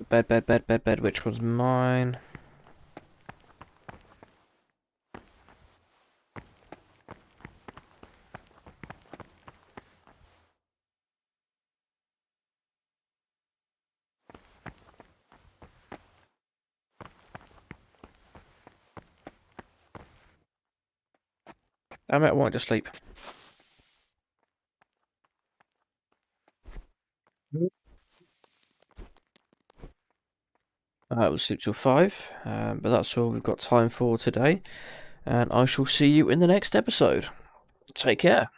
Speaker 1: Bed, which was mine. Damn it, I wanted to sleep. We'll sleep till 5, but that's all we've got time for today. And I shall see you in the next episode. Take care.